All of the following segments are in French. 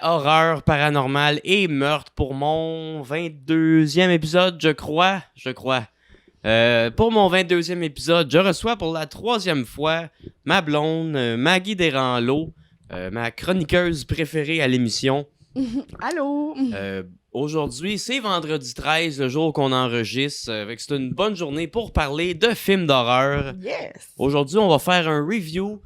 horreur, paranormale et meurtre pour mon 22e épisode, je crois. Pour mon 22e épisode, je reçois pour la 3e fois ma blonde, Maggie Desranleau, ma chroniqueuse préférée à l'émission. Allô? Aujourd'hui, c'est vendredi 13, le jour qu'on enregistre. C'est une bonne journée pour parler de films d'horreur. Yes! Aujourd'hui, on va faire un review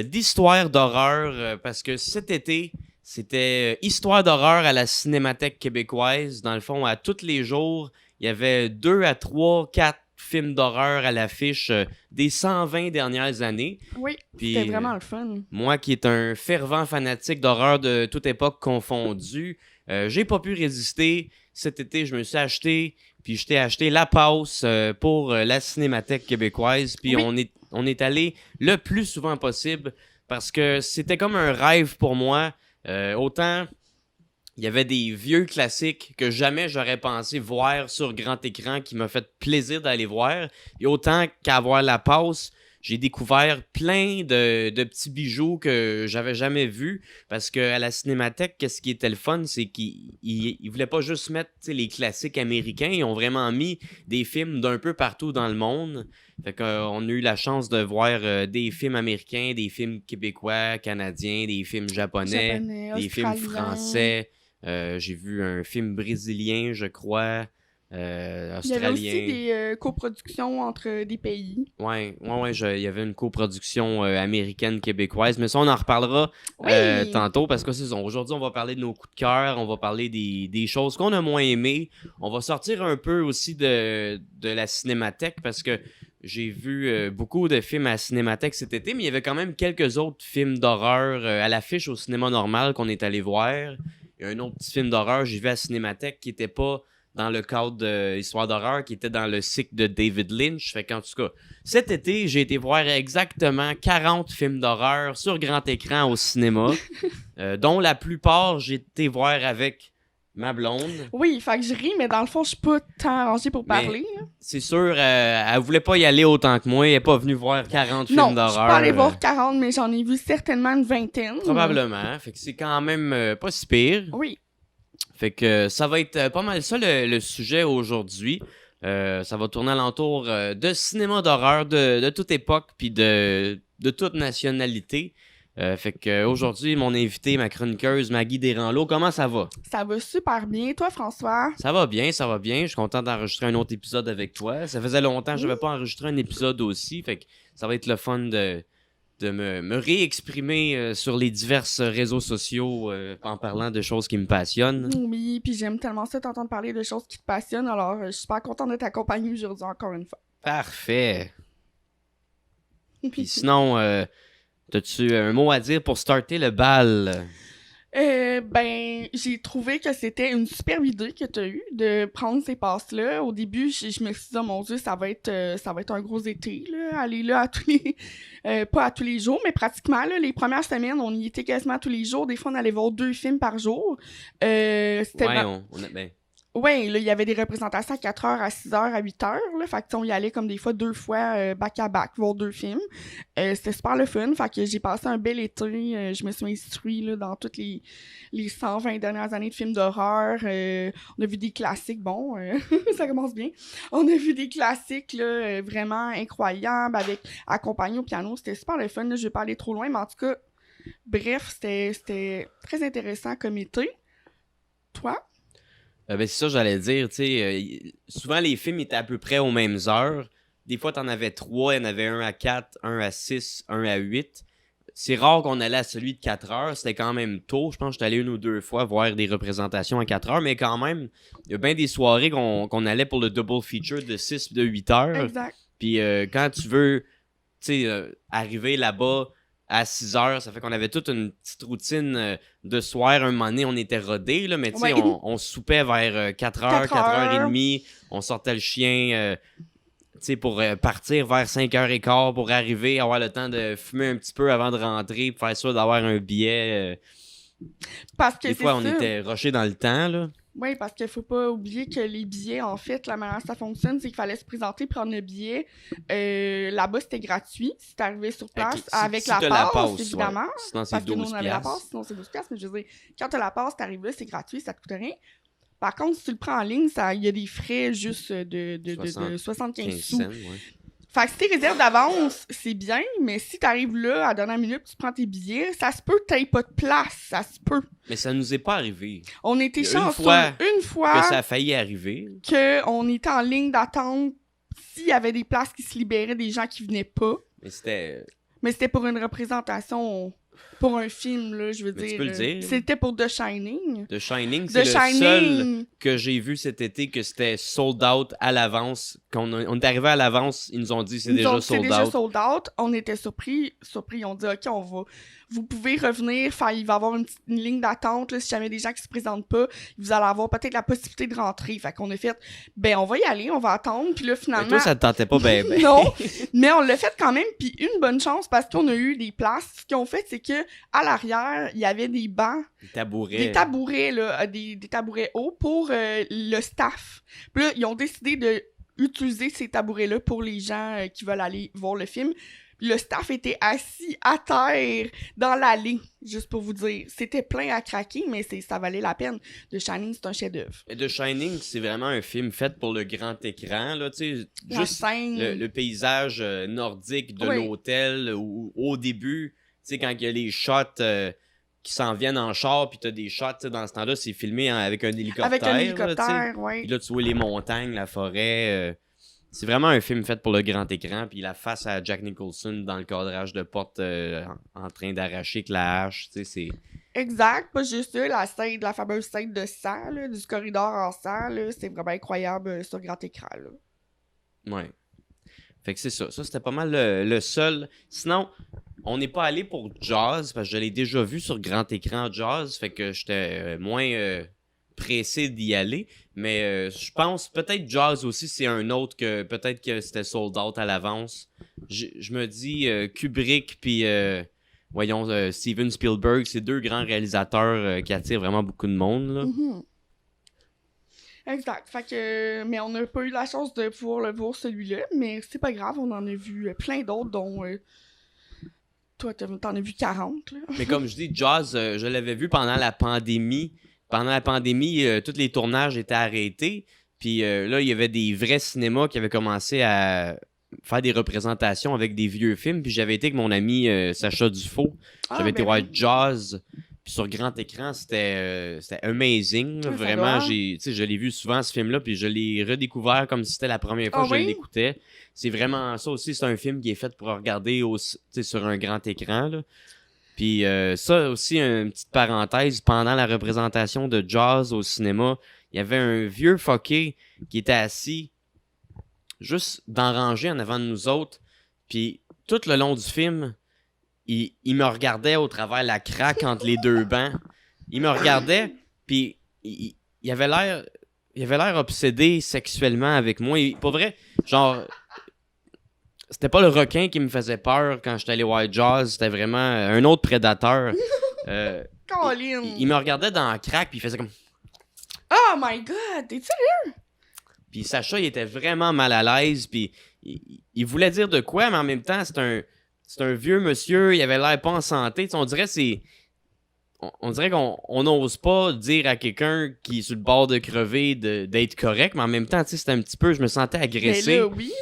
d'histoire d'horreur parce que cet été, c'était histoire d'horreur à la Cinémathèque québécoise. Dans le fond, à tous les jours, il y avait 2 à 3, 4 films d'horreur à l'affiche des 120 dernières années. Oui, Puis, c'était vraiment le fun. Moi qui est un fervent fanatique d'horreur de toute époque confondue, j'ai pas pu résister. Cet été, je me suis acheté, puis je t'ai acheté la passe pour la Cinémathèque québécoise. Puis Oui. on est allé le plus souvent possible parce que c'était comme un rêve pour moi. Autant il y avait des vieux classiques que jamais j'aurais pensé voir sur grand écran qui m'a fait plaisir d'aller voir. Et autant qu'avoir la passe, j'ai découvert plein de petits bijoux que j'avais jamais vus. Parce qu'à la Cinémathèque, qu'est-ce qui était le fun, c'est qu'ils voulaient pas juste mettre les classiques américains. Ils ont vraiment mis des films d'un peu partout dans le monde. Fait qu'on a eu la chance de voir des films américains, des films québécois, canadiens, des films japonais, des films français. J'ai vu un film brésilien, je crois, australien. Il y avait aussi des coproductions entre des pays. Ouais, il y avait une coproduction américaine-québécoise, mais ça, on en reparlera Oui! tantôt, parce que c'est ça. Aujourd'hui, on va parler de nos coups de cœur, on va parler des choses qu'on a moins aimées. On va sortir un peu aussi de la Cinémathèque, parce que j'ai vu beaucoup de films à la Cinémathèque cet été, mais il y avait quand même quelques autres films d'horreur à l'affiche au cinéma normal qu'on est allé voir. Il y a un autre petit film d'horreur, j'ai vu à la Cinémathèque, qui n'était pas dans le cadre d'Histoire d'horreur, qui était dans le cycle de David Lynch. Fait qu'en tout cas, cet été, j'ai été voir exactement 40 films d'horreur sur grand écran au cinéma, dont la plupart, j'ai été voir avec ma blonde. Oui, fait que je ris, mais dans le fond, je suis pas tant arrangée pour parler. Là. C'est sûr, elle voulait pas y aller autant que moi. Elle est pas venue voir 40 films Non, d'horreur. je suis pas allée voir 40, mais j'en ai vu certainement une vingtaine. Probablement. Fait que c'est quand même pas si pire. Oui. Fait que ça va être pas mal ça le sujet aujourd'hui. Ça va tourner alentour de cinéma d'horreur de toute époque puis de toute nationalité. Fait que aujourd'hui, mon invité, ma chroniqueuse Maggie Desranleau, comment ça va? Ça va super bien. Toi, François? Ça va bien. Je suis content d'enregistrer un autre épisode avec toi. Ça faisait longtemps que je n'avais pas enregistré un épisode aussi. Fait que ça va être le fun de me réexprimer sur les divers réseaux sociaux en parlant de choses qui me passionnent. Oui, puis j'aime tellement ça t'entendre parler de choses qui te passionnent, alors je suis super contente de t'accompagner aujourd'hui encore une fois. Parfait. Puis sinon, as-tu un mot à dire pour starter le bal? Ben, j'ai trouvé que c'était une superbe idée que tu as eue de prendre ces passes-là. Au début, je me suis dit, oh mon Dieu, ça va être un gros été, là. Aller là à tous les... pas à tous les jours, mais pratiquement, là, les premières semaines, on y était quasiment tous les jours. Des fois, on allait voir 2 films par jour. C'était Ouais, là, il y avait des représentations à 4h, à 6h, à 8h, là. Fait que, on y allait comme des fois 2 fois back-à-back, voir 2 films. C'était super le fun. Fait que j'ai passé un bel été. Je me suis instruit, là, dans toutes les 120 dernières années de films d'horreur. On a vu des classiques. Bon, ça commence bien. On a vu des classiques, là, vraiment incroyables, accompagnés au piano. C'était super le fun, là. Je vais pas aller trop loin, mais en tout cas, bref, c'était très intéressant comme été. Toi? Ben c'est ça, j'allais dire, tu sais, souvent les films étaient à peu près aux mêmes heures. Des fois, t'en avais 3, il y en avait un à 4, un à 6, un à 8. C'est rare qu'on allait à celui de 4 heures, c'était quand même tôt. Je pense que j'étais allé 1 ou 2 fois voir des représentations à 4 heures, mais quand même, il y a bien des soirées qu'on allait pour le double feature de 6 et de 8 heures. Exact. Puis quand tu veux, tu sais, arriver là-bas à 6 heures, ça fait qu'on avait toute une petite routine de soir. Un moment donné, on était rodés, là, mais tu sais, on soupait vers 4 heures, 4 heures et demie. On sortait le chien tu sais, pour partir vers 5h15 pour arriver, avoir le temps de fumer un petit peu avant de rentrer, pour faire sûr d'avoir un billet. Parce que des fois, on était rushés dans le temps, là. Oui, parce qu'il faut pas oublier que les billets, en fait, la manière dont ça fonctionne, c'est qu'il fallait se présenter, prendre le billet. Là-bas, c'était gratuit si t'arrivais sur place, avec si la t'as passe, évidemment. Ouais. Sinon, c'est Parce que nous, 12 on avait la piastres. passe, sinon c'est 12 piastres. Mais je veux dire, quand t'as la passe, t'arrives là, c'est gratuit, ça te coûte rien. Par contre, si tu le prends en ligne, il y a des frais juste de 75 sous. Cents, ouais. Fait que si t'es réserves d'avance, c'est bien, mais si t'arrives là, à la dernière minute, tu prends tes billets, ça se peut que t'aies pas de place, ça se peut. Mais ça nous est pas arrivé. On était Il y a chanceux une fois que ça a failli arriver. qu'on était en ligne d'attente s'il y avait des places qui se libéraient, des gens qui venaient pas. Mais c'était pour une représentation, pour un film, là, je veux Mais dire. tu peux le dire. C'était pour The Shining. The Shining, c'est le seul que j'ai vu cet été que c'était sold out à l'avance. Quand on est arrivé à l'avance, ils nous ont dit c'est déjà sold out. On était surpris. Ils ont dit, OK, vous pouvez revenir. Il va y avoir une ligne d'attente. Là, si jamais des gens qui se présentent pas, vous allez avoir peut-être la possibilité de rentrer. Fait qu'on a fait, on va y aller, on va attendre. Puis là, finalement... Mais toi, ça te tentait pas ben. Non, mais on l'a fait quand même. Puis une bonne chance parce qu'on a eu des places. Ce qu'ils ont fait, c'est que à l'arrière, il y avait des bancs. Des tabourets. Des tabourets, là. Des tabourets hauts pour le staff. Puis là, ils ont décidé de utiliser ces tabourets-là pour les gens qui veulent aller voir le film. Le staff était assis à terre dans l'allée, juste pour vous dire. C'était plein à craquer, mais ça valait la peine. The Shining, c'est un chef-d'œuvre. The Shining, c'est vraiment un film fait pour le grand écran, là, tu sais, juste scène... le paysage nordique de l'hôtel, où au début, tu sais, quand il y a les shots qui s'en viennent en char, puis t'as des shots, tu sais, dans ce temps-là, c'est filmé avec un hélicoptère. Avec un hélicoptère, oui. Puis là, tu vois les montagnes, la forêt... c'est vraiment un film fait pour le grand écran, puis la face à Jack Nicholson dans le cadrage de porte en train d'arracher avec la hache, tu sais, c'est... Exact, pas juste ça, la fameuse scène de sang, là, du corridor en sang, là, c'est vraiment incroyable sur grand écran, là. Ouais. Fait que c'est ça. Ça, c'était pas mal le seul. Sinon, on n'est pas allé pour Jaws, parce que je l'ai déjà vu sur grand écran, Jaws, fait que j'étais moins... pressé d'y aller, mais je pense peut-être Jaws aussi c'est un autre que peut-être que c'était sold out à l'avance. Je me dis Kubrick puis Steven Spielberg, c'est deux grands réalisateurs qui attirent vraiment beaucoup de monde là. Mm-hmm. Exact. Fait que mais on n'a pas eu la chance de pouvoir le voir celui-là, mais c'est pas grave, on en a vu plein d'autres dont toi t'en as vu 40 là. Mais comme je dis Jaws, je l'avais vu pendant la pandémie. Pendant la pandémie, tous les tournages étaient arrêtés. Puis là, il y avait des vrais cinémas qui avaient commencé à faire des représentations avec des vieux films. Puis j'avais été avec mon ami Sacha Dufault. J'avais été voir Jaws. Puis sur grand écran, c'était amazing. Là, vraiment, je l'ai vu souvent ce film-là. Puis je l'ai redécouvert comme si c'était la première fois que je l'écoutais. C'est vraiment ça aussi. C'est un film qui est fait pour regarder sur un grand écran. Là. Puis ça aussi, une petite parenthèse, pendant la représentation de Jaws au cinéma, il y avait un vieux fucké qui était assis juste dans rangée en avant de nous autres. Puis tout le long du film, il me regardait au travers la craque entre les deux bancs. Il me regardait, puis il avait l'air obsédé sexuellement avec moi. Pour vrai, genre... C'était pas le requin qui me faisait peur quand j'étais allé voir Jaws, c'était vraiment un autre prédateur. Il me regardait dans la craque puis il faisait comme... Oh my god, t'es sérieux? Puis Sacha, il était vraiment mal à l'aise puis il voulait dire de quoi, mais en même temps, c'est un vieux monsieur, il avait l'air pas en santé. T'sais, on dirait qu'on n'ose pas dire à quelqu'un qui est sur le bord de crever d'être correct, mais en même temps, c'était un petit peu... Je me sentais agressé. Mais là, oui.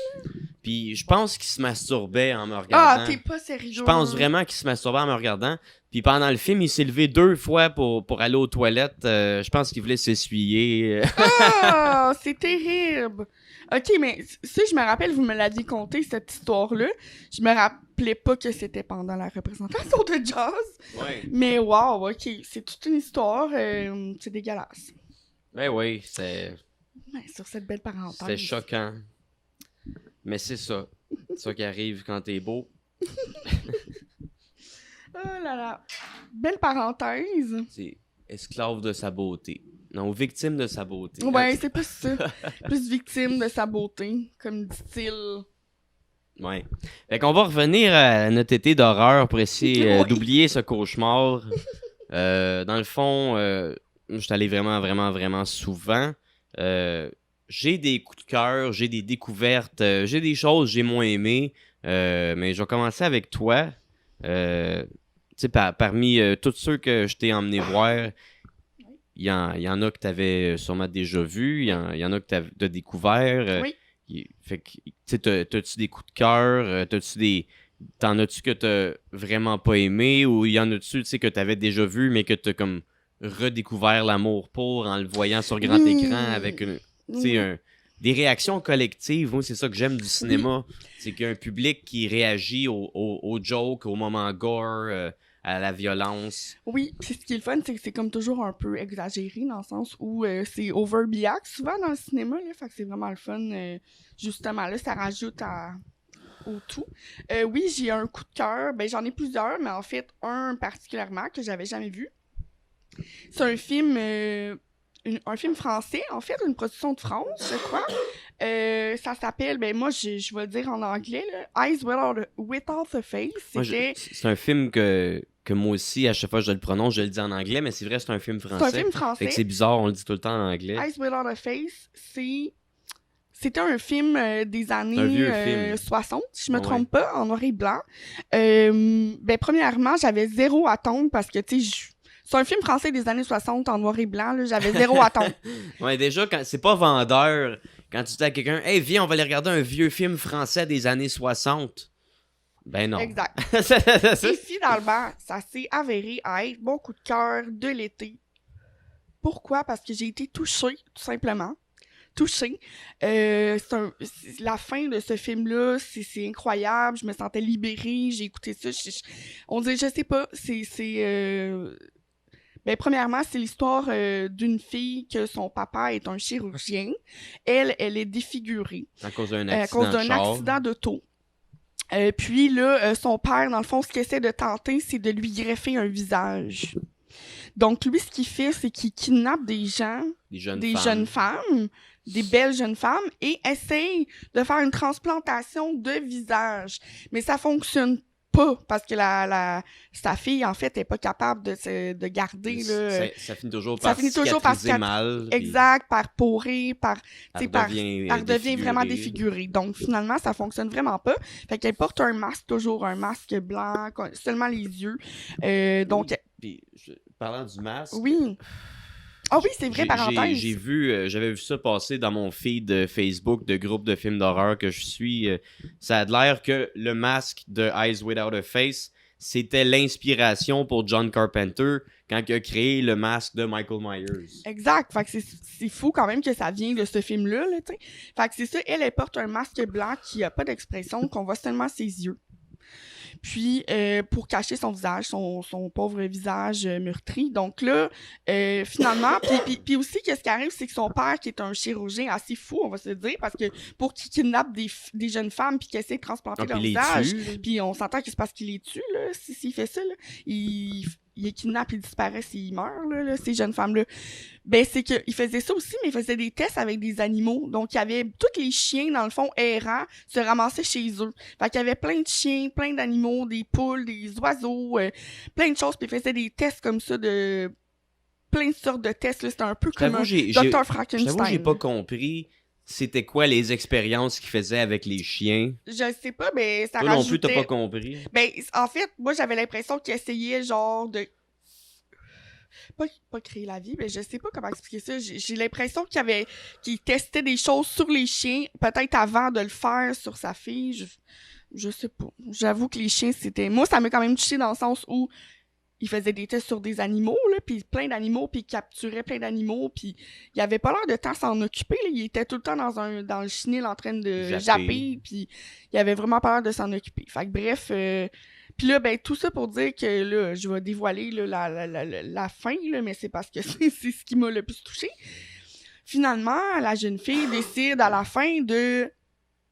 Puis je pense qu'il se masturbait en me regardant. Ah, t'es pas sérieux. Je pense vraiment qu'il se masturbait en me regardant. Puis pendant le film, il s'est levé 2 fois pour aller aux toilettes. Je pense qu'il voulait s'essuyer. Ah, c'est terrible. Ok, mais si je me rappelle, vous me l'aviez conté, cette histoire-là. Je me rappelais pas que c'était pendant la représentation de Jaws. Ouais. Mais wow, ok, c'est toute une histoire. C'est dégueulasse. Ben oui, c'est... Ouais, sur cette belle parenthèse. C'est choquant. Mais c'est ça. C'est ça qui arrive quand t'es beau. Oh là là. Belle parenthèse. C'est esclave de sa beauté. Non, victime de sa beauté. Ouais, c'est plus ça. Plus victime de sa beauté, comme dit-il. Ouais. Fait qu'on va revenir à notre été d'horreur pour essayer Oui. d'oublier ce cauchemar. Dans le fond, je suis allé vraiment, vraiment, vraiment souvent. J'ai des coups de cœur, j'ai des découvertes, j'ai des choses que j'ai moins aimées. Mais je vais commencer avec toi. Tu sais, parmi tous ceux que je t'ai emmené voir, il y en a que tu avais sûrement déjà vu, il y en a que tu as découvert. Oui. Fait que, tu sais, t'as-tu des coups de cœur? T'en as-tu que t'as vraiment pas aimé? Ou il y en a-tu, tu sais, que t'avais déjà vu, mais que t'as comme redécouvert l'amour pour en le voyant sur grand écran avec tu sais, des réactions collectives? Moi, c'est ça que j'aime du cinéma. C'est qu'il y a un public qui réagit aux jokes, aux moments gore, à la violence. Oui, puis ce qui est le fun, c'est que c'est comme toujours un peu exagéré dans le sens où c'est overreact souvent dans le cinéma, là, fait que c'est vraiment le fun. Justement, là, ça rajoute au tout. Oui, j'ai un coup de cœur. Ben, j'en ai plusieurs, mais en fait, un particulièrement que j'avais jamais vu. C'est un film... un film français, en fait, une production de France, je crois. Ça s'appelle, ben moi, je vais le dire en anglais, là, Eyes Without a Face. C'est un film que moi aussi, à chaque fois que je le prononce, je le dis en anglais, mais c'est vrai, c'est un film français. C'est un film français. Fait que c'est bizarre, on le dit tout le temps en anglais. Eyes Without a Face, c'était un film des années 60, si je me trompe pas, en noir et blanc. Ben, premièrement, j'avais zéro attente parce que, tu sais, c'est un film français des années 60 en noir et blanc, là, j'avais zéro attente. Ouais, déjà, c'est pas vendeur quand tu dis à quelqu'un « Hey, viens, on va aller regarder un vieux film français des années 60 ». Ben non. Exact. Et finalement, ça s'est avéré à être mon coup de cœur de l'été. Pourquoi? Parce que j'ai été touchée, tout simplement. Touchée. La fin de ce film-là, c'est incroyable. Je me sentais libérée. J'ai écouté ça. On dirait, je sais pas, ben, premièrement, c'est l'histoire d'une fille que son papa est un chirurgien. Elle est défigurée. À cause d'un accident d'auto. Puis là, son père, dans le fond, ce qu'il essaie de tenter, c'est de lui greffer un visage. Donc, lui, ce qu'il fait, c'est qu'il kidnappe des gens, jeunes femmes, des belles jeunes femmes, et essaye de faire une transplantation de visage. Mais ça fonctionne pas, parce que sa fille, en fait, est pas capable de garder, là. Ça finit toujours par cicatriser mal. Exact, par pourrir, elle devient vraiment défigurée. Donc, finalement, ça fonctionne vraiment pas. Fait qu'elle porte un masque, toujours un masque blanc, seulement les yeux. Donc... Parlant du masque... Oui. Ah oui, c'est vrai, parenthèse. J'avais vu ça passer dans mon feed Facebook de groupe de films d'horreur que je suis. Ça a l'air que le masque de Eyes Without a Face, c'était l'inspiration pour John Carpenter quand il a créé le masque de Michael Myers. Exact. Fait que c'est fou quand même que ça vient de ce film-là, tu sais. Fait que c'est ça, elle porte un masque blanc qui a pas d'expression, qu'on voit seulement ses yeux. Puis, pour cacher son visage, son pauvre visage meurtri. Donc là, finalement, puis aussi, qu'est-ce qui arrive, c'est que son père, qui est un chirurgien assez fou, on va se le dire, parce que pour qu'il kidnappe des jeunes femmes puis qu'il essaie de transplanter leur visage, puis on s'entend que c'est parce qu'il les tue, là, s'il fait ça, là, il les kidnappe, ils disparaissent, ils meurent, là, ces jeunes femmes-là. Ben, c'est qu'il faisait ça aussi, mais il faisait des tests avec des animaux. Donc, il y avait tous les chiens, dans le fond, errants, se ramassaient chez eux. Fait qu'il y avait plein de chiens, plein d'animaux, des poules, des oiseaux, plein de choses, puis il faisait des tests comme ça de... plein de sortes de tests, là. C'était un peu comme un Dr. Frankenstein. J'avoue que j'ai pas compris c'était quoi les expériences qu'il faisait avec les chiens. Je sais pas, mais ça Toi rajoutait... non plus, t'as pas compris. Ben, en fait, moi, j'avais l'impression qu'il essayait, genre, de... Pas créer la vie, mais je sais pas comment expliquer ça. J'ai l'impression qu'il testait des choses sur les chiens, peut-être avant de le faire sur sa fille. Je sais pas. J'avoue que les chiens, c'était... Moi, ça m'a quand même touché dans le sens où il faisait des tests sur des animaux, là, puis plein d'animaux, puis il capturait plein d'animaux, puis il avait pas l'air de temps s'en occuper, là. Il était tout le temps dans le chenil en train de japper, puis il avait vraiment pas l'air de s'en occuper. Fait que bref, puis là, ben, tout ça pour dire que, là, je vais dévoiler, là, la fin, là, mais c'est parce que c'est ce qui m'a le plus touché. Finalement, la jeune fille décide à la fin de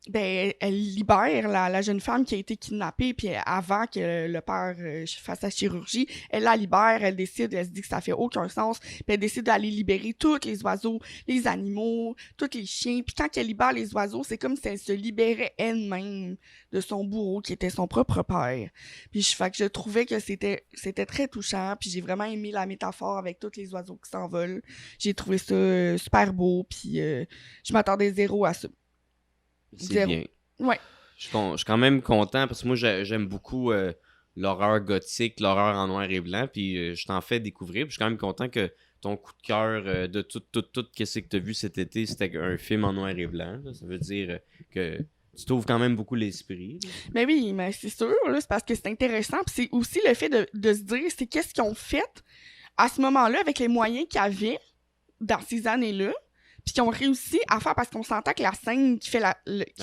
ben, elle libère la jeune femme qui a été kidnappée, puis avant que le père fasse sa chirurgie, elle la libère, elle décide, elle se dit que ça fait aucun sens, puis elle décide d'aller libérer tous les oiseaux, les animaux, tous les chiens, puis quand elle libère les oiseaux, c'est comme si elle se libérait elle-même de son bourreau, qui était son propre père. Puis fait que je trouvais que c'était très touchant, puis j'ai vraiment aimé la métaphore avec tous les oiseaux qui s'envolent. J'ai trouvé ça super beau, puis je m'attendais zéro à ça. C'est Zéro. bien. Ouais. Je suis quand même content parce que moi, j'aime beaucoup l'horreur gothique, l'horreur en noir et blanc, puis je t'en fais découvrir. Puis je suis quand même content que ton coup de cœur de tout qu'est-ce que tu as vu cet été, c'était un film en noir et blanc. Là. Ça veut dire que tu t'ouvres quand même beaucoup l'esprit. Là. Mais oui, mais c'est sûr, là, c'est parce que c'est intéressant. Puis c'est aussi le fait de se dire, c'est qu'est-ce qu'ils ont fait à ce moment-là avec les moyens qu'ils avaient dans ces années-là, puis qu'ils ont réussi à faire, parce qu'on s'entend que la scène qui fait La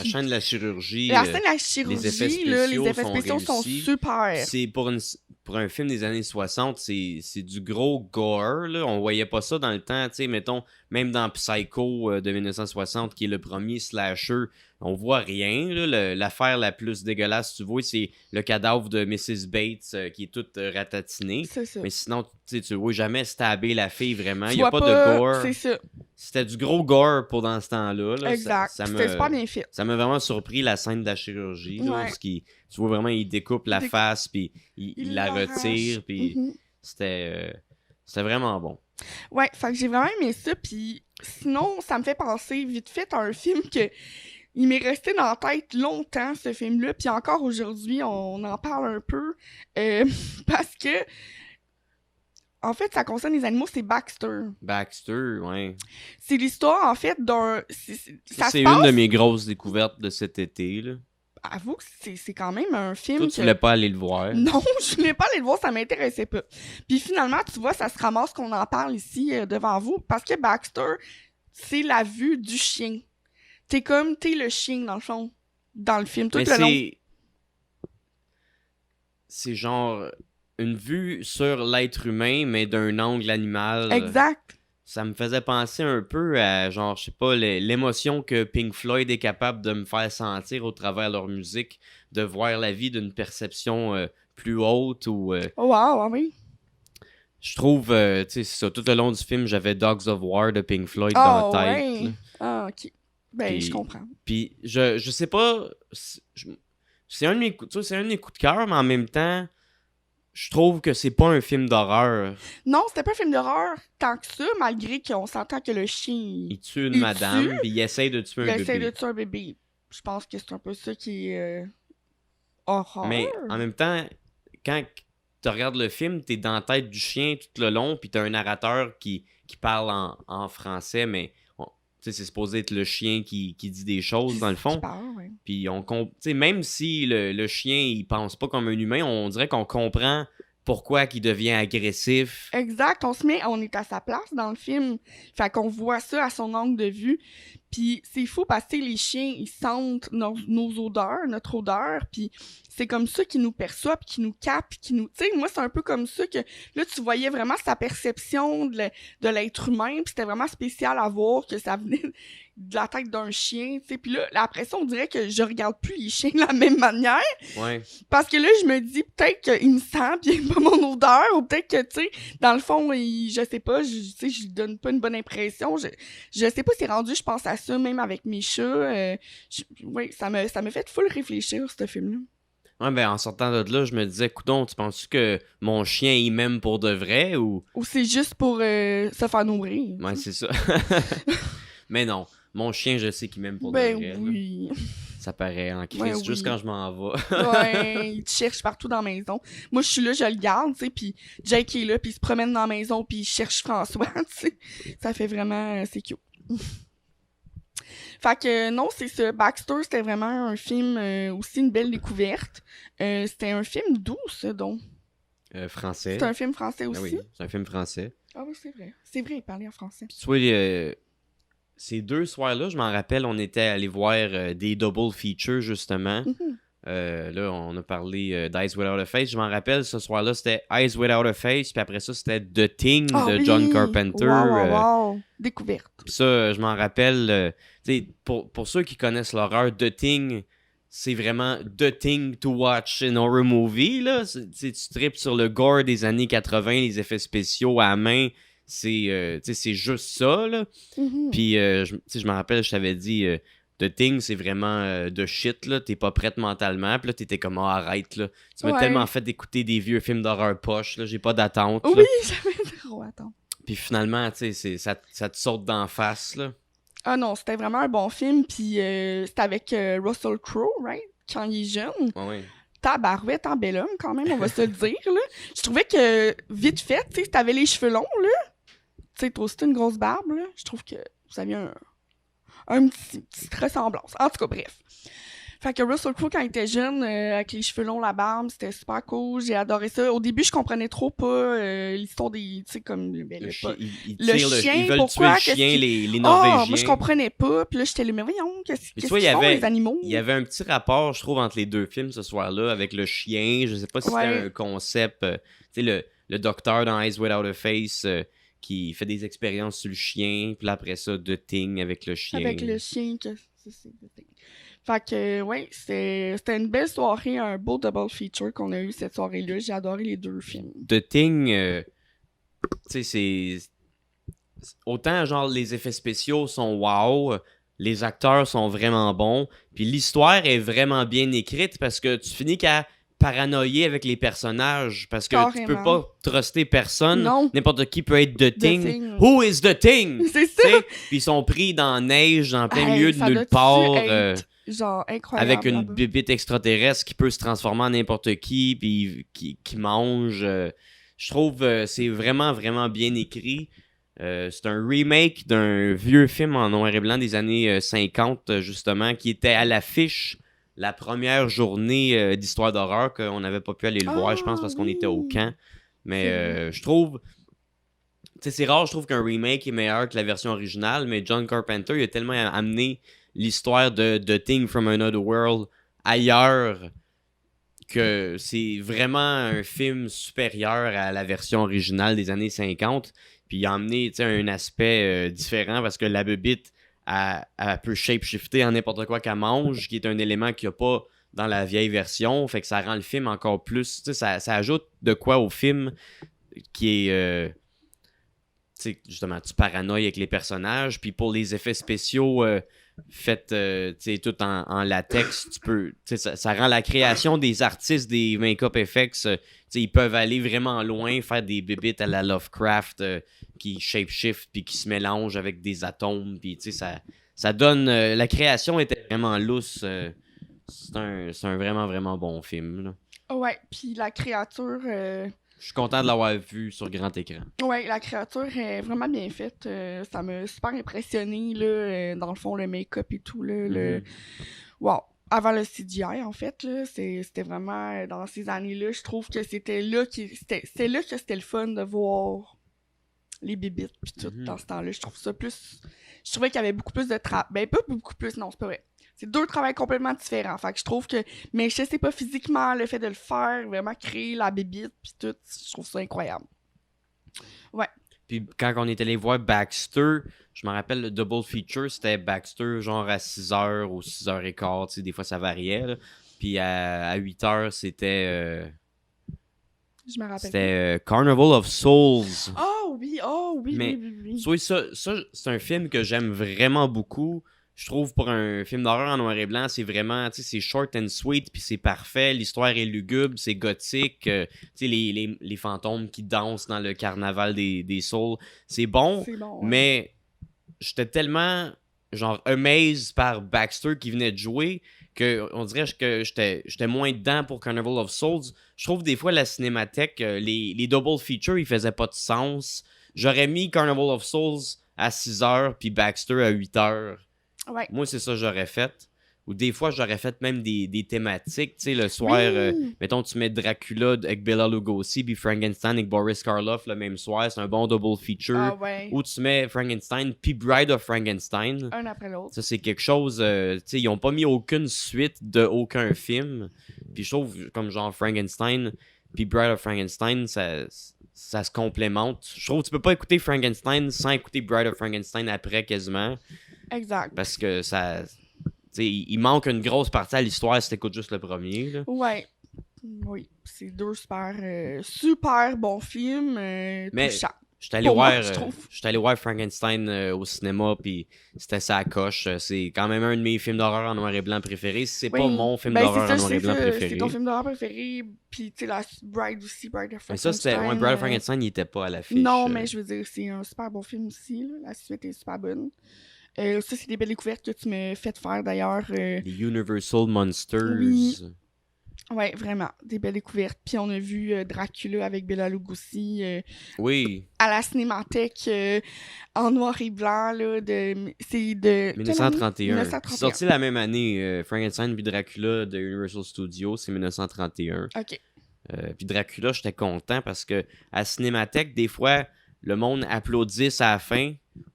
chaîne de la chirurgie, la scène de la les chirurgie, effets là, les spéciaux effets sont spéciaux sont réussis. super. C'est pour un film des années 60, c'est du gros gore. Là. On voyait pas ça dans le temps. Tu sais, mettons, même dans Psycho de 1960, qui est le premier slasher, on voit rien. Là. L'affaire la plus dégueulasse, tu vois, c'est le cadavre de Mrs. Bates qui est toute ratatiner. C'est ça. Mais sinon, tu vois jamais stabber la fille vraiment. Tu Il n'y a vois pas de gore. C'est ça. C'était du gros gore pour dans ce temps-là. Là. Exact. C'était super bien fait. Ça m'a vraiment surpris la scène de la chirurgie. Là, Ouais. parce tu vois vraiment, il découpe la face, puis il la l'arrache. retire, puis c'était vraiment bon. Ouais, fait que j'ai vraiment aimé ça, puis sinon, ça me fait penser vite fait à un film que il m'est resté dans la tête longtemps, ce film-là, puis encore aujourd'hui, on en parle un peu, parce que, en fait, ça concerne les animaux, c'est Baxter. Baxter, ouais. C'est l'histoire, en fait, d'un... Ça C'est se passe... une de mes grosses découvertes de cet été. Là. Avoue que c'est quand même un film Toi, tu voulais pas aller le voir. Non, je voulais pas aller le voir, ça m'intéressait pas. Puis finalement, tu vois, ça se ramasse qu'on en parle ici devant vous, parce que Baxter, c'est la vue du chien. T'es le chien, dans le fond, dans le film, tout Mais le long. c'est genre une vue sur l'être humain, mais d'un angle animal. Exact. Ça me faisait penser un peu à, genre, je sais pas, l'émotion que Pink Floyd est capable de me faire sentir au travers de leur musique, de voir la vie d'une perception plus haute ou... Oh wow, ah oui. Je trouve, tu sais, c'est ça, tout le long du film, j'avais Dogs of War de Pink Floyd Oh dans la tête. ouais. Là. Ah, ok. Ben, Puis- je comprends. Puis je sais pas, c'est un de mes coups, c'est un de mes coups de cœur, mais en même temps, je trouve que c'est pas un film d'horreur. Non, c'était pas un film d'horreur tant que ça, malgré qu'on s'entend que le chien, Il tue une Il madame, tue, puis il essaye de tuer il un essaie bébé. de tuer un bébé. Je pense que c'est un peu ça qui est horreur. Mais en même temps, quand tu regardes le film, t'es dans la tête du chien tout le long, puis t'as un narrateur qui parle en français, mais tu sais, c'est supposé être le chien qui dit des choses dans le Qui fond. parle, ouais. Puis tu sais, même si le chien il pense pas comme un humain, on dirait qu'on comprend pourquoi il devient agressif. Exact, on est à sa place dans le film. Fait qu'on voit ça à son angle de vue. Puis c'est fou parce que les chiens, ils sentent nos odeurs, notre odeur, puis c'est comme ça qu'ils nous perçoivent, puis qu'ils nous captent, puis qu'ils nous... Tu sais, moi, c'est un peu comme ça que, là, tu voyais vraiment sa perception de l'être humain, puis c'était vraiment spécial à voir que ça venait de la tête d'un chien, tu sais. Puis là, après ça, on dirait que je regarde plus les chiens de la même manière, Ouais. parce que là, je me dis peut-être qu'il me sent, puis il aime pas mon odeur, ou peut-être que, tu sais, dans le fond, je sais pas, je lui donne pas une bonne impression. Je sais pas si c'est rendu, je pense à ça, même avec mes chats. Oui, ça m'a fait full réfléchir, ce film-là. Ouais, ben en sortant de là, je me disais, coudonc, tu penses que mon chien il m'aime pour de vrai ou. Ou c'est juste pour se faire nourrir. Ouais, c'est ça. Mais non, mon chien, je sais qu'il m'aime pour de Ben vrai. là. oui. Ça paraît en crise, Ouais, juste oui. quand je m'en vais. Ouais, il te cherche partout dans la maison. Moi, je suis là, je le garde, tu sais, puis Jake est là, puis il se promène dans la maison, puis il cherche François, tu sais. Ça fait vraiment... c'est cute. Fait que non, c'est ça. Baxter, c'était vraiment un film, aussi une belle découverte. C'était un film doux, ça, donc. Français. C'est un film français Ah aussi. oui, c'est un film français. Ah oui, c'est vrai. C'est vrai, il parlait en français. Puis tu vois, ces 2 soirs-là, je m'en rappelle, on était allé voir des double features, justement. Mhm. Là, on a parlé d'Eyes Without a Face. Je m'en rappelle, ce soir-là, c'était Eyes Without a Face. Puis après ça, c'était The Thing de John Carpenter. Wow. Découverte. Puis ça, je m'en rappelle. Tu sais, pour ceux qui connaissent l'horreur, The Thing, c'est vraiment The Thing to watch in horror movie. Là. Tu tripes sur le gore des années 80, les effets spéciaux à la main. C'est juste ça. Là. Mm-hmm. Puis, je me rappelle, je t'avais dit, The Thing, c'est vraiment de shit. Là. T'es pas prête mentalement. Puis là, t'étais comme, arrête. Là. Tu m'as tellement fait d'écouter des vieux films d'horreur poche. Là. J'ai pas d'attente. Oui, j'avais zéro attente. Puis finalement, tu sais, ça te saute d'en face. Là. Ah non, c'était vraiment un bon film. Puis c'était avec Russell Crowe, right? Quand il est jeune. Ouais. Tabarouette en bel homme, quand même, on va se le dire, là. Je trouvais que, vite fait, tu sais, t'avais les cheveux longs, là. Tu sais, toi aussi, t'as une grosse barbe, là. Je trouve que vous aviez un petite ressemblance. En tout cas, bref. Fait que Russell Crowe, quand il était jeune, avec les cheveux longs, la barbe, c'était super cool. J'ai adoré ça. Au début, je comprenais trop pas l'histoire des... Tu sais, comme... Ben, Le chien, ils veulent pourquoi, tuer le chien, les Norvégiens. Moi, je comprenais pas. Puis là, j'étais là, mais voyons, qu'est-ce qu'ils font, les animaux? Il y avait un petit rapport, je trouve, entre les deux films ce soir-là, avec le chien. Je sais pas si c'était un concept... tu sais, le docteur dans Eyes Without a Face... qui fait des expériences sur le chien, puis après ça, The Thing avec le chien. Avec le chien, c'est The Thing. Fait que, ouais, c'était une belle soirée, un beau double feature qu'on a eu cette soirée-là. J'ai adoré les deux films. The Thing, tu sais, c'est... Autant, genre, les effets spéciaux sont wow, les acteurs sont vraiment bons, puis l'histoire est vraiment bien écrite parce que tu finis qu'à paranoïer avec les personnages parce que tu peux pas truster personne. Non. N'importe qui peut être The Thing. Who is The Thing? C'est ça. Puis ils sont pris dans la neige, en plein milieu de nulle part. Genre incroyable. Avec une bébite extraterrestre qui peut se transformer en n'importe qui, puis qui mange. Je trouve c'est vraiment, vraiment bien écrit. C'est un remake d'un vieux film en noir et blanc des années 50, justement, qui était à l'affiche la première journée d'Histoire d'horreur, qu'on n'avait pas pu aller le voir, je pense, parce qu'on était au camp. Mais je trouve... Tu sais, c'est rare, je trouve qu'un remake est meilleur que la version originale, mais John Carpenter, il a tellement amené l'histoire de The Thing from Another World ailleurs que c'est vraiment un film supérieur à la version originale des années 50. Puis il a amené un aspect différent parce que la bébite, elle peut shapeshifter en n'importe quoi qu'elle mange, qui est un élément qu'il n'y a pas dans la vieille version. Fait que ça rend le film encore plus... Ça ajoute de quoi au film qui est... justement, tu paranoïes avec les personnages. Puis pour les effets spéciaux faits tout en latex, tu peux... Ça rend la création des artistes des make-up effects... ils peuvent aller vraiment loin, faire des bébites à la Lovecraft qui shapeshift puis qui se mélangent avec des atomes. Puis ça donne... la création était vraiment lousse. C'est un vraiment, vraiment bon film. Là. Ouais, puis la créature... Je suis content de l'avoir vu sur grand écran. Ouais, la créature est vraiment bien faite. Ça m'a super impressionné, là, dans le fond, le make-up et tout. Là, Wow! Avant le CGI, en fait, là, c'était vraiment... Dans ces années-là, je trouve que c'était là que c'était le fun de voir les bébites puis tout dans ce temps-là. Je trouve ça plus... Je trouvais qu'il y avait beaucoup plus de travail. Ben, pas beaucoup plus, non, c'est pas vrai. C'est deux travails complètement différents. Fait que je trouve que... Mais je sais pas physiquement, le fait de le faire, vraiment créer la bébite puis tout, je trouve ça incroyable. Ouais. Puis quand on est allé voir Baxter, je me rappelle le double feature, c'était Baxter genre à 6h ou 6h15, tu sais, des fois ça variait. Là. Puis à 8h, c'était... Je me rappelle. C'était Carnival of Souls. Oh oui, mais, oui. Ça c'est un film que j'aime vraiment beaucoup. Je trouve pour un film d'horreur en noir et blanc, c'est vraiment, tu sais, c'est short and sweet, puis c'est parfait. L'histoire est lugubre, c'est gothique. Tu sais, les fantômes qui dansent dans le carnaval des souls, c'est bon. Ouais. Mais j'étais tellement, genre, amazed par Baxter qui venait de jouer qu'on dirait que j'étais moins dedans pour Carnival of Souls. Je trouve des fois la cinémathèque, les double features, ils faisaient pas de sens. J'aurais mis Carnival of Souls à 6h, puis Baxter à 8h. Ouais. Moi, c'est ça que j'aurais fait. Ou des fois, j'aurais fait même des thématiques. Tu sais, le soir, mettons, tu mets Dracula avec Bela Lugosi, puis Frankenstein avec Boris Karloff le même soir. C'est un bon double feature. Ah ouais. Ou tu mets Frankenstein, puis Bride of Frankenstein. Un après l'autre. Ça, c'est quelque chose... tu sais, ils n'ont pas mis aucune suite de aucun film. Puis je trouve, comme genre Frankenstein, puis Bride of Frankenstein, ça se complémente. Je trouve que tu peux pas écouter Frankenstein sans écouter Bride of Frankenstein après, quasiment. Exact. Parce que ça... T'sais, il manque une grosse partie à l'histoire si t'écoutes juste le premier. Là. Ouais. Oui. C'est deux super bons films. Mais touchants. j'étais allé Pour moi, voir, je trouve. j'étais allé voir Frankenstein au cinéma, puis c'était sa coche. C'est quand même un de mes films d'horreur en noir et blanc préférés. C'est pas mon film d'horreur en noir et blanc préféré. C'est ton film d'horreur préféré. Puis, tu sais, la Bride aussi, Bride of Frankenstein. Mais ça, c'était... Ouais, Bride of Frankenstein, il était pas à l'affiche. Non, mais je veux dire, c'est un super bon film aussi. Là. La suite est super bonne. Ça, c'est des belles découvertes que tu m'as fait faire d'ailleurs. Les Universal Monsters. Oui. Ouais, vraiment, des belles découvertes. Puis on a vu Dracula avec Bela Lugosi oui. à la Cinémathèque en noir et blanc. Là, c'est de 1931. C'est sorti la même année. Frankenstein puis Dracula de Universal Studios, c'est 1931. OK. Puis Dracula, j'étais content parce que à Cinémathèque, des fois, le monde applaudisse à la fin.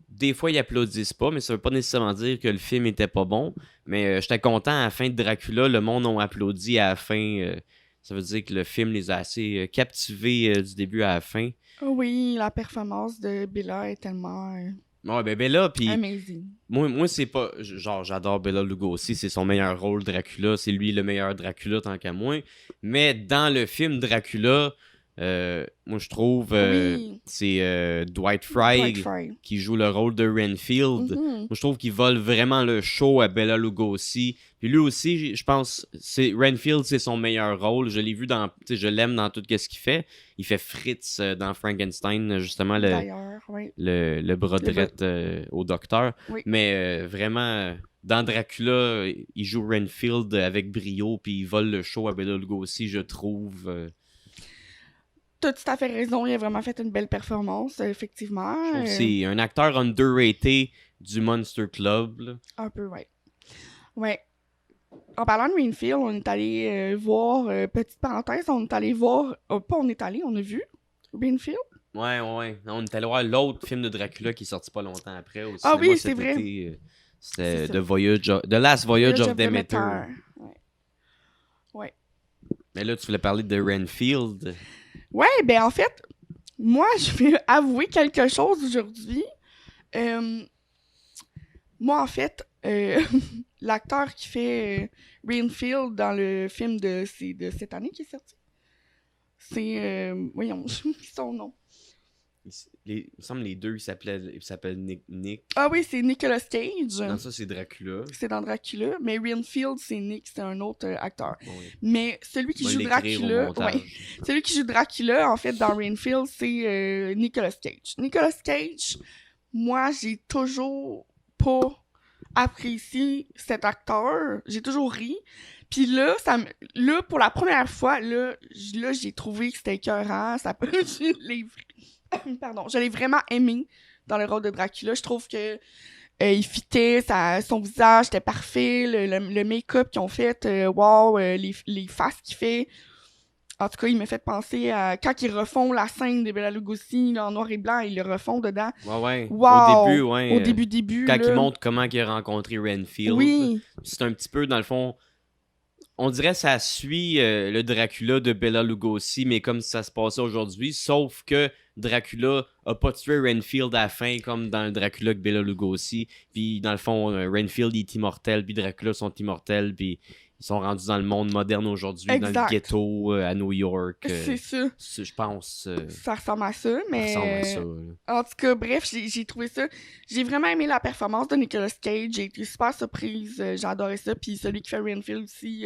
Des fois, ils applaudissent pas, mais ça veut pas nécessairement dire que le film était pas bon. Mais j'étais content à la fin de Dracula, le monde a applaudi à la fin. Ça veut dire que le film les a assez captivés du début à la fin. Oui, la performance de Bela est tellement ouais, ben Bela, puis amazing. Moi, c'est pas... Genre, j'adore Bela Lugosi, c'est son meilleur rôle, Dracula. C'est lui le meilleur Dracula, tant qu'à moi. Mais dans le film Dracula... moi je trouve c'est Dwight Frye qui joue le rôle de Renfield. Moi je trouve qu'il vole vraiment le show à Bela Lugosi. Puis lui aussi, je pense Renfield c'est son meilleur rôle. Je l'ai vu je l'aime dans tout ce qu'il fait. Il fait Fritz dans Frankenstein, justement le bras droit au docteur. Oui. Mais vraiment dans Dracula, il joue Renfield avec brio puis il vole le show à Bela Lugosi, je trouve. T'as tout à fait raison, il a vraiment fait une belle performance, effectivement. Je trouve que c'est un acteur underrated du Monster Club. Là. Un peu, ouais. Ouais. En parlant de Renfield, on est allé voir, petite parenthèse, on est allé voir, on a vu Renfield. Ouais. On est allé voir l'autre film de Dracula qui est sorti pas longtemps après au cinéma. Ah oui, c'est vrai. C'était The Last Voyage of Demeter. Ouais. Mais là, tu voulais parler de Renfield. Ouais, ben en fait, moi, je vais avouer quelque chose aujourd'hui. Moi, en fait, l'acteur qui fait Renfield dans le film de cette année qui est sorti, c'est... voyons, son nom. Il me semble les deux, ils s'appellent Nick. Ah oui, c'est Nicolas Cage. Non, ça, c'est Dracula. C'est dans Dracula, mais Renfield, c'est Nick, c'est un autre acteur. Oui. Mais celui qui joue Dracula... celui qui joue Dracula, en fait, dans Renfield, c'est Nicolas Cage. Nicolas Cage, moi, j'ai toujours pas apprécié cet acteur. J'ai toujours ri. Puis là, pour la première fois, là j'ai trouvé que c'était écœurant. Je l'ai vraiment aimé dans le rôle de Dracula. Je trouve que il fitait, son visage était parfait, le make-up qu'ils ont fait, les faces qu'il fait. En tout cas, il m'a fait penser à quand ils refont la scène de Bela Lugosi là, en noir et blanc, ils le refont dedans. Ouais. Wow. Au début, quand ils montrent comment il a rencontré Renfield. Oui. C'est un petit peu, dans le fond... On dirait que ça suit le Dracula de Bela Lugosi, mais comme ça se passait aujourd'hui, sauf que Dracula a pas tué Renfield à la fin, comme dans le Dracula de Bela Lugosi. Puis dans le fond, Renfield est immortel, puis Dracula sont immortels, puis ils sont rendus dans le monde moderne aujourd'hui, dans le ghetto à New York. C'est ça. Je pense. Ça ressemble à ça, mais. Ça ressemble à ça. En tout cas, bref, j'ai trouvé ça. J'ai vraiment aimé la performance de Nicolas Cage. J'ai été super surprise. J'ai adoré ça. Puis celui qui fait Renfield aussi,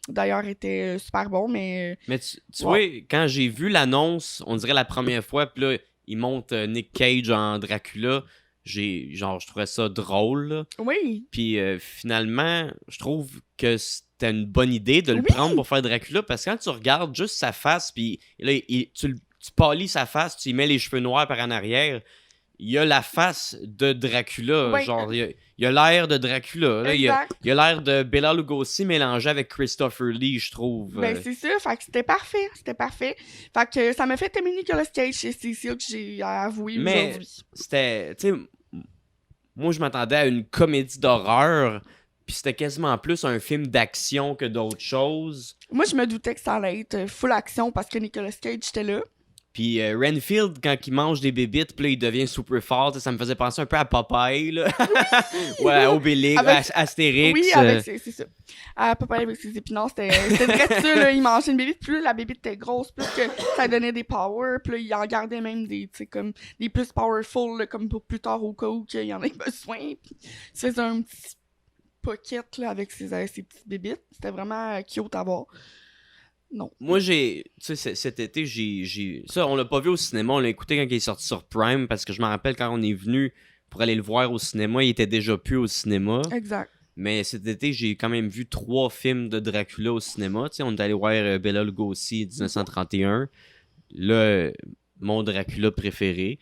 d'ailleurs, était super bon, mais. Mais tu vois, quand j'ai vu l'annonce, on dirait la première fois, puis là, il monte Nick Cage en Dracula. Je trouvais ça drôle. Là. Oui. Puis finalement, je trouve que c'était une bonne idée de le prendre pour faire Dracula, parce que quand tu regardes juste sa face, puis là, tu pâlis sa face, tu y mets les cheveux noirs par en arrière, il a la face de Dracula. Ouais. Genre, il a l'air de Dracula. Là. Exact. Il a l'air de Bela Lugosi mélangé avec Christopher Lee, je trouve. Ben, c'est ça. Fait que c'était parfait. C'était parfait. Fait que ça m'a fait aimer Nicolas Cage. C'est ça que j'ai avoué aujourd'hui. C'était... Tu sais, moi, je m'attendais à une comédie d'horreur, puis c'était quasiment plus un film d'action que d'autres choses. Moi, je me doutais que ça allait être full action parce que Nicolas Cage était là. Puis Renfield, quand il mange des bébites, puis là, il devient super fort. Ça me faisait penser un peu à Popeye, là. Ouais, à Obélix, Avec- Astérix. Oui, avec c'est ça. Papa avec ses épinards, c'était vrai de ça, là. Il mangeait une bébite, plus la bébite était grosse, plus que ça donnait des powers, puis là, il en gardait même des, tu sais, comme, des plus powerful, là, comme pour plus tard au cas où qu'il y en ait besoin. Puis il se faisait un petit pocket, là, avec ses petites bébites. C'était vraiment cute à voir. Non. Moi, tu sais, cet été, ça, on l'a pas vu au cinéma, on l'a écouté quand il est sorti sur Prime, parce que je me rappelle quand on est venu pour aller le voir au cinéma, il était déjà plus au cinéma. Exact. Mais cet été, j'ai quand même vu 3 films de Dracula au cinéma. Tu sais, on est allé voir Bela Lugosi 1931. Là, mon Dracula préféré.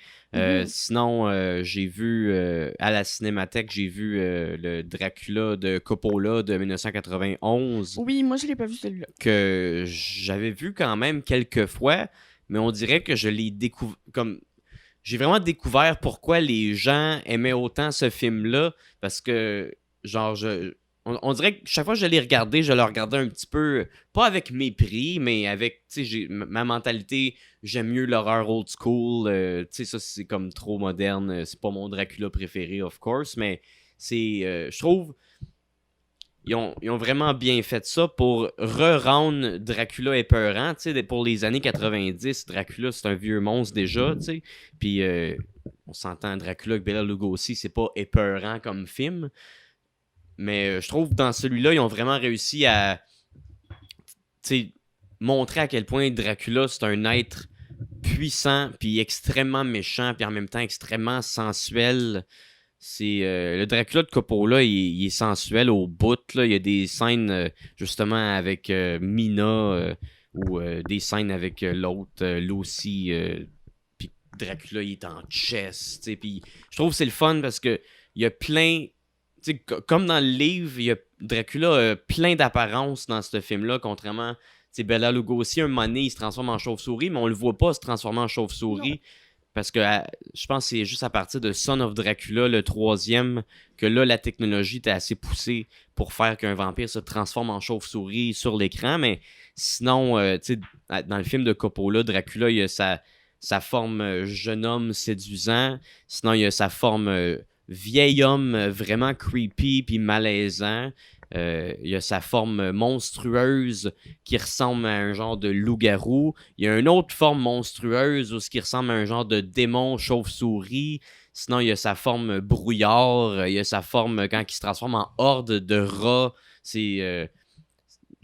Sinon, j'ai vu à la Cinémathèque, j'ai vu le Dracula de Coppola de 1991. Oui, moi, je l'ai pas vu celui-là. Que j'avais vu quand même quelques fois, mais on dirait que je l'ai découvert comme... J'ai vraiment découvert pourquoi les gens aimaient autant ce film-là, parce que, genre, on dirait que chaque fois que je l'ai regardé, je le regardais un petit peu, pas avec mépris, mais avec, tu sais, ma mentalité, j'aime mieux l'horreur old school, tu sais, ça, c'est comme trop moderne, c'est pas mon Dracula préféré, of course, mais c'est, je trouve... Ils ont vraiment bien fait ça pour re-rendre Dracula épeurant. Tu sais, pour les années 90, Dracula, c'est un vieux monstre déjà, tu sais. Puis, on s'entend, Dracula avec Bela Lugosi, c'est pas épeurant comme film. Mais je trouve que dans celui-là, ils ont vraiment réussi à, tu sais, montrer à quel point Dracula, c'est un être puissant, puis extrêmement méchant, puis en même temps extrêmement sensuel. C'est le Dracula de Coppola, il est sensuel au bout. Là. Il y a des scènes justement avec Mina ou des scènes avec l'autre, Lucy. Puis Dracula, il est en chess. Puis je trouve que c'est le fun parce que il y a plein. Comme dans le livre, Dracula a plein d'apparences dans ce film-là, contrairement. Bela Lugosi, un moment donné, il se transforme en chauve-souris, mais on le voit pas se transformer en chauve-souris. Non. Parce que je pense que c'est juste à partir de Son of Dracula, le 3e, que là, la technologie était assez poussée pour faire qu'un vampire se transforme en chauve-souris sur l'écran. Mais sinon, tu sais, dans le film de Coppola, Dracula, il y a sa forme jeune homme séduisant. Sinon, il y a sa forme vieil homme vraiment creepy puis malaisant. Il y a sa forme monstrueuse qui ressemble à un genre de loup-garou. Il y a une autre forme monstrueuse où ce qui ressemble à un genre de démon chauve-souris. Sinon, il y a sa forme brouillard. Il y a sa forme quand il se transforme en horde de rats. C'est...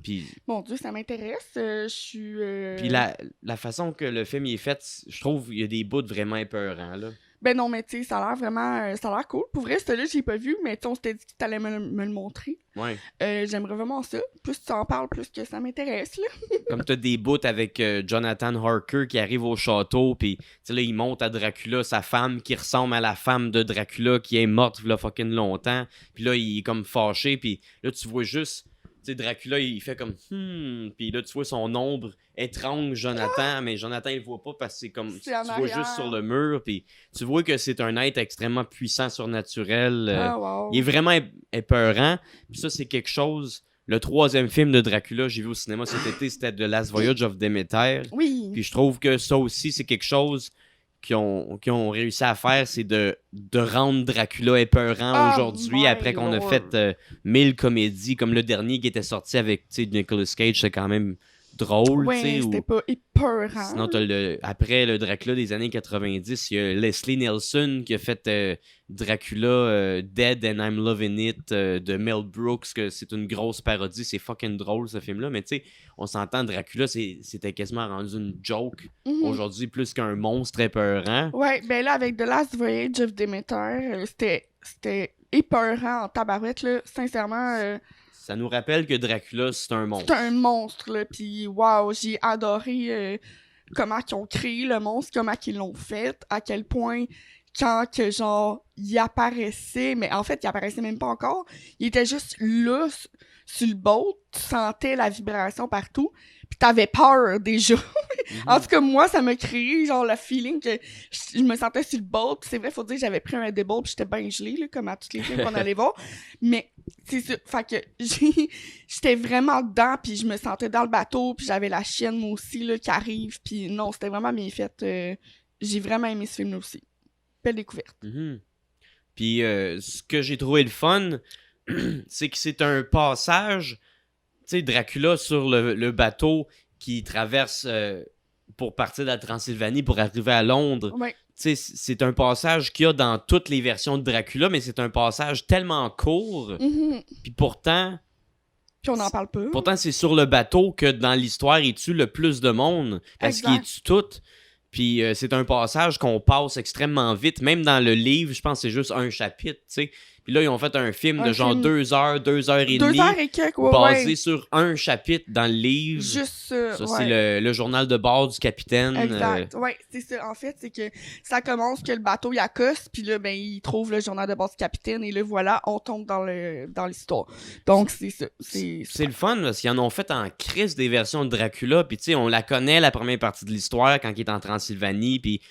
Puis... Mon Dieu, ça m'intéresse. Je suis... Puis la façon que le film est fait, je trouve qu'il y a des bouts vraiment épeurants, là. Ben non, mais tu sais, ça a l'air vraiment... ça a l'air cool. Pour vrai, celui-là, je l'ai pas vu, mais on s'était dit que t'allais me le montrer. Ouais. J'aimerais vraiment ça. Plus tu en parles, plus que ça m'intéresse, là. Comme t'as des bouts avec Jonathan Harker qui arrive au château, puis là, il monte à Dracula, sa femme qui ressemble à la femme de Dracula qui est morte il y a fucking longtemps. Puis là, il est comme fâché, puis là, tu vois juste... Tu sais, Dracula, il fait comme puis là, tu vois son ombre étrange, Jonathan, mais Jonathan, il le voit pas parce que c'est comme... Tu vois juste sur le mur, puis tu vois que c'est un être extrêmement puissant, surnaturel. Wow. Il est vraiment épeurant. Puis ça, c'est quelque chose... Le 3e film de Dracula, j'ai vu au cinéma cet été, c'était The Last Voyage of Demeter. Oui. Puis je trouve que ça aussi, c'est quelque chose qu'ils ont réussi à faire, c'est de rendre Dracula épeurant aujourd'hui, après qu'on a fait 1000 comédies, comme le dernier qui était sorti avec Nicolas Cage, c'est quand même drôle. Ouais, c'était pas épeurant. Sinon, après le Dracula des années 90, il y a Leslie Nielsen qui a fait Dracula Dead and I'm Loving It de Mel Brooks, que c'est une grosse parodie, c'est fucking drôle ce film-là, mais tu sais, on s'entend, Dracula, c'était quasiment rendu une joke aujourd'hui, plus qu'un monstre épeurant. Ouais, ben là, avec The Last Voyage of Demeter, c'était épeurant en tabarouette, là, sincèrement... Ça nous rappelle que Dracula, c'est un monstre. C'est un monstre, là, pis wow, j'ai adoré comment ils ont créé le monstre, comment ils l'ont fait, à quel point quand que genre il apparaissait, mais en fait il apparaissait même pas encore, il était juste là sur le boat, tu sentais la vibration partout, puis t'avais peur déjà. En tout cas moi ça m'a créé genre le feeling que je me sentais sur le boat, puis c'est vrai faut dire que j'avais pris un edible puis j'étais bien gelée là, comme à tous les films qu'on allait voir, mais c'est ça, fait que j'étais vraiment dedans, puis je me sentais dans le bateau, puis j'avais la chienne moi aussi là qui arrive, puis non c'était vraiment bien fait, j'ai vraiment aimé ce film là aussi. Belle découverte. Puis ce que j'ai trouvé le fun, c'est que c'est un passage, tu sais, Dracula sur le bateau qui traverse pour partir de la Transylvanie pour arriver à Londres. Ouais. Tu sais, c'est un passage qu'il y a dans toutes les versions de Dracula, mais c'est un passage tellement court. Puis pourtant... Puis on n'en parle pas. Pourtant, c'est sur le bateau que dans l'histoire, il tue le plus de monde. Parce qu'il tue tout. Puis c'est un passage qu'on passe extrêmement vite. Même dans le livre, je pense que c'est juste un chapitre, tu sais. Puis là, ils ont fait un film de genre 2 heures, 2 heures et demie. 2 heures et quelques, basé sur un chapitre dans le livre. Juste ça, ça c'est le journal de bord du capitaine. Exact, ouais, c'est ça. En fait, c'est que ça commence que le bateau, il accoste, puis là, ben, il trouve le journal de bord du capitaine, et là, voilà, on tombe dans l'histoire. Donc, c'est ça. C'est le fun, parce qu'ils en ont fait en crise des versions de Dracula, puis tu sais, on la connaît, la première partie de l'histoire, quand il est en Transylvanie, puis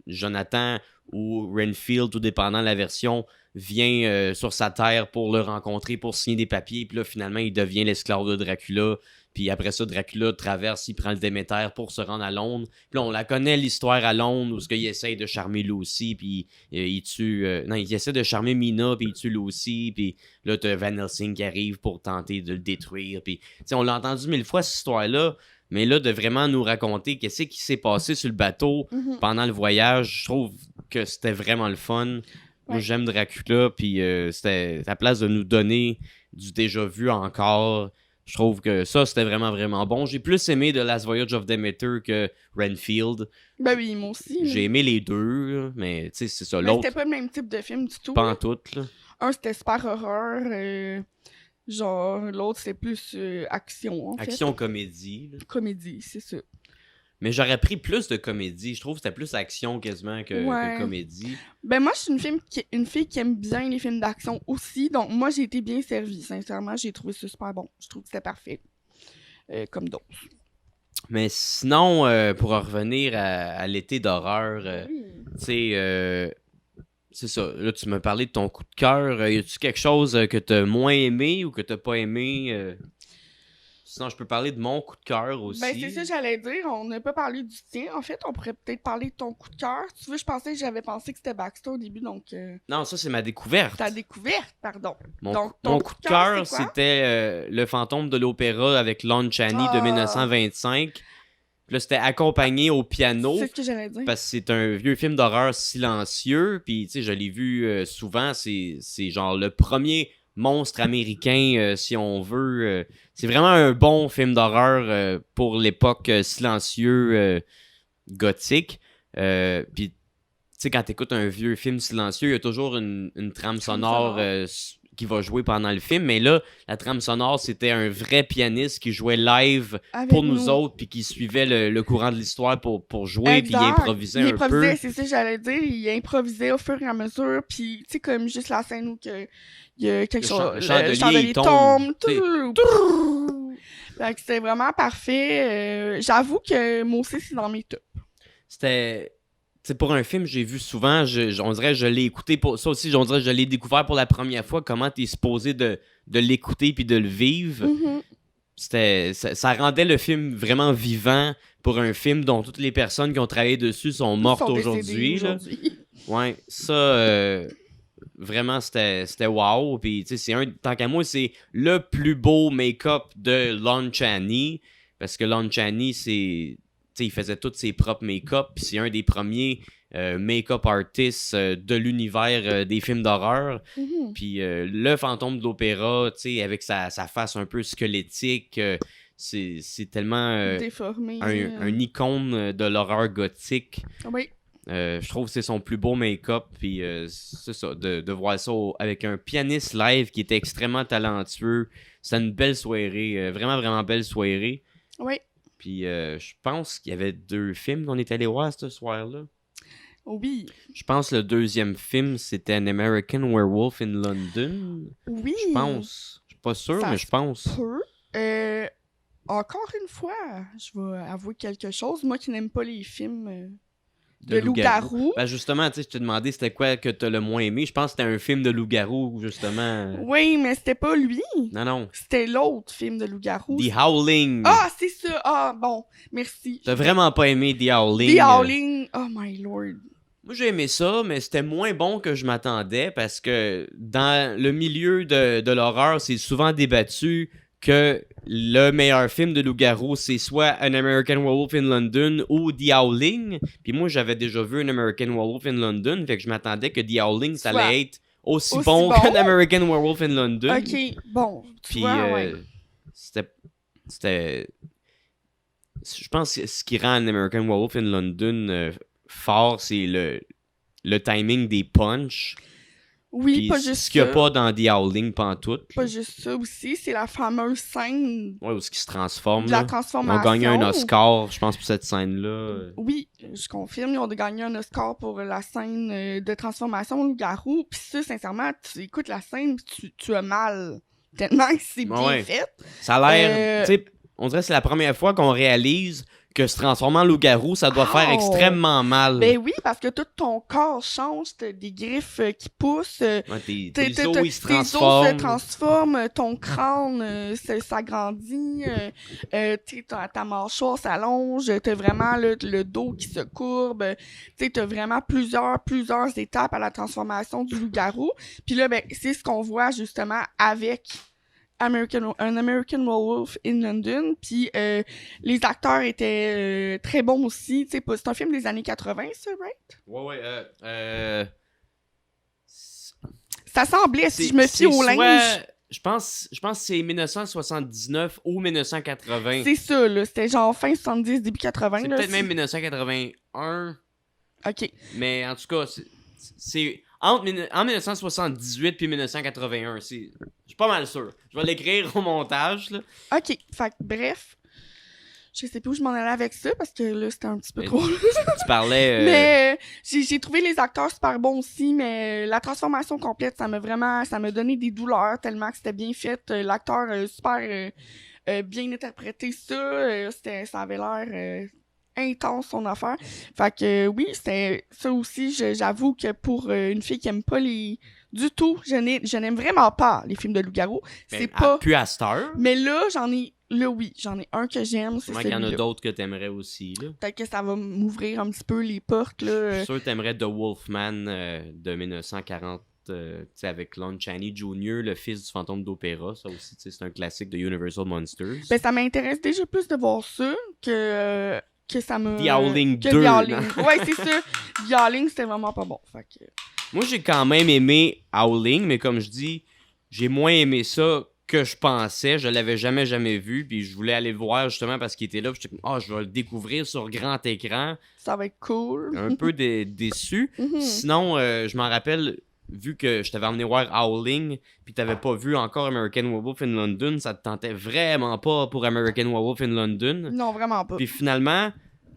Jonathan ou Renfield, tout dépendant de la version, vient sur sa terre pour le rencontrer, pour signer des papiers, puis là, finalement, il devient l'esclave de Dracula. Puis après ça, Dracula traverse, il prend le Déméter pour se rendre à Londres. Puis là, on la connaît, l'histoire à Londres, où il essaye de charmer Lucy, puis il tue... non, il essaie de charmer Mina, puis il tue Lucy, puis là, t'as Van Helsing qui arrive pour tenter de le détruire. Puis, tu sais, on l'a entendu 1000 fois, cette histoire-là, mais là, de vraiment nous raconter qu'est-ce qui s'est passé sur le bateau pendant le voyage, je trouve que c'était vraiment le fun. Moi, j'aime Dracula, puis c'était à la place de nous donner du déjà vu encore. Je trouve que ça, c'était vraiment, vraiment bon. J'ai plus aimé The Last Voyage of Demeter que Renfield. Ben oui, moi aussi. J'ai aimé les deux, là, mais tu sais, c'est ça. Mais L'autre, c'était pas le même type de film du tout. pas en tout, là. Un, c'était super horreur. Genre, l'autre, c'était plus action, en fait. Action-comédie. Là. Comédie, c'est ça. Mais j'aurais pris plus de comédie. Je trouve que c'était plus action quasiment que comédie. Ben moi, je suis une fille qui aime bien les films d'action aussi. Donc moi, j'ai été bien servie. Sincèrement, j'ai trouvé ça super bon. Je trouve que c'était parfait. Comme d'autres. Mais sinon, pour revenir à l'été d'horreur, tu sais, c'est ça. Là, tu m'as parlé de ton coup de cœur. Y a-tu quelque chose que t'as moins aimé ou que t'as pas aimé? Sinon, je peux parler de mon coup de cœur aussi. Ben, c'est ça, j'allais dire. On n'a pas parlé du tien. En fait, on pourrait peut-être parler de ton coup de cœur. Tu vois, j'avais pensé que c'était Baxter au début, donc... Non, ça, c'est ma découverte. Ta découverte, pardon. Mon coup de cœur, c'était Le fantôme de l'opéra avec Lon Chaney de 1925. Puis là, c'était accompagné au piano. C'est ce que j'allais dire. Parce que c'est un vieux film d'horreur silencieux. Puis, tu sais, je l'ai vu souvent. C'est genre le premier monstre américain, si on veut. C'est vraiment un bon film d'horreur pour l'époque silencieux gothique. Puis, tu sais, quand t'écoutes un vieux film silencieux, il y a toujours une trame sonore qui va jouer pendant le film. Mais là, la trame sonore, c'était un vrai pianiste qui jouait live pour nous autres, puis qui suivait le courant de l'histoire pour jouer, puis il improvisait un peu. C'est ça, j'allais dire. Il improvisait au fur et à mesure, puis tu sais, comme juste la scène où il y a quelque chose... Le chandelier tombe. Fait que c'était vraiment parfait. J'avoue que moi aussi, c'est dans mes tops. C'était... T'sais, pour un film, j'ai vu souvent, on dirait que je l'ai écouté pour ça aussi, on dirait que je l'ai découvert pour la première fois, comment t'es supposé de l'écouter puis de le vivre. Ça rendait le film vraiment vivant pour un film dont toutes les personnes qui ont travaillé dessus sont mortes aujourd'hui. Ouais, ça, vraiment, c'était wow. Puis, tant qu'à moi, c'est le plus beau make-up de Lon Chaney, parce que Lon Chaney, il faisait tous ses propres make-up, puis c'est un des premiers make-up artists de l'univers des films d'horreur. Puis le fantôme de l'opéra, avec sa face un peu squelettique, c'est tellement déformé, un icône de l'horreur gothique. Oui. Je trouve que c'est son plus beau make-up, puis c'est ça, de voir ça avec un pianiste live qui était extrêmement talentueux. C'était une belle soirée, vraiment, vraiment belle soirée. Oui. Puis je pense qu'il y avait 2 films qu'on est allé voir ce soir-là. Oui. Je pense que le deuxième film, c'était An American Werewolf in London. Oui. Je pense. Je suis pas sûr, Ça mais je pense. Encore une fois, je vais avouer quelque chose. Moi qui n'aime pas les films de loup-garou. Ben justement, tu sais, je t'ai demandé c'était quoi que t'as le moins aimé. Je pense que c'était un film de loup-garou, justement. Oui, mais c'était pas lui. Non. C'était l'autre film de loup-garou. The Howling. Ah, c'est ça. Ah, bon, merci. T'as vraiment pas aimé The Howling? The Howling. Oh my lord. Moi, j'ai aimé ça, mais c'était moins bon que je m'attendais parce que dans le milieu de l'horreur, c'est souvent débattu que le meilleur film de loup-garou, c'est soit An American Werewolf in London ou The Howling. Puis moi, j'avais déjà vu An American Werewolf in London, fait que je m'attendais que The Howling, ça allait être aussi bon qu'An American Werewolf in London. Ok, bon. Puis c'était... Je pense que ce qui rend An American Werewolf in London fort, c'est le timing des punchs. Oui, puis pas juste ce qu'il n'y a ça. pas dans The Howling pantoute. Pas juste ça aussi, c'est la fameuse scène Ouais, où ce qui se transforme. de la Ils ont transformation. gagné un Oscar, je pense, pour cette scène-là. Oui, je confirme, ils ont gagné un Oscar pour la scène de transformation loup-garou. Puis ça, sincèrement, tu écoutes la scène, tu as mal. Tellement que c'est bien fait. Ça a l'air... Tu sais, on dirait que c'est la première fois qu'on réalise que se transformer en loup-garou, ça doit faire extrêmement mal. Ben oui, parce que tout ton corps change, t'as des griffes qui poussent, tes os, ils se tes os transforment. se transforment, ton crâne s'agrandit, ta mâchoire s'allonge, t'as vraiment le dos qui se courbe, t'as vraiment plusieurs étapes à la transformation du loup-garou. Puis là, ben, c'est ce qu'on voit justement avec An American Werewolf in London, puis les acteurs étaient très bons aussi. C'est un film des années 80, ça, right? Ouais. Ça semblait, si je me fie au linge. Je pense que c'est 1979 ou 1980. C'est ça, là. C'était genre fin 70, début 80. C'est là, peut-être même 1981. OK. Mais en tout cas, c'est en 1978 puis 1981. Je suis pas mal sûr. Je vais l'écrire au montage, là. OK. Fait que, bref, je sais plus où je m'en allais avec ça, parce que là, c'était un petit peu trop... Tu parlais... Mais j'ai trouvé les acteurs super bons aussi, mais la transformation complète, ça m'a donné des douleurs tellement que c'était bien fait. L'acteur super bien interprété ça. Ça avait l'air... intense son affaire. Fait que oui, c'était ça aussi, j'avoue que pour une fille qui aime pas du tout, je n'aime vraiment pas les films de loup-garou. C'est pas... Plus à cette heure. Mais là, j'en ai un que j'aime, c'est celui-là. Il y en a d'autres que t'aimerais aussi, là. Peut-être que ça va m'ouvrir un petit peu les portes, là. Je suis sûr que t'aimerais The Wolfman de 1940, avec Lon Chaney Jr., le fils du fantôme d'opéra. Ça aussi, c'est un classique de Universal Monsters. Ben, ça m'intéresse déjà plus de voir ça que ça me... The Howling 2. The Howling. Ouais, c'est ça. The Howling, c'était vraiment pas bon. Fait que... Moi, j'ai quand même aimé Howling, mais comme je dis, j'ai moins aimé ça que je pensais. Je l'avais jamais vu, puis je voulais aller le voir justement parce qu'il était là. J'étais comme, je vais le découvrir sur grand écran. Ça va être cool. Un peu déçu. Mm-hmm. Sinon, je m'en rappelle, vu que je t'avais emmené voir Howling, puis t'avais pas vu encore American Werewolf in London, ça te tentait vraiment pas pour American Werewolf in London. Non, vraiment pas. Puis finalement,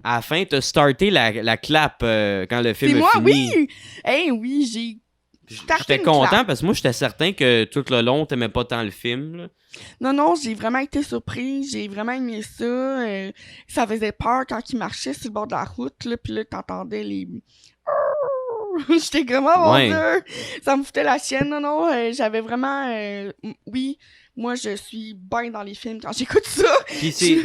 à la fin, t'as starté la clap quand le film a fini. C'est moi, oui! Hey, oui, j'ai J'étais content parce que moi, j'étais certain que tout le long, t'aimais pas tant le film, là. Non, j'ai vraiment été surprise. J'ai vraiment aimé ça. Ça faisait peur quand il marchait sur le bord de la route, là, puis là, t'entendais les... J'étais vraiment mon Dieu! Ça me foutait la chienne. Non, j'avais vraiment... oui, moi, je suis bien dans les films quand j'écoute ça. Puis c'est...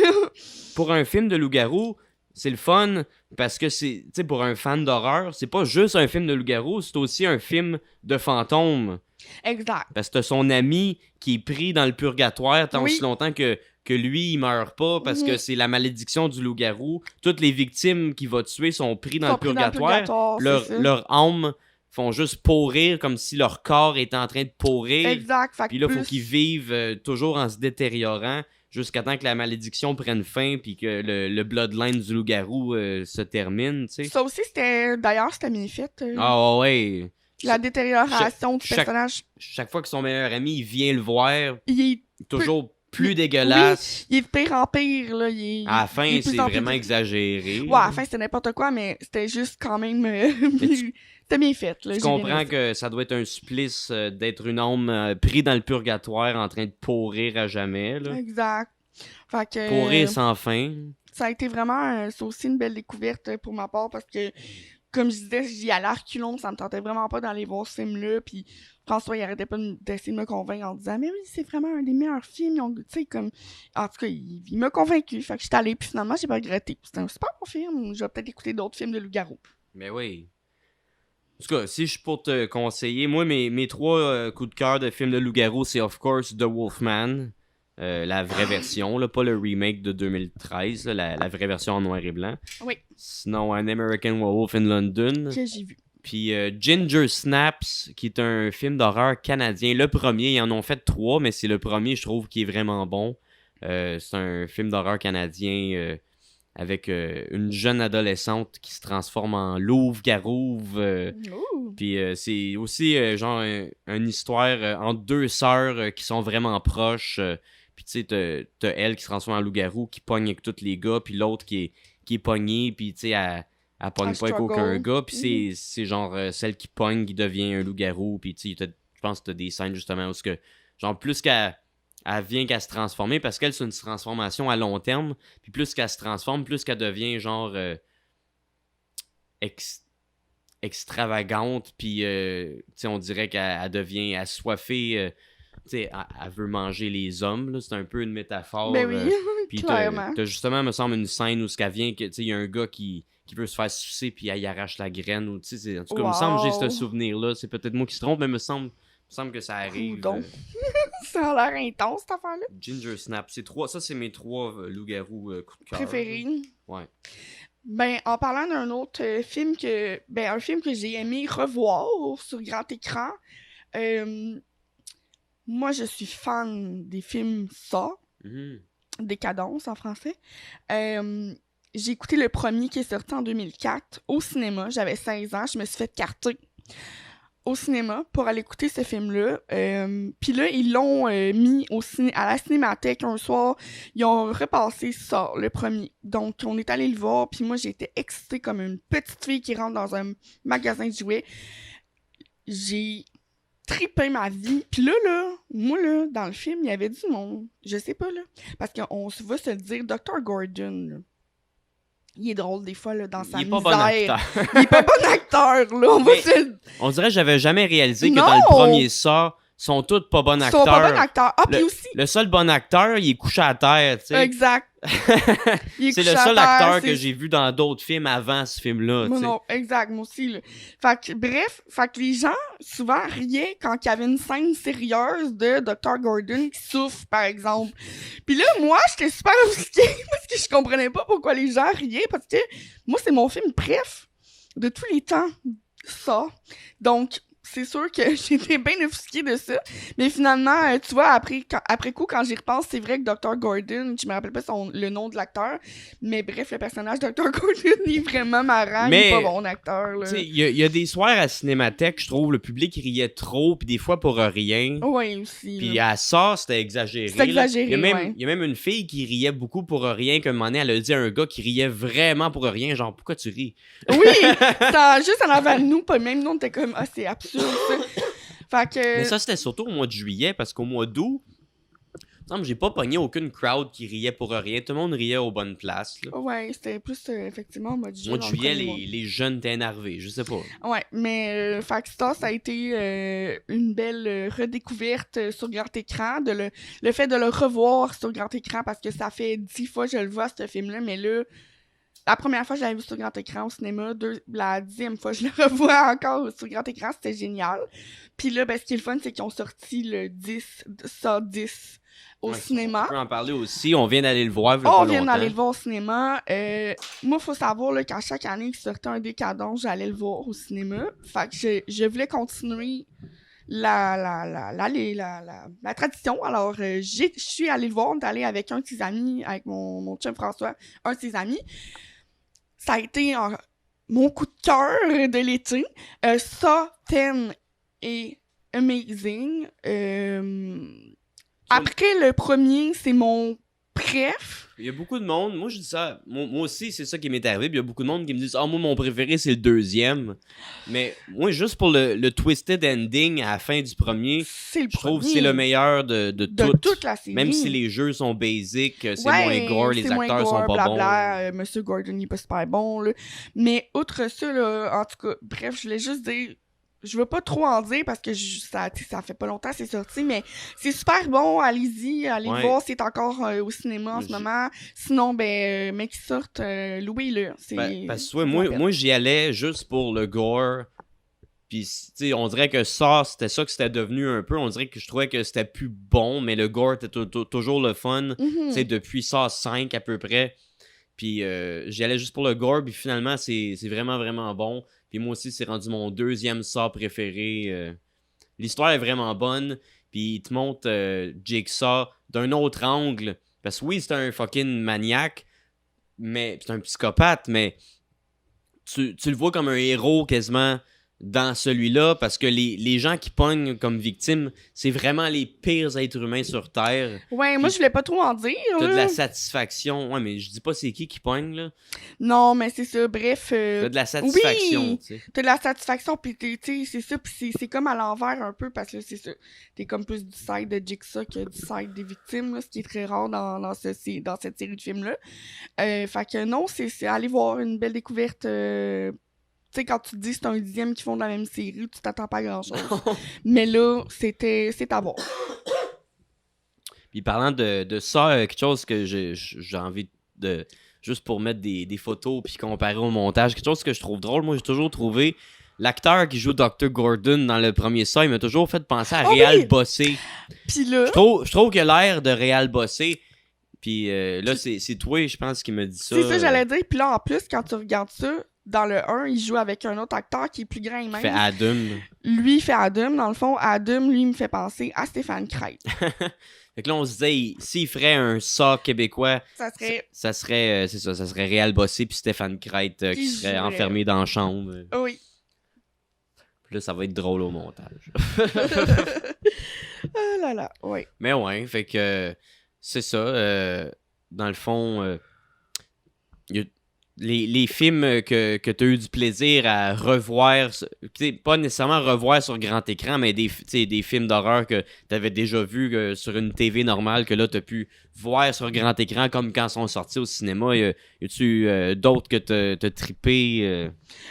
Pour un film de loup-garou, c'est le fun parce que c'est... Tu sais, pour un fan d'horreur, c'est pas juste un film de loup-garou, c'est aussi un film de fantôme. Exact. Parce que t'as son ami qui est pris dans le purgatoire tant aussi longtemps que lui, il meurt pas parce que c'est la malédiction du loup-garou. Toutes les victimes qu'il va tuer sont pris dans le purgatoire. Leur âme font juste pourrir comme si leur corps était en train de pourrir. Exact. Puis là, il faut qu'ils vivent toujours en se détériorant jusqu'à temps que la malédiction prenne fin puis que le bloodline du loup-garou se termine, tu sais. Ça aussi, c'était bien fait. Ah ouais. La détérioration du personnage. Chaque fois que son meilleur ami il vient le voir, il est toujours plus dégueulasse. Il est de pire en pire, là. À la fin, il est de plus c'est en plus vraiment exagéré. Ouais, à la fin, c'était n'importe quoi, mais c'était juste quand même... c'était bien fait, là. Tu comprends que ça doit être un supplice d'être une âme pris dans le purgatoire en train de pourrir à jamais, là. Exact. Fait que... Pourrir sans fin. Ça a été vraiment... c'est aussi une belle découverte pour ma part, parce que, comme je disais, j'y allais à reculons, ça me tentait vraiment pas d'aller voir ce film-là, puis François, il arrêtait pas d'essayer de me convaincre en disant « Mais oui, c'est vraiment un des meilleurs films. » Tu sais, comme... En tout cas, il m'a convaincu. Fait que j'étais allée, puis finalement, j'ai pas regretté. C'était un super bon film. Je vais peut-être écouter d'autres films de loup-garou. Mais oui. En tout cas, si je suis pour te conseiller, moi, mes 3 coups de cœur de films de loup-garou, c'est of course The Wolfman. La vraie version, là, pas le remake de 2013, là, la vraie version en noir et blanc. Oui. Sinon, An American Werewolf in London. Que j'ai vu. Puis Ginger Snaps, qui est un film d'horreur canadien. Le premier, ils en ont fait 3, mais c'est le premier, je trouve, qui est vraiment bon. C'est un film d'horreur canadien avec une jeune adolescente qui se transforme en louve-garouve. Puis c'est aussi genre une histoire entre 2 sœurs qui sont vraiment proches. Puis tu sais, t'as elle qui se transforme en loup-garou, qui pogne avec tous les gars, puis l'autre qui est pognée, puis tu sais, elle pogne pas avec aucun gars, puis c'est genre celle qui pogne qui devient un loup-garou, puis tu sais, je pense que t'as des scènes justement où que, genre plus qu'elle vient qu'à se transformer, parce qu'elle c'est une transformation à long terme, puis plus qu'elle se transforme, plus qu'elle devient genre extravagante, puis tu sais, on dirait qu'elle devient assoiffée, tu sais, elle veut manger les hommes, là, c'est un peu une métaphore. Ben oui, puis clairement. t'as justement, me semble, une scène où ce qu'elle vient, que tu sais, il y a un gars qui veut se faire sucer, puis elle y arrache la graine, ou tu sais, en tout cas, me semble que j'ai ce souvenir-là, c'est peut-être moi qui se trompe, mais me semble que ça arrive. Ça a l'air intense, cette affaire-là. Ginger Snap, ça c'est mes 3 loups-garous coup de cœur. Préférés. Ouais. Ben, en parlant d'un autre film un film que j'ai aimé revoir sur grand écran, moi, je suis fan des films Saw, Décadence en français. J'ai écouté le premier qui est sorti en 2004 au cinéma. J'avais 16 ans, je me suis fait carter au cinéma pour aller écouter ce film-là. Puis là, ils l'ont mis à la cinémathèque un soir. Ils ont repassé ça, le premier. Donc, on est allé le voir. Puis moi, j'ai été excitée comme une petite fille qui rentre dans un magasin de jouets. J'ai trippé ma vie. Puis là, moi, là, dans le film, il y avait du monde. Je sais pas, là. Parce qu'on va se le dire, Dr. Gordon, là, il est drôle des fois là, dans sa misère. Il est pas bon acteur, là. On dirait que j'avais jamais réalisé que dans le premier Saw, sont tous pas bons acteurs. Ils sont pas bons acteurs. Ah, puis aussi. Le seul bon acteur, il est couché à terre, tu sais. Exact. C'est le seul acteur que j'ai vu dans d'autres films avant ce film-là. Moi non, exact, moi aussi. Là. Fait que les gens souvent riaient quand il y avait une scène sérieuse de Dr. Gordon qui souffre, par exemple. Puis là, moi, j'étais super offusquée parce que je comprenais pas pourquoi les gens riaient, parce que moi, c'est mon film préf de tous les temps, ça. Donc, c'est sûr que j'étais bien offusquée de ça. Mais finalement, tu vois, après coup, quand j'y repense, c'est vrai que Dr. Gordon, je me rappelle pas le nom de l'acteur, mais bref, le personnage Dr. Gordon, il est vraiment marrant, il est pas bon acteur. Il y a des soirs à Cinémathèque, je trouve, le public riait trop, puis des fois pour rien. Oui, aussi. Puis à ça, c'était exagéré. C'était exagéré, il y a même une fille qui riait beaucoup pour rien, qu'à un moment donné, elle a dit à un gars qui riait vraiment pour rien, genre, pourquoi tu ris? Oui, juste en avant de nous, pas même nous, on était comme, ah, c'est absurde. Fait que... Mais ça, c'était surtout au mois de juillet, parce qu'au mois d'août, j'ai pas pogné aucune crowd qui riait pour rien. Tout le monde riait aux bonnes places. Là. Ouais, c'était plus, effectivement, au mois de juillet. Au mois de juillet, les jeunes étaient énervés, je sais pas. Ouais, mais fait que ça a été une belle redécouverte sur grand écran. Le fait de le revoir sur grand écran, parce que ça fait 10 fois que je le vois, ce film-là, mais là... La première fois que je l'avais vu sur grand écran au cinéma, la 10e fois je le revois encore sur grand écran, c'était génial. Puis là, ce qui est le fun, c'est qu'ils ont sorti le 10 au cinéma. On peut en parler aussi, on vient d'aller le voir. On vient d'aller le voir au cinéma. Moi, il faut savoir là, qu'à chaque année qu'il sortait un Décadence, j'allais le voir au cinéma. Fait que je voulais continuer la tradition. Alors, je suis allée le voir, on est allé avec un de ses amis, avec mon chum François, un de ses amis. Ça a été mon coup de cœur de l'été. Ça, 10 est amazing. Après, le premier, c'est mon préf. Il y a beaucoup de monde, moi je dis ça, moi aussi c'est ça qui m'est arrivé, puis il y a beaucoup de monde qui me disent « Ah, moi mon préféré c'est le deuxième », mais moi juste pour le twisted ending à la fin du premier, C'est le je trouve que premier c'est le meilleur de de toute la série. Même si les jeux sont basiques, c'est moins gore, les c'est moins acteurs gore, sont pas blabla, Monsieur Gordon il est pas super bon, là. Mais outre ça, là, en tout cas, bref, je voulais juste dire... Je veux pas trop en dire parce que ça fait pas longtemps que c'est sorti, mais c'est super bon, allez-y, allez Ouais. voir, c'est encore au cinéma en ce moment. Sinon, mec qui sortent, louez-le. Parce que ouais, moi j'y allais juste pour le gore. Puis, tu sais, on dirait que ça que c'était devenu un peu. On dirait que je trouvais que c'était plus bon, mais le gore était toujours le fun. Tu sais, depuis Saw 5 à peu près. Puis, j'y allais juste pour le gore. Puis finalement, c'est vraiment, vraiment bon. Puis moi aussi, c'est rendu mon deuxième Saw préféré. L'histoire est vraiment bonne. Puis il te montre Jigsaw d'un autre angle. Parce que oui, c'est un fucking maniaque. Mais c'est un psychopathe, mais tu le vois comme un héros quasiment dans celui-là, parce que les gens qui pognent comme victimes, c'est vraiment les pires êtres humains sur Terre. Ouais, moi, je voulais pas trop en dire. T'as de là. la satisfaction. Ouais, mais je dis pas c'est qui pogne, là. Non, mais c'est ça, bref. T'as de la satisfaction, Oui! tu sais. T'as de la satisfaction, pis tu sais, c'est ça, pis c'est comme à l'envers un peu, parce que c'est ça. T'es comme plus du side de Jigsaw que du side des victimes, là, ce qui est très rare dans cette série de films-là. Fait que non, c'est aller voir une belle découverte. Tu sais, quand tu te dis que c'est un dixième qui font de la même série, tu t'attends pas à grand-chose. Mais là, c'est à voir. Puis parlant de ça, quelque chose que j'ai envie de... Juste pour mettre des photos puis comparer au montage, quelque chose que je trouve drôle, moi j'ai toujours trouvé... L'acteur qui joue Dr. Gordon dans le premier ça, il m'a toujours fait penser à Réal Bossé. Puis là... Je trouve qu'il a l'air de Réal Bossé. Puis là, c'est toi, je pense, qui m'a dit ça. C'est ça, j'allais dire. Puis là, en plus, quand tu regardes ça, dans le 1, il joue avec un autre acteur qui est plus grand et mince. Il fait Adam. Lui, il fait Adam. Dans le fond, Adam, lui, me fait penser à Stéphane Crête. Fait que là, on se disait, s'il ferait un Saw québécois, Ça serait... ça serait, c'est ça serait Réal Bossé puis Stéphane Crête qui serait jouerait. enfermé dans la chambre. Oui. Puis là, ça va être drôle au montage. Ah là là, oui. Mais ouais, fait que c'est ça. Dans le fond, y a les films que tu as eu du plaisir à revoir, pas nécessairement revoir sur grand écran, mais des films d'horreur que tu avais déjà vus sur une TV normale, que là tu as pu voir sur grand écran comme quand ils sont sortis au cinéma. Y a-tu d'autres que t'as trippé?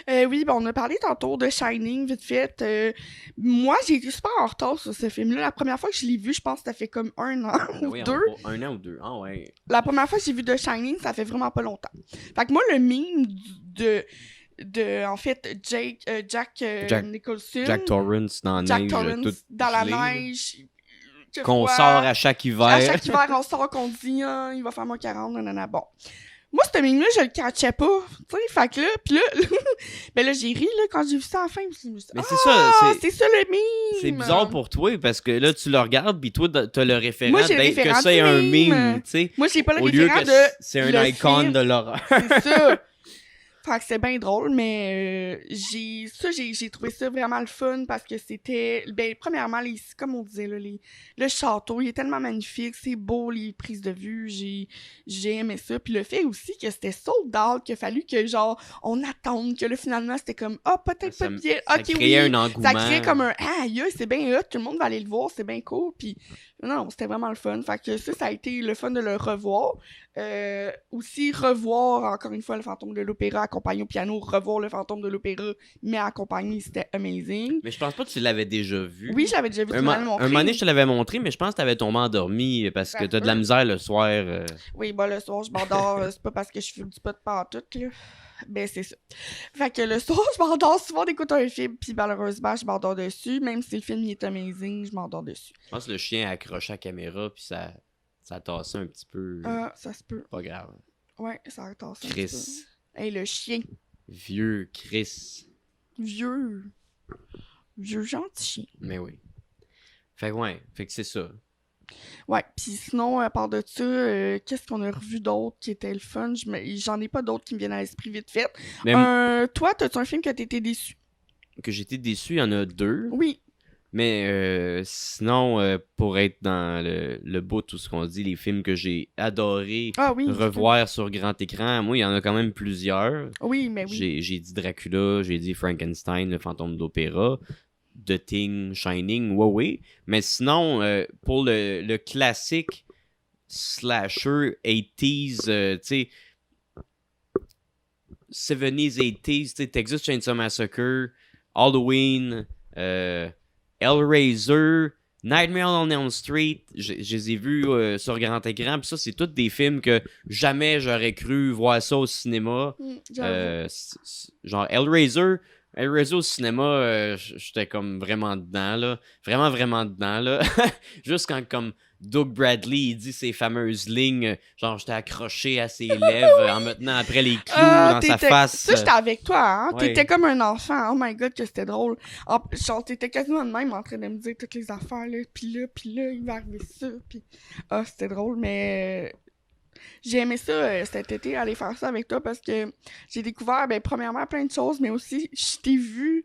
Oui, on a parlé tantôt de Shining, vite fait. Moi, j'ai été super en retard sur ce film-là. La première fois que je l'ai vu, je pense que ça fait comme 1 an ou Oui, 2. Un an ou deux. Ah ouais. La première fois que j'ai vu The Shining, ça fait vraiment pas longtemps. Fait que moi, le meme en fait, Jack Nicholson. Jack Torrance dans la Jack neige. Torrance tout dans la gelé, là. neige. Qu'on froid. sort à chaque hiver. À chaque hiver, on sort qu'on dit, ah, il va faire moins 40, nanana. Bon. Moi, ce meme-là, je le catchais pas. Tu sais, fait que là, pis là, ben là, j'ai ri, là, quand j'ai vu ça à la fin. Je me suis dit, Mais c'est ça, c'est ça le meme! c'est bizarre pour toi, parce que là, tu le regardes, pis toi, t'as le référent Moi, j'ai le d'être que référent ça est du un meme. meme, tu sais. Moi, j'ai pas le Au lieu référent que de c'est un le icon film. de l'horreur. C'est ça! Fait que c'est bien drôle, mais j'ai trouvé ça vraiment le fun parce que c'était, premièrement, comme on disait, là, le château, il est tellement magnifique, c'est beau, les prises de vue, j'ai aimé ça. Puis le fait aussi que c'était sold out, qu'il a fallu que, genre, on attende, que là, finalement, c'était comme, peut-être pas bien, Ça ok, créait oui. un engouement. Ça créait comme un, c'est bien hot, tout le monde va aller le voir, c'est bien cool. Puis non, c'était vraiment le fun. Fait que ça a été le fun de le revoir. Aussi, revoir, encore une fois, le fantôme de l'opéra accompagné au piano, revoir le fantôme de l'opéra, mais accompagné, c'était amazing. Mais je pense pas que tu l'avais déjà vu. Oui, je l'avais déjà vu, tu m'avais montré. Un moment donné, je te l'avais montré, mais je pense que t'avais tombé endormi parce que t'as de la misère le soir. Oui, le soir, je m'endors. C'est pas parce que je fume du pot de pantoute, là. Ben, c'est ça. Fait que le soir, je m'endors souvent d'écouter un film, puis malheureusement, je m'endors dessus. Même si le film il est amazing, je m'endors dessus. Je pense que le chien a accroché à la caméra, puis ça tassait un petit peu. Ça se peut. Pas grave. Ouais, ça a tassé un Chris. petit peu. Hey, le chien. Vieux Chris. Vieux gentil chien. Mais oui. Fait que c'est ça. Ouais, pis sinon, à part de ça, qu'est-ce qu'on a revu d'autre qui était le fun? J'en ai pas d'autres qui me viennent à l'esprit vite fait. Même Toi, t'as-tu un film que t'étais déçu? que j'étais déçu, il y en a deux. Oui. Mais sinon, pour être dans le bout de tout ce qu'on dit, les films que j'ai adoré Ah oui. revoir sur grand écran, moi, il y en a quand même plusieurs. Oui, mais oui. J'ai dit Dracula, j'ai dit Frankenstein, le fantôme d'opéra, The Thing, Shining, oui. Mais sinon, pour le classique slasher 80s, tu sais, 70s, 80s, tu sais, Texas Chainsaw Massacre, Halloween, Hellraiser, Nightmare on Elm Street, je les ai vus sur grand écran, puis ça, c'est tous des films que jamais j'aurais cru voir ça au cinéma. Genre Hellraiser au cinéma, j'étais comme vraiment dedans, là. Vraiment, vraiment dedans, là. Juste quand, comme, Doug Bradley, il dit ses fameuses lignes, genre, j'étais accroché à ses lèvres en me tenant après les clous dans sa face. Ça, j'étais avec toi, hein? Ouais. T'étais comme un enfant. Oh my God, que c'était drôle. Genre, t'étais quasiment de même en train de me dire toutes les affaires, là. Puis là, il va arriver ça. Puis, c'était drôle, mais... J'ai aimé ça cet été, aller faire ça avec toi, parce que j'ai découvert, ben, premièrement, plein de choses, mais aussi, je t'ai vu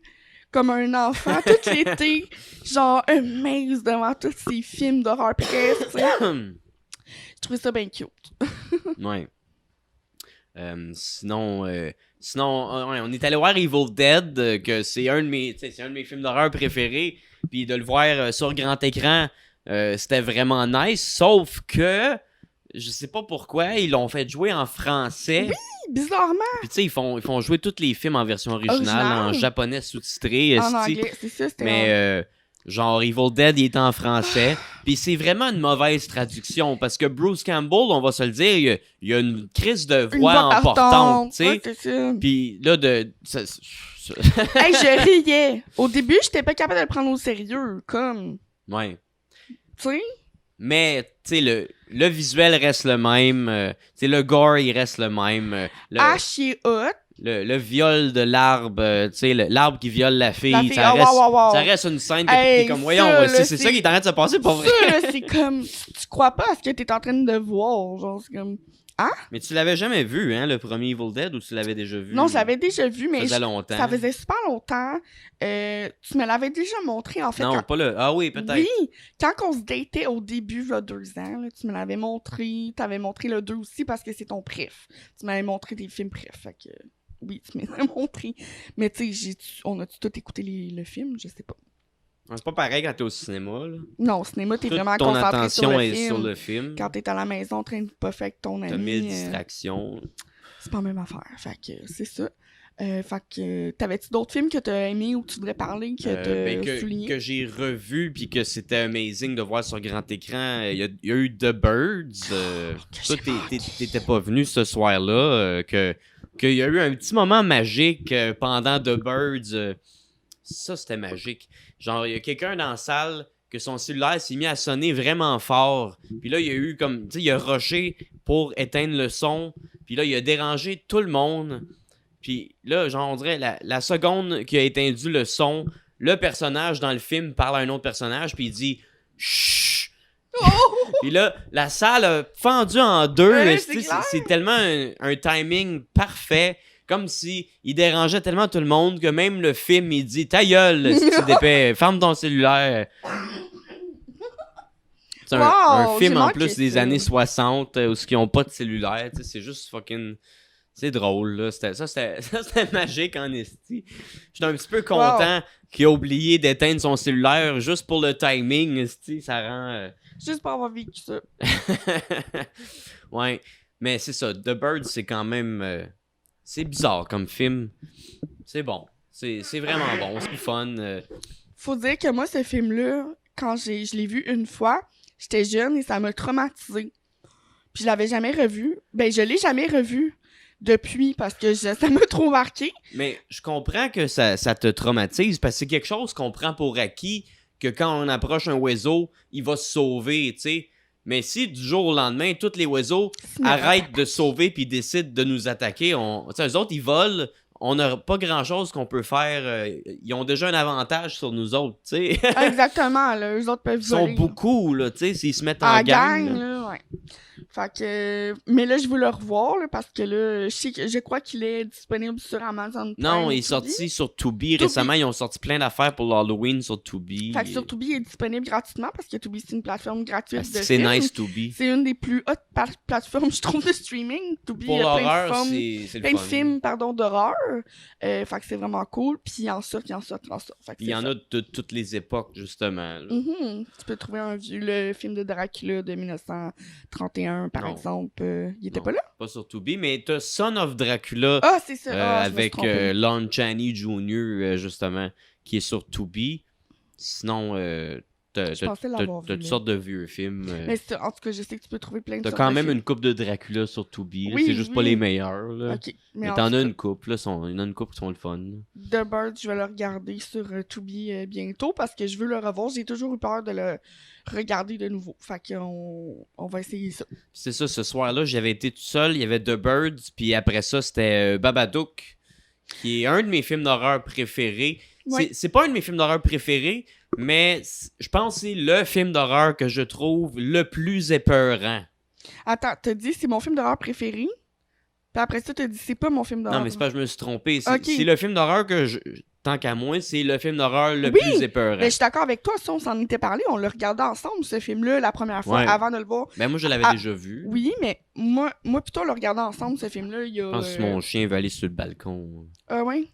comme un enfant tout l'été, genre, amazed devant tous ces films d'horreur presque, tu sais. Je trouvais ça bien cute. Ouais. Sinon, on est allé voir Evil Dead, que c'est un de mes films d'horreur préférés. Puis de le voir sur grand écran, c'était vraiment nice. Sauf que, je sais pas pourquoi, ils l'ont fait jouer en français. Oui, bizarrement. Puis tu sais, ils font jouer tous les films en version originale, en japonais sous-titré. En anglais, c'est ça, c'était... Mais genre, Evil Dead, il est en français. Puis c'est vraiment une mauvaise traduction, parce que Bruce Campbell, on va se le dire, il y a une crise de voix importante, tu sais. Ouais, c'est ça. Puis là, Hey, je riais. Au début, j'étais pas capable de le prendre au sérieux, comme... Ouais. Tu sais? Mais, tu sais, le visuel reste le même. Tu sais, le gore, il reste le même. Ash, il est hot. Le viol de l'arbre, tu sais, l'arbre qui viole la fille, ça reste une scène que t'es comme, voyons, c'est ça qui est en train de se passer pour vrai. Ça, là, c'est comme, tu crois pas à ce que t'es en train de voir, genre, c'est comme, hein? Mais tu l'avais jamais vu, hein, le premier Evil Dead, ou tu l'avais déjà vu? Non, je l'avais déjà vu, mais ça faisait longtemps. Ça faisait super longtemps. Tu me l'avais déjà montré, en fait. Non, pas le... Ah oui, peut-être. Oui, quand on se datait au début, il y a 2 ans, là, tu me l'avais montré. T'avais montré le 2 aussi, parce que c'est ton préf. Tu m'avais montré des films préf, fait que... Oui, tu m'as montré. Mais tu sais, on a-tu tout écouté le film? Je sais pas. C'est pas pareil quand t'es au cinéma, là. Non, au cinéma, t'es vraiment ton concentré attention sur le est film. sur le film. Quand t'es à la maison en train de pas faire avec ton ami. T'as 1000 distractions. C'est pas la même affaire. Fait que c'est ça. Fait que t'avais-tu d'autres films que t'as aimés ou que tu voudrais parler, que t'as souligné? Que j'ai revu puis que c'était amazing de voir sur grand écran. Il y a eu The Birds. Toi, t'étais pas venu ce soir-là. Qu'il y a eu un petit moment magique pendant The Birds. Ça, c'était magique. Genre, il y a quelqu'un dans la salle que son cellulaire s'est mis à sonner vraiment fort. Puis là, il y a eu comme... Tu sais, il a rushé pour éteindre le son. Puis là, il a dérangé tout le monde. Puis là, genre, on dirait, la seconde qu'il a éteint le son, le personnage dans le film parle à un autre personnage, puis il dit « Chut! » Puis là, la salle a fendu en deux. Ouais, c'est tellement un timing parfait. Comme si il dérangeait tellement tout le monde que même le film, il dit « Ta gueule, si tu d'épais, ferme ton cellulaire. » C'est un film en plus des années 60 où ils n'ont pas de cellulaire. C'est juste fucking... C'est drôle, là. C'était magique en esti. J'étais un petit peu content qu'il ait oublié d'éteindre son cellulaire juste pour le timing, esti. Ça rend... Juste pour avoir vécu ça. Ouais. Mais c'est ça. The Bird, c'est quand même... c'est bizarre comme film. C'est bon. C'est vraiment bon. C'est fun. Faut dire que moi, ce film-là, quand je l'ai vu une fois, j'étais jeune et ça m'a traumatisée. Puis je l'avais jamais revu. Ben, je l'ai jamais revu depuis parce que ça m'a trop marqué. Mais je comprends que ça te traumatise parce que c'est quelque chose qu'on prend pour acquis que quand on approche un oiseau, il va se sauver, tu sais. Mais si du jour au lendemain, tous les oiseaux arrêtent de se sauver puis décident de nous attaquer, eux autres, ils volent, on n'a pas grand-chose qu'on peut faire. Ils ont déjà un avantage sur nous autres, tu sais. Exactement, là, eux autres peuvent voler. Ils sont beaucoup, là, tu sais, s'ils se mettent en gang. Là, ouais. Fait que... Mais là, je veux le revoir, là, parce que là, je crois qu'il est disponible sur Amazon Prime. Non, il est sorti sur Tubi. Récemment, ils ont sorti plein d'affaires pour l'Halloween sur Tubi. Fait que sur Tubi, il est disponible gratuitement, parce que Tubi, c'est une plateforme gratuite de C'est films. nice, Tubi. C'est une des plus hautes plateformes, je trouve, de streaming. Tubi, Pour il y a l'horreur, c'est le plein de fun. films, d'horreur. Fait que c'est vraiment cool. Puis il y en sort. Fait que Il y en ça. a de toutes les époques, justement. Là. Tu peux trouver le film de Dracula de 1931, par Non. exemple. Il était Non, pas là? Pas sur Tubi, mais t'as Son of Dracula Ah, c'est ça. Je me suis avec trompée. Lon Chaney Jr., justement, qui est sur Tubi. Sinon, Je pensais l'avoir t'as vu, toutes là. sortes de vieux films. Mais en tout cas, je sais que tu peux trouver plein de T'as sortes quand de même films. une coupe de Dracula sur Tubi. là. Oui, C'est juste pas oui. les meilleurs. Là. Ok. Mais en t'en tout as cas, une couple. Il y en a une couple qui sont le fun. là. The Bird, je vais le regarder sur Tubi bientôt parce que je veux le revoir. J'ai toujours eu peur de le regarder de nouveau. Fait qu'on va essayer ça. Puis c'est ça, ce soir-là, j'avais été tout seul. Il y avait The Birds. Puis après ça, c'était Babadook, qui est un de mes films d'horreur préférés. Ouais. C'est pas un de mes films d'horreur préférés, mais je pense que c'est le film d'horreur que je trouve le plus épeurant. Attends, t'as dit c'est mon film d'horreur préféré? Puis après ça, t'as dit c'est pas mon film d'horreur. Non, mais c'est pas que je me suis trompé. Ok. C'est le film d'horreur tant qu'à moi, c'est le film d'horreur le Oui, plus épeurant. Ben, je suis d'accord avec toi, ça, on s'en était parlé, on l'a regardé ensemble, ce film-là, la première fois, Ouais. avant de le voir. Ben moi, je l'avais déjà vu. Oui, mais moi plutôt, on l'a regardé ensemble, ce film-là, il y a... Je pense que mon chien veut aller sur le balcon. Ouais?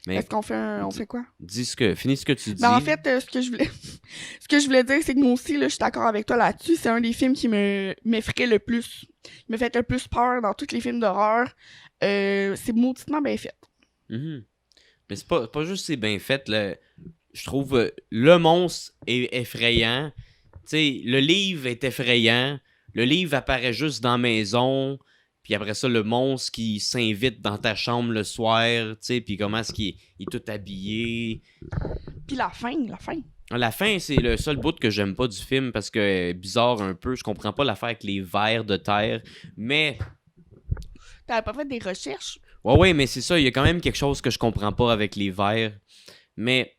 Mais Est-ce qu'on fait on fait quoi? finis ce que tu dis. Ben, en fait, ce que je voulais dire, c'est que moi aussi, là, je suis d'accord avec toi là-dessus, c'est un des films qui m'effraie le plus. Il me fait le plus peur dans tous les films d'horreur. C'est mauditement bien fait. Mhm. Mais c'est pas juste c'est bien fait. Je trouve le monstre est effrayant. T'sais, le livre est effrayant. Le livre apparaît juste dans la maison. Puis après ça, le monstre qui s'invite dans ta chambre le soir. Puis comment est-ce qu'il est tout habillé. Puis la fin. La fin, c'est le seul bout que j'aime pas du film parce que bizarre un peu. Je comprends pas l'affaire avec les vers de terre. Mais... T'avais pas fait des recherches? Ouais, mais c'est ça, il y a quand même quelque chose que je comprends pas avec les vers. Mais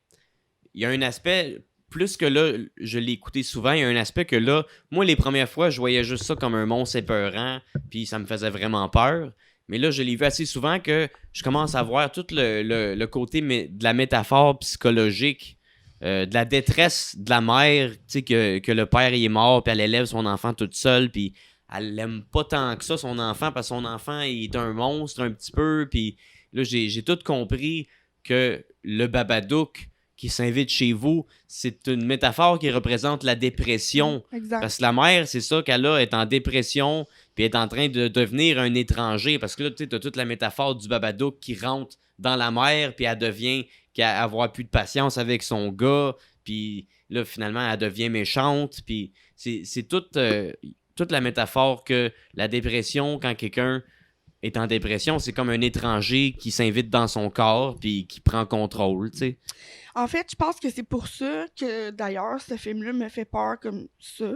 il y a un aspect, plus que là, je l'ai écouté souvent, il y a un aspect que là, moi, les premières fois, je voyais juste ça comme un monstre épeurant, puis ça me faisait vraiment peur. Mais là, je l'ai vu assez souvent que je commence à voir tout le côté de la métaphore psychologique, de la détresse de la mère, tu sais, que le père il est mort, puis elle élève son enfant toute seule, puis elle l'aime pas tant que ça, son enfant, parce que son enfant, il est un monstre un petit peu. Puis là, j'ai tout compris que le Babadook qui s'invite chez vous, c'est une métaphore qui représente la dépression. Exact. Parce que la mère, c'est ça qu'elle a, est en dépression, puis est en train de devenir un étranger. Parce que là, tu sais, t'as toute la métaphore du Babadook qui rentre dans la mer, puis elle devient, qu'elle avoir plus de patience avec son gars, puis là, finalement, elle devient méchante, puis c'est toute la métaphore que la dépression, quand quelqu'un est en dépression, c'est comme un étranger qui s'invite dans son corps puis qui prend contrôle, tu sais. En fait, je pense que c'est pour ça que, d'ailleurs, ce film-là me fait peur comme ça.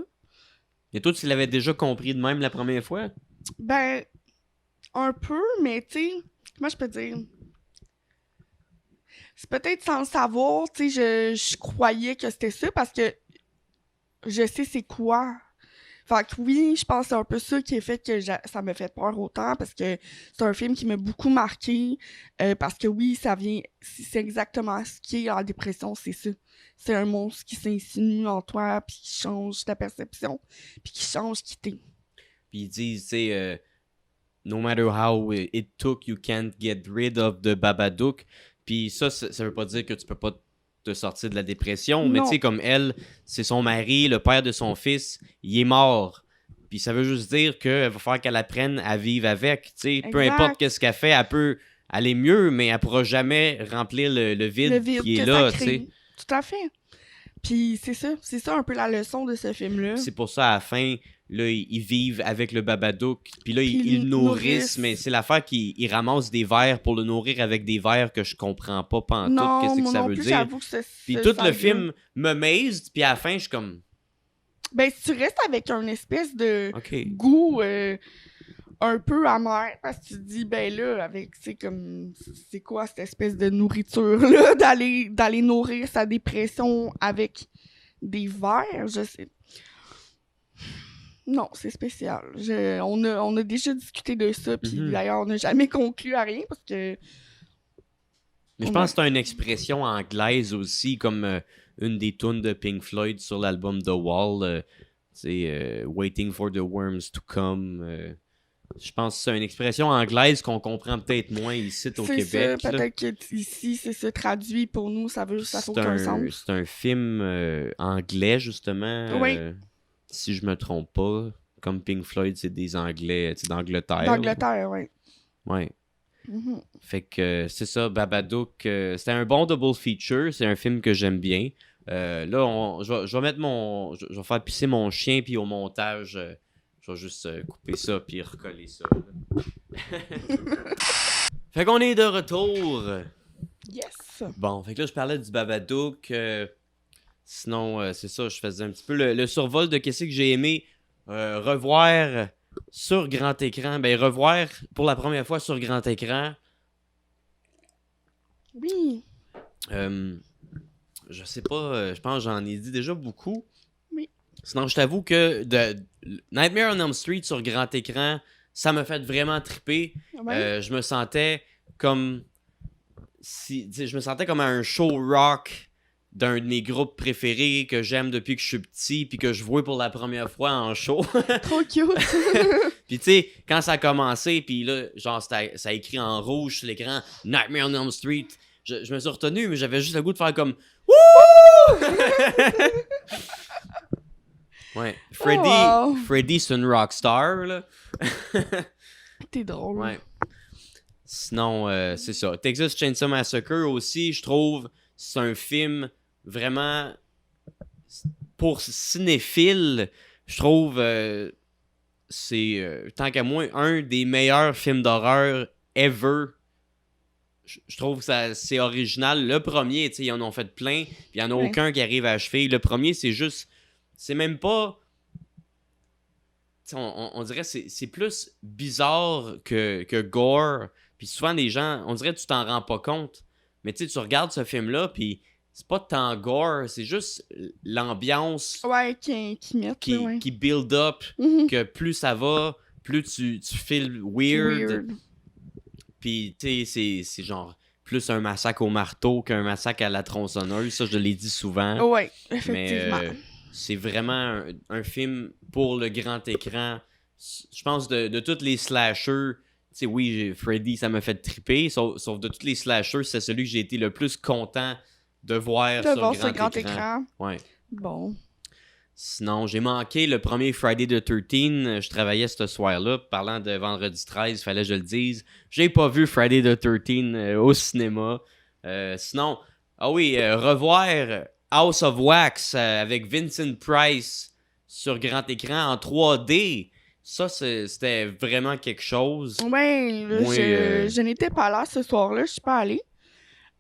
Et toi, tu l'avais déjà compris de même la première fois? Ben, un peu, mais tu sais, comment je peux dire? C'est peut-être sans le savoir, tu sais, je croyais que c'était ça parce que je sais c'est quoi. Fait que oui, je pense que c'est un peu ça qui a fait que ça me fait peur autant parce que c'est un film qui m'a beaucoup marqué. Parce que oui, c'est exactement ce qui est en dépression, c'est ça. C'est un monstre qui s'insinue en toi, puis qui change ta perception, puis qui change qui t'es. Puis ils disent, tu sais, no matter how it took, you can't get rid of the Babadook. Puis ça veut pas dire que tu peux pas te sortir de la dépression, mais tu sais, comme elle, c'est son mari, le père de son fils, il est mort. Puis ça veut juste dire qu'elle va falloir qu'elle apprenne à vivre avec, tu sais. Peu importe qu'est-ce qu'elle fait, elle peut aller mieux, mais elle pourra jamais remplir le vide qui est là, tu sais. Tout à fait. Puis c'est ça un peu la leçon de ce film-là. C'est pour ça, à la fin, là, ils vivent avec le Babadook, puis là, ils le nourrissent, mais c'est l'affaire qu'ils ramassent des vers pour le nourrir avec des vers que je comprends pas pantoute, qu'est-ce que ça veut dire. Puis tout le film me maze, puis à la fin, je suis comme... Ben, si tu restes avec un espèce de goût un peu amer, parce que tu te dis, ben là, avec, tu sais, comme, c'est quoi cette espèce de nourriture-là, d'aller nourrir sa dépression avec des vers, je sais. Non, c'est spécial. On a déjà discuté de ça, puis Mhm. d'ailleurs, on n'a jamais conclu à rien parce que. Mais je on pense a- que c'est une expression anglaise aussi, comme une des tunes de Pink Floyd sur l'album The Wall. Waiting for the worms to come. Je pense que c'est une expression anglaise qu'on comprend peut-être moins ici au C'est ça, Québec. Là. peut-être que ici, c'est ça traduit pour nous, ça fait C'est aucun sens. c'est un film anglais, justement. Oui. Si je me trompe pas. Comme Pink Floyd, c'est des Anglais, c'est d'Angleterre. là. D'Angleterre, oui. Ouais. Mhm. Fait que c'est ça, Babadook. C'était un bon double feature. C'est un film que j'aime bien. Là, je vais mettre mon. Je vais faire pisser mon chien, puis au montage, je vais juste couper ça, puis recoller ça. Fait qu'on est de retour. Yes! Bon, fait que là, je parlais du Babadook. Sinon, c'est ça, je faisais un petit peu le survol de qu'est-ce que j'ai aimé revoir sur grand écran. Ben, revoir pour la première fois sur grand écran. Oui! Je sais pas, je pense que j'en ai dit déjà beaucoup. Oui. Sinon, je t'avoue que Nightmare on Elm Street sur grand écran, ça m'a fait vraiment triper. Ouais. Je me sentais comme si, tu sais, je me sentais comme à un show rock d'un de mes groupes préférés que j'aime depuis que je suis petit puis que je vois pour la première fois en show. Trop cute! Puis tu sais, quand ça a commencé, puis là, genre, ça a écrit en rouge sur l'écran Nightmare on Elm Street. Je me suis retenu, mais j'avais juste le goût de faire comme Wouh! Ouais. Freddy, Oh, wow. Freddy c'est une rockstar, là. T'es drôle. Ouais. Sinon, c'est ça. Texas Chainsaw Massacre aussi, je trouve, c'est un film vraiment pour cinéphile. Je trouve, c'est tant qu'à moi un des meilleurs films d'horreur ever. Je trouve que c'est original. Le premier, tu sais, ils en ont fait plein, puis il n'y en a Ouais. aucun qui arrive à achever. Le premier, c'est juste. C'est même pas. Tu sais, on dirait que c'est plus bizarre que gore. Puis souvent, les gens, on dirait que tu t'en rends pas compte. Mais tu sais, tu regardes ce film-là, puis c'est pas tant gore, c'est juste l'ambiance Ouais, qui mettent, là, ouais. qui build up, Mhm. que plus ça va, plus tu feels weird. Puis, tu sais, c'est genre plus un massacre au marteau qu'un massacre à la tronçonneuse. Ça, je l'ai dit souvent. Ouais, Mais effectivement. c'est vraiment un film pour le grand écran. Je pense de tous les slashers, tu sais, oui, Freddy, ça m'a fait triper. Sauf de tous les slashers, c'est celui que j'ai été le plus content de voir De sur voir grand ce grand écran. écran. Ouais. Bon. Sinon, j'ai manqué le premier Friday the 13. Je travaillais ce soir-là. Parlant de vendredi 13, fallait que je le dise. J'ai pas vu Friday the 13 au cinéma. Sinon, ah oui, revoir House of Wax avec Vincent Price sur grand écran en 3D. Ça, c'était vraiment quelque chose. Ouais, là, Moi, je n'étais pas là ce soir-là, je suis pas allée.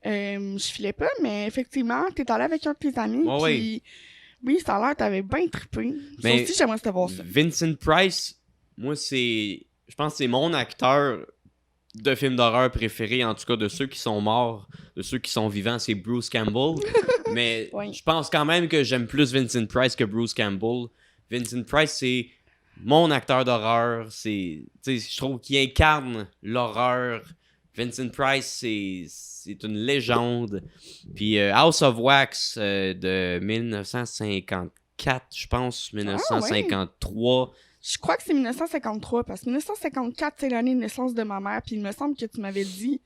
Je filais pas, mais effectivement, t'es allé avec un de tes amis, Ouais, puis oui, ça a l'air, t'avais bien trippé. Ça Mais aussi, j'aimerais savoir ça. Vincent Price, moi, je pense que c'est mon acteur de film d'horreur préféré, en tout cas de ceux qui sont morts, de ceux qui sont vivants, c'est Bruce Campbell. Mais Oui. je pense quand même que j'aime plus Vincent Price que Bruce Campbell. Vincent Price, c'est mon acteur d'horreur. Je trouve qu'il incarne l'horreur. Vincent Price, c'est une légende. Puis House of Wax de 1954, je pense, 1953. Je crois que c'est 1953, parce que 1954, c'est l'année de naissance de ma mère, puis il me semble que tu m'avais dit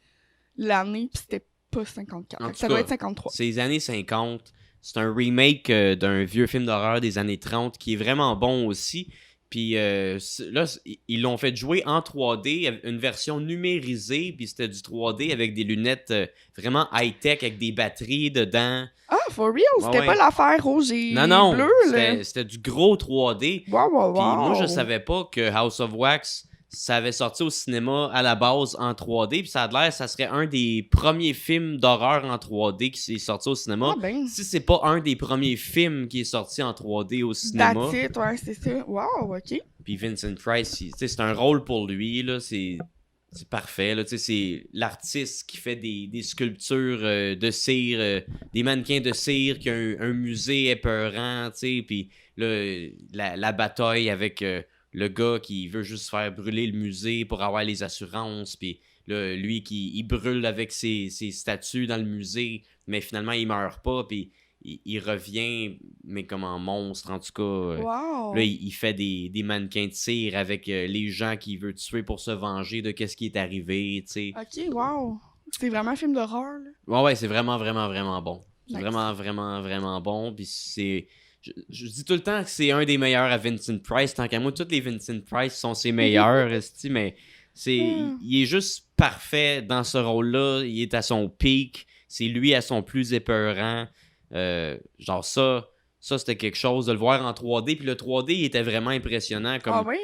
l'année, puis c'était pas 54. En Fait que tout ça doit cas, être 53. C'est les années 50. C'est un remake d'un vieux film d'horreur des années 30 qui est vraiment bon aussi. Puis là, ils l'ont fait jouer en 3D, une version numérisée, puis c'était du 3D avec des lunettes vraiment high-tech avec des batteries dedans. Ah, for real? C'était ouais. pas l'affaire rouge et Non, bleu, là? c'était du gros 3D. Wow, wow, wow. Puis moi, je savais pas que House of Wax, ça avait sorti au cinéma à la base en 3D. Puis ça a l'air, ça serait un des premiers films d'horreur en 3D qui s'est sorti au cinéma. Ah ben, Si c'est pas un des premiers films qui est sorti en 3D au cinéma. that's it, ouais, c'est ça. Wow, ok. Puis Vincent Price, tu sais, c'est un rôle pour lui, là. C'est parfait, là, tu sais, c'est l'artiste qui fait des sculptures de cire, des mannequins de cire, qui a un musée épeurant, tu sais, puis là, la bataille avec le gars qui veut juste faire brûler le musée pour avoir les assurances, puis là, lui qui il brûle avec ses statues dans le musée, mais finalement il meurt pas, puis il revient, mais comme un monstre, en tout cas. Wow! Là, il fait des mannequins de cire avec les gens qu'il veut tuer pour se venger de qu'est-ce qui est arrivé, tu sais. Ok, wow! C'est vraiment un film d'horreur, là. Ouais, c'est vraiment, vraiment, vraiment bon. C'est Nice. vraiment, vraiment, vraiment bon. Puis c'est... Je dis tout le temps que c'est un des meilleurs à Vincent Price. Tant qu'à moi, tous les Vincent Price sont ses meilleurs, esti, mais il est juste parfait dans ce rôle-là. Il est à son pic. C'est lui à son plus épeurant. Genre ça c'était quelque chose de le voir en 3D. Puis le 3D, il était vraiment impressionnant. Ah oui?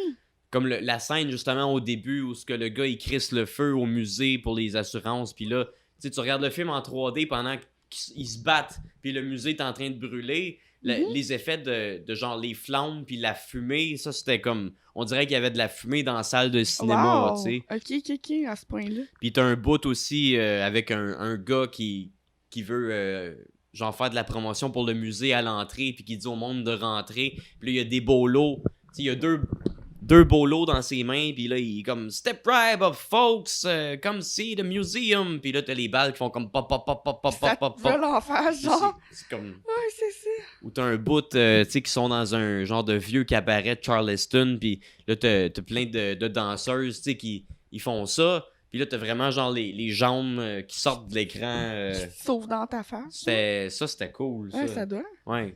Comme la scène, justement, au début, où ce que le gars, il crisse le feu au musée pour les assurances. Puis là, tu regardes le film en 3D pendant qu'ils se battent. Puis le musée est en train de brûler. Les effets de genre les flammes puis la fumée, ça, c'était comme... On dirait qu'il y avait de la fumée dans la salle de cinéma, Wow! tu sais. Ok, à ce point-là. Puis t'as un bout aussi avec un gars qui veut genre faire de la promotion pour le musée à l'entrée, puis qui dit au monde de rentrer. Puis là, il y a des bolos. Il y a deux bolos dans ses mains, puis là, il est comme « Step right up, folks! Come see the museum! » Puis là, t'as les balles qui font comme pop, pop, pop, pop, pop, Ça pop, te pop. vole en face, genre. C'est comme... Ouais, c'est ça. Ou t'as un bout, tu sais, qui sont dans un genre de vieux cabaret de Charleston, puis là, t'as plein de danseuses, tu sais, qui ils font ça. Puis là, t'as vraiment genre les jambes qui sortent de l'écran. Sauf dans ta face. C'était cool, ça. Ouais, ça doit. Ouais.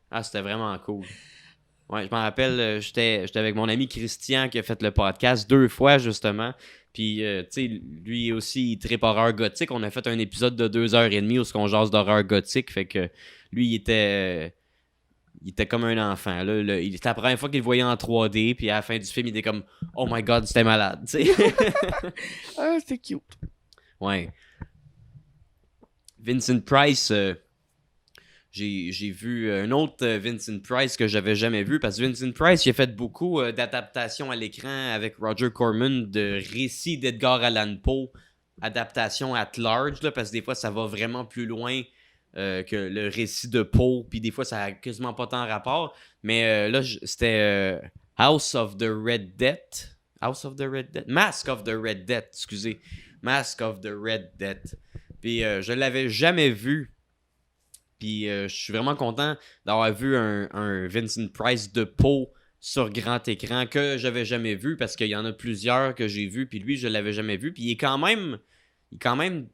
Ah, c'était vraiment cool. Ouais, je m'en rappelle, j'étais avec mon ami Christian qui a fait le podcast 2 fois, justement. Puis, tu sais, lui aussi, il trippe horreur gothique. On a fait un épisode de 2h30 où on jase d'horreur gothique. Fait que lui, il était comme un enfant. Là. C'était la première fois qu'il le voyait en 3D. Puis à la fin du film, il était comme « Oh my God, c'était malade! » tu sais. Ah, c'est cute. Ouais. Vincent Price... J'ai vu un autre Vincent Price que j'avais jamais vu, parce que Vincent Price, il a fait beaucoup d'adaptations à l'écran avec Roger Corman de récits d'Edgar Allan Poe, adaptation at large, là, parce que des fois, ça va vraiment plus loin que le récit de Poe, puis des fois, ça a quasiment pas tant rapport. Mais là, c'était House of the Red Death. Mask of the Red Death, excusez. Mask of the Red Death. Puis je l'avais jamais vu. Puis je suis vraiment content d'avoir vu un Vincent Price de Poe sur grand écran que j'avais jamais vu, parce qu'il y en a plusieurs que j'ai vus, puis lui, je l'avais jamais vu. Puis il est quand même, tu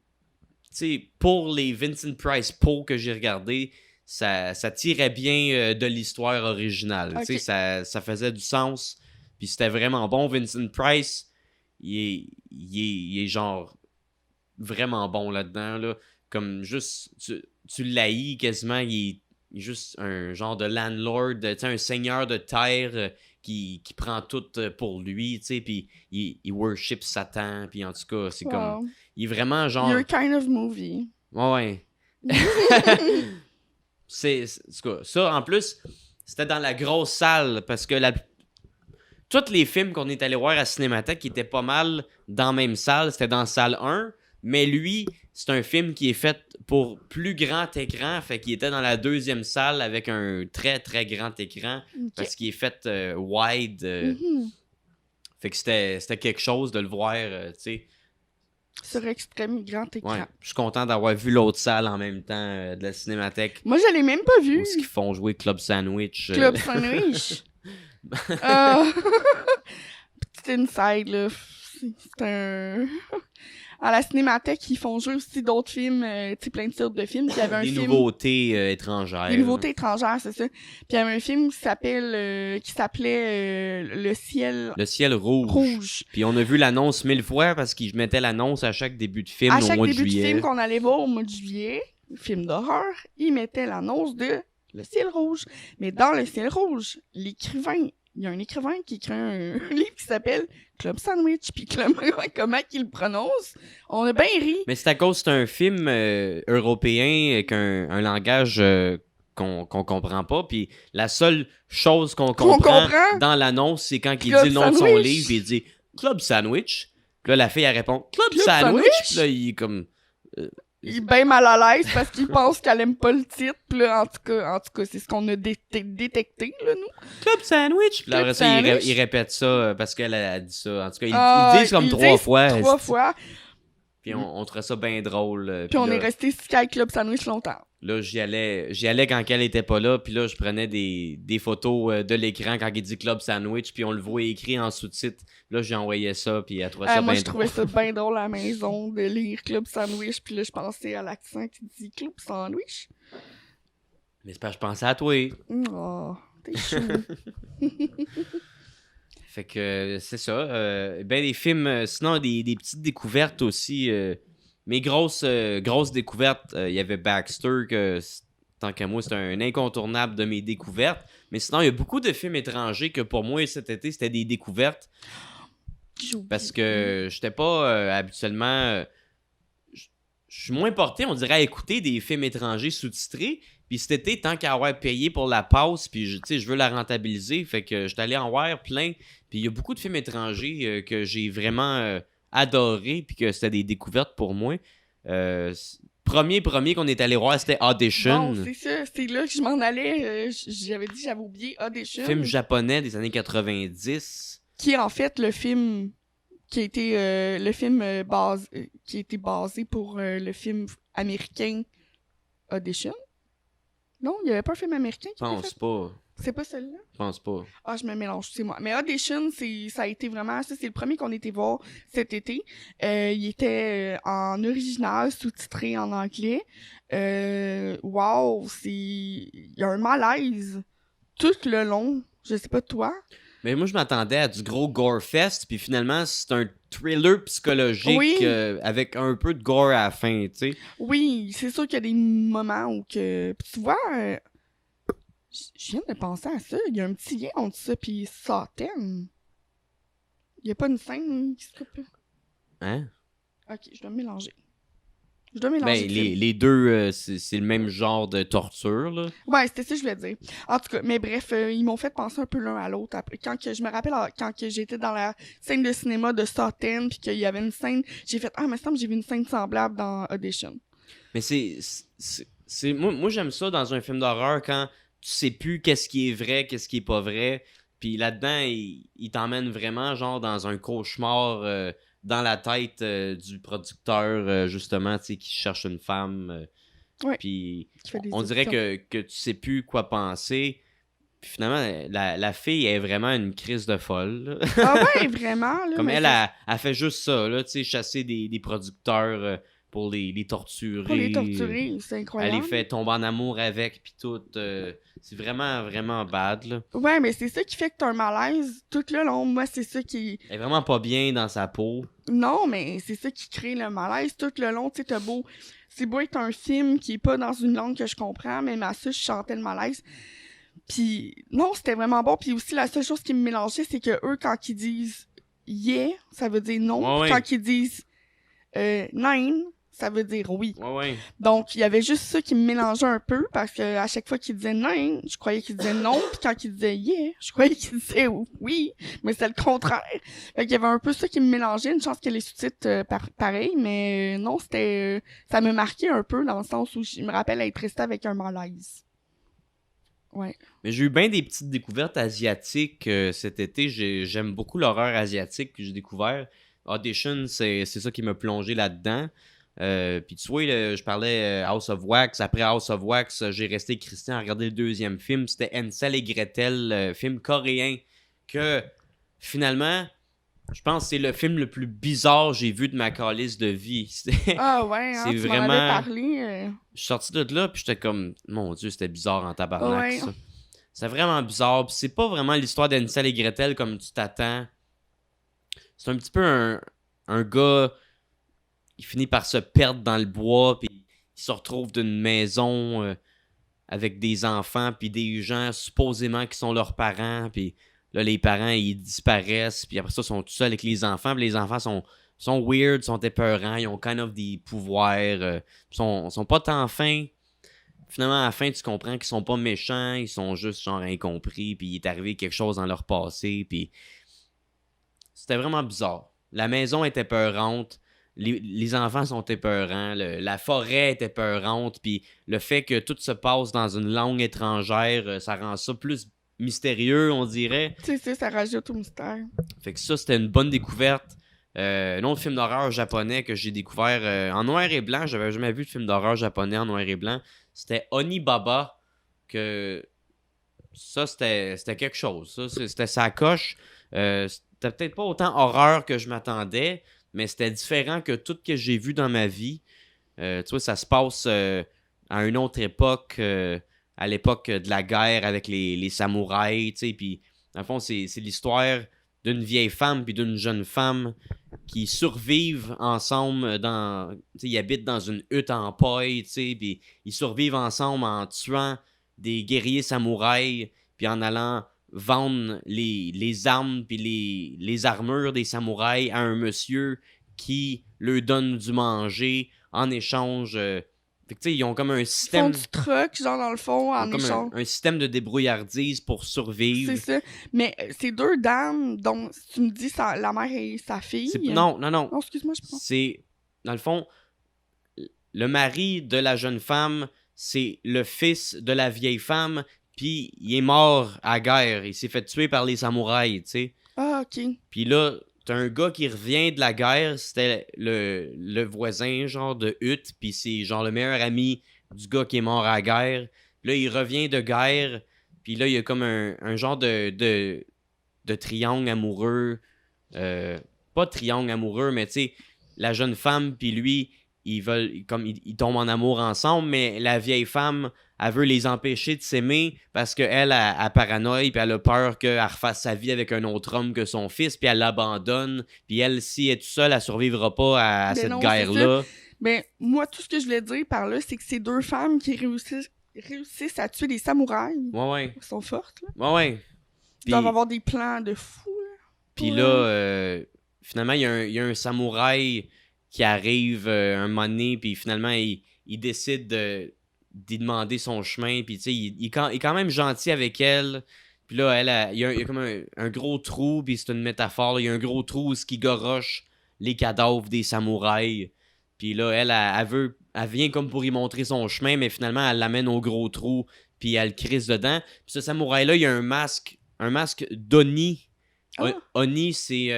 sais, pour les Vincent Price Poe que j'ai regardé, ça tirait bien de l'histoire originale. Okay. Tu sais, ça faisait du sens. Puis c'était vraiment bon. Vincent Price, il est genre vraiment bon là-dedans, là. Comme juste, tu l'haïs quasiment, il est juste un genre de landlord, un seigneur de terre qui prend tout pour lui, tu sais, puis il worship Satan, puis en tout cas, c'est comme... Il est vraiment genre... Your kind of movie. Ouais. c'est ça, en plus, c'était dans la grosse salle, parce que tous les films qu'on est allé voir à Cinémathèque qui étaient pas mal dans la même salle, c'était dans salle 1, mais lui... C'est un film qui est fait pour plus grand écran, fait qu'il était dans la deuxième salle avec un très très grand écran, parce qu'il est fait wide. Fait que c'était quelque chose de le voir, tu sais. Sur extrême grand écran. Ouais, je suis content d'avoir vu l'autre salle en même temps de la Cinémathèque. Moi, je l'ai même pas vu. Où est-ce qu'ils font jouer Club Sandwich. Club Sandwich. Petit inside, là. C'est un... À la Cinémathèque, ils font jouer aussi d'autres films, tu sais, plein de sortes de films. Puis il y avait un des film... nouveautés étrangères. Des nouveautés étrangères, c'est ça. Puis il y avait un film qui s'appelait Le ciel... Le ciel rouge. Puis on a vu l'annonce 1000 fois, parce qu'ils mettaient l'annonce à chaque début de film au mois de juillet. À chaque début de film qu'on allait voir au mois de juillet, film d'horreur, ils mettaient l'annonce de Le ciel rouge. Mais dans Le ciel rouge, l'écrivain... Il y a un écrivain qui écrit un livre qui s'appelle Club Sandwich, puis comment qu'il le prononce, on a bien ri. Mais c'est à cause que c'est un film européen avec un langage qu'on comprend pas, puis la seule chose qu'on comprend dans l'annonce, c'est quand il dit le nom de son livre, il dit Club Sandwich. Puis là, la fille, elle répond Club Club Sandwich. Sandwich? Puis là, il est comme. Il est bien mal à l'aise parce qu'il pense qu'elle aime pas le titre. Puis là, en tout cas, c'est ce qu'on a détecté, là, nous. Club Sandwich. Puis là, après Club ça, Sandwich. il répète ça parce qu'elle a dit ça. En tout cas, Ah, ils disent comme ils 3 disent fois. 3 fois. Puis on trouvait ça bien drôle. Puis on là, est resté Sky Club Sandwich longtemps. Là, j'y allais quand elle était pas là, puis là, je prenais des photos de l'écran quand il dit Club Sandwich, puis on le voit écrit en sous-titre. Là, j'ai envoyé ça, puis elle trouvait ça Moi, bien je trouvais ça bien drôle à la maison de lire Club Sandwich, puis là, je pensais à l'accent qui dit Club Sandwich. Mais c'est parce que je pensais à toi. Oh, t'es chou. Fait que c'est ça. Ben des films, sinon des petites découvertes aussi. Mes grosses découvertes, il y avait Baxter, que tant qu'à moi, c'est un incontournable de mes découvertes. Mais sinon, il y a beaucoup de films étrangers que pour moi, cet été, c'était des découvertes. Parce que j'étais pas habituellement... je suis moins porté, on dirait, à écouter des films étrangers sous-titrés. Puis cet été, tant qu'à avoir payé pour la passe, puis je veux la rentabiliser, fait que j'étais allé en voir plein. Puis il y a beaucoup de films étrangers que j'ai vraiment adoré, puis que c'était des découvertes pour moi. Premier qu'on est allé voir, c'était Audition. Bon, c'est ça, c'est là que je m'en allais. J'avais oublié Audition. Film japonais des années 90. Qui est en fait le film qui a été qui a été basé pour le film américain Audition. Non, il n'y avait pas un film américain qui Je pense pas. C'est pas celui-là? Je pense pas. Ah, je me mélange, c'est moi. Mais Audition, ça a été vraiment... Ça, c'est le premier qu'on était voir cet été. Il était en original, sous-titré en anglais. Wow, il y a un malaise tout le long. Je sais pas toi. Mais moi, je m'attendais à du gros gore fest, puis finalement, c'est un thriller psychologique Oui. avec un peu de gore à la fin, tu sais. Oui, c'est sûr qu'il y a des moments où que... Puis tu vois... je viens de penser à ça. Il y a un petit lien entre ça et Satan. Il n'y a pas une scène qui se coupe. Hein? Ok, je dois me mélanger. Ben, les deux, c'est le même genre de torture, là. Ouais, c'était ça que je voulais dire. En tout cas, mais bref, ils m'ont fait penser un peu l'un à l'autre. Après, je me rappelle quand que j'étais dans la scène de cinéma de Satan, puis qu'il y avait une scène, j'ai fait « Ah, mais ça me semble que j'ai vu une scène semblable dans Audition. » Mais moi, j'aime ça dans un film d'horreur quand tu sais plus qu'est-ce qui est vrai, qu'est-ce qui est pas vrai. Puis là-dedans, il t'emmène vraiment genre dans un cauchemar dans la tête du producteur, justement, tu sais, qui cherche une femme. Ouais. Puis Qui fait des on dirait auditions. que tu sais plus quoi penser. Puis finalement, la fille est vraiment une crise de folle, là. Ah ouais, vraiment, là. Comme mais elle fait juste ça, là, tu sais, chasser des producteurs pour les torturer. pour les torturer, c'est Elle incroyable. les fait tomber en amour avec, puis tout. C'est vraiment, vraiment bad, là. Ouais, mais c'est ça qui fait que t'as un malaise tout le long. Moi, c'est ça qui... Elle est vraiment pas bien dans sa peau. Non, mais c'est ça qui crée le malaise tout le long. Tu sais, t'as beau... C'est beau être un film qui est pas dans une langue que je comprends, mais ma ça, je chantais le malaise. Puis non, c'était vraiment bon. Puis aussi, la seule chose qui me mélangeait, c'est que eux, quand ils disent « yeah », ça veut dire non. Ouais, Puis ouais. quand ils disent « nine », ça veut dire oui. Ouais, ouais. Donc, il y avait juste ça qui me mélangeait un peu, parce que à chaque fois qu'il disait nine, je croyais qu'il disait non, puis quand il disait yeah, je croyais qu'il disait oui, mais c'est le contraire. Fait qu'il y avait un peu ça qui me mélangeait, une chance que les sous-titres pareil, mais non, c'était ça me marquait un peu dans le sens où je me rappelle être restée avec un malaise. Ouais. Mais j'ai eu bien des petites découvertes asiatiques cet été. J'aime beaucoup l'horreur asiatique que j'ai découvert. Audition, c'est ça qui m'a plongé là-dedans. Puis tu vois, je parlais House of Wax. Après House of Wax, j'ai resté Christian à regarder le deuxième film. C'était Hansel et Gretel, film coréen. Que finalement, je pense que c'est le film le plus bizarre que j'ai vu de ma calice de vie. Ah ouais, hein, c'est tu vraiment... m'en avais parlé. Je suis sorti de là, puis j'étais comme, mon Dieu, c'était bizarre en tabarnak, Ouais. ça. C'est vraiment bizarre, puis c'est pas vraiment l'histoire d'Hansel et Gretel comme tu t'attends. C'est un petit peu un gars, il finit par se perdre dans le bois, puis il se retrouve d'une maison avec des enfants, puis des gens supposément qui sont leurs parents, puis là, les parents, ils disparaissent, puis après ça, ils sont tout seuls avec les enfants, puis les enfants sont weird, sont épeurants, ils ont kind of des pouvoirs, sont pas tant fins. Finalement, à la fin, tu comprends qu'ils sont pas méchants, ils sont juste genre incompris, puis il est arrivé quelque chose dans leur passé, puis c'était vraiment bizarre. La maison était peurante, les enfants sont épeurants, la forêt était peurante, puis le fait que tout se passe dans une langue étrangère, ça rend ça plus mystérieux, on dirait. Tu sais, ça rajoute au mystère. Fait que ça, c'était une bonne découverte. Un autre film d'horreur japonais que j'ai découvert en noir et blanc, j'avais jamais vu de film d'horreur japonais en noir et blanc, c'était Onibaba, que ça, c'était quelque chose. Ça, c'était sa coche. C'était peut-être pas autant horreur que je m'attendais, mais c'était différent que tout ce que j'ai vu dans ma vie. Tu vois, ça se passe à une autre époque, à l'époque de la guerre avec les samouraïs, tu sais, puis dans le fond, c'est l'histoire d'une vieille femme puis d'une jeune femme qui survivent ensemble tu sais, ils habitent dans une hutte en paille, tu sais, puis ils survivent ensemble en tuant des guerriers samouraïs, puis en allant vendre les armes puis les armures des samouraïs à un monsieur qui leur donne du manger en échange. Fait que, tu sais, ils ont comme un Ils font système. du truc, genre, dans le fond, Ils ont en comme échange. un système de débrouillardise pour survivre. C'est ça. Mais ces deux dames, dont tu me dis la mère et sa fille. Non. Non, excuse-moi, je pense. C'est, dans le fond, le mari de la jeune femme, c'est le fils de la vieille femme, puis il est mort à la guerre. Il s'est fait tuer par les samouraïs, tu sais. Ah, ok. Puis là, t'as un gars qui revient de la guerre, c'était le voisin, genre, de hutte, puis c'est, genre, le meilleur ami du gars qui est mort à la guerre. Là, il revient de guerre, puis là, il y a comme un genre de triangle amoureux. Pas triangle amoureux, mais tu sais, la jeune femme, puis lui, ils tombent en amour ensemble, mais la vieille femme, elle veut les empêcher de s'aimer parce qu'elle a paranoïe, puis elle a peur qu'elle refasse sa vie avec un autre homme que son fils, puis elle l'abandonne, puis elle, si elle est toute seule, elle survivra pas à Ben cette non, guerre-là. Ben, moi, tout ce que je voulais dire par là, c'est que ces deux femmes qui réussissent à tuer les samouraïs, Ouais. elles sont fortes, là. Ouais. Ils doivent avoir des plans de fou, là. Puis Ouais. là, finalement, il y a un samouraï qui arrive un moment donné, puis finalement, il décide d'y demander son chemin, puis tu sais, il est quand même gentil avec elle. Puis là, il y a comme un gros trou, puis c'est une métaphore, là, il y a un gros trou où qui goroche les cadavres des samouraïs. Puis là, elle vient comme pour y montrer son chemin, mais finalement, elle l'amène au gros trou, puis elle crisse dedans. Puis ce samouraï-là, il a un masque d'Oni. Ah. Oni, c'est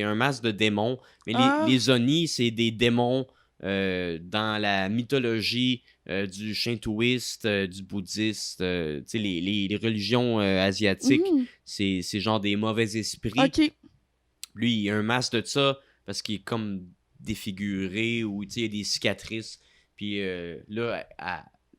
un masque de démon. Mais Ah. les Oni, c'est des démons dans la mythologie du shintoïste, du bouddhiste, tu sais, les religions asiatiques. Mhm. C'est genre des mauvais esprits. Ok. Lui, il a un masque de ça parce qu'il est comme défiguré ou tu sais, il y a des cicatrices. Puis là,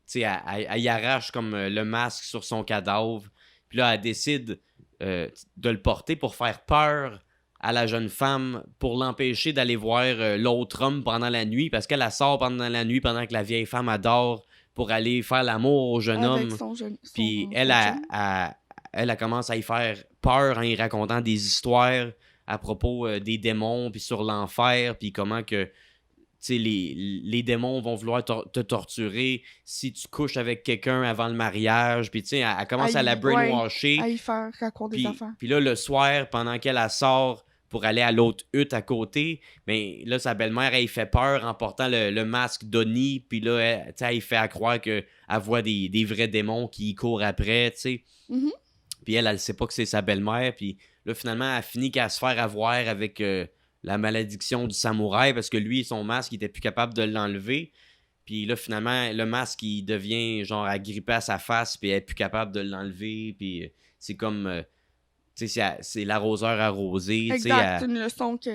tu sais, elle y arrache comme le masque sur son cadavre. Puis là, elle décide de le porter pour faire peur à la jeune femme, pour l'empêcher d'aller voir l'autre homme pendant la nuit, parce qu'elle sort pendant la nuit, pendant que la vieille femme adore, pour aller faire l'amour au jeune Avec homme. son jeune. Puis son jeune. elle commence à y faire peur en y racontant des histoires à propos des démons, puis sur l'enfer, puis comment que tu sais, les démons vont vouloir te torturer si tu couches avec quelqu'un avant le mariage. Puis tu sais, elle commence à la brainwasher. À y faire raconter des affaires. Puis là, le soir, pendant qu'elle sort pour aller à l'autre hutte à côté, mais là, sa belle-mère, elle fait peur en portant le masque d'Oni. Puis là, elle fait à croire qu'elle voit des vrais démons qui y courent après, tu sais. Mhm. Puis elle sait pas que c'est sa belle-mère. Puis là, finalement, elle finit qu'à se faire avoir avec la malédiction du samouraï parce que lui, son masque, il était plus capable de l'enlever. Puis là, finalement, le masque, il devient genre agrippé à sa face, puis elle est plus capable de l'enlever. Puis c'est comme, tu sais, c'est l'arroseur arrosé. Exact, une leçon que...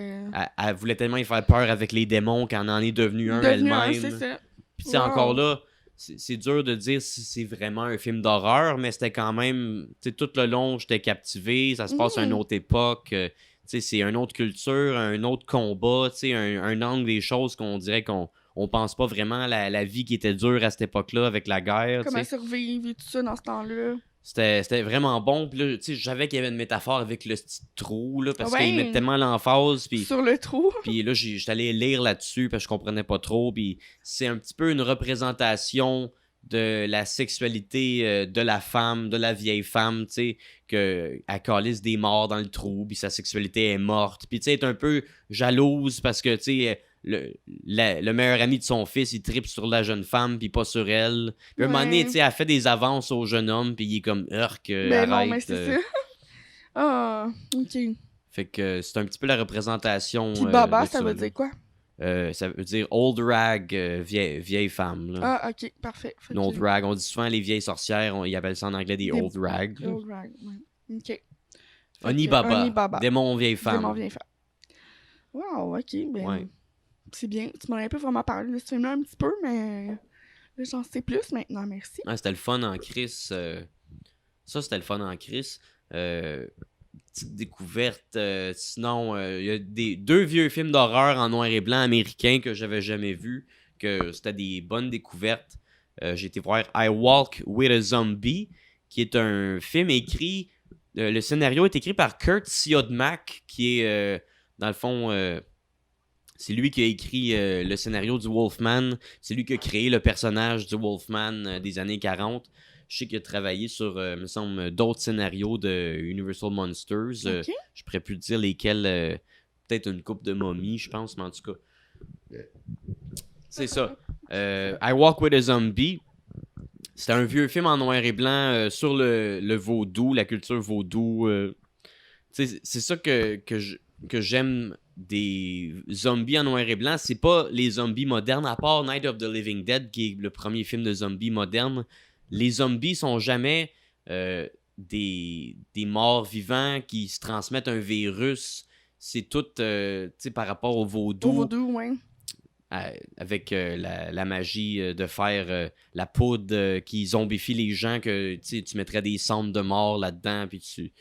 Elle voulait tellement y faire peur avec les démons qu'elle en est devenue un elle-même. c'est ça. Puis tu sais, encore là, c'est dur de dire si c'est vraiment un film d'horreur, mais c'était quand même, tu sais, tout le long, j'étais captivé. Ça se passe à une autre époque. Tu sais, c'est une autre culture, un autre combat, tu sais, un angle des choses qu'on dirait qu'on pense pas vraiment à la vie qui était dure à cette époque-là avec la guerre. Comment survivre et tout ça dans ce temps-là. C'était vraiment bon. Puis là, tu sais, je savais qu'il y avait une métaphore avec le petit trou, là, parce Ouais. qu'il met tellement l'emphase. Puis Sur le trou. puis là, j'étais allé lire là-dessus parce que je comprenais pas trop. Puis c'est un petit peu une représentation de la sexualité de la femme, de la vieille femme, tu sais, qu'elle calisse des morts dans le trou, puis sa sexualité est morte. Puis tu sais, elle est un peu jalouse parce que, tu sais, le meilleur ami de son fils, il tripe sur la jeune femme, puis pas sur elle. Puis à un moment donné, tu sais, elle fait des avances au jeune homme, puis il est comme, urk, Ben non, arrête. mais c'est ça. Ah, ok. Fait que c'est un petit peu la représentation. Puis Baba, de ça veut là. dire quoi? Ça veut dire old rag, vieille femme. Là. Ah, ok, parfait. Fait Une old rag. On dit souvent les vieilles sorcières, ils appellent ça en anglais des old rags. là. Old rag, ouais. Ok. Oni que Baba. Oni Baba. Démon vieille femme. Démon vieille femme. Wow, ok, ben... Ouais. C'est bien. Tu m'en as un peu vraiment parlé de ce film-là un petit peu, mais... Là, j'en sais plus maintenant, merci. Ouais, c'était le fun en Chris. Ça, c'était le fun en Chris. Petite découverte. Sinon, il y a deux vieux films d'horreur en noir et blanc américains que j'avais jamais vus. Que c'était des bonnes découvertes. J'ai été voir I Walk with a Zombie, qui est un film écrit. Le scénario est écrit par Kurt Siodmak, qui est, dans le fond, c'est lui qui a écrit le scénario du Wolfman. C'est lui qui a créé le personnage du Wolfman des années 40. Je sais qu'il a travaillé sur, me semble, d'autres scénarios de Universal Monsters. Ok. Je pourrais plus dire lesquels. Peut-être une coupe de momies, je pense, mais en tout cas. C'est ça. I Walk with a Zombie. C'était un vieux film en noir et blanc sur le vaudou, la culture vaudou. C'est ça que j'aime des zombies en noir et blanc. C'est pas les zombies modernes, à part Night of the Living Dead, qui est le premier film de zombies moderne. Les zombies sont jamais des morts vivants qui se transmettent un virus. C'est tout par rapport au vaudou. Au vaudou, ouais. Avec la magie de faire la poudre qui zombifie les gens, que tu mettrais des cendres de mort là-dedans, puis tu...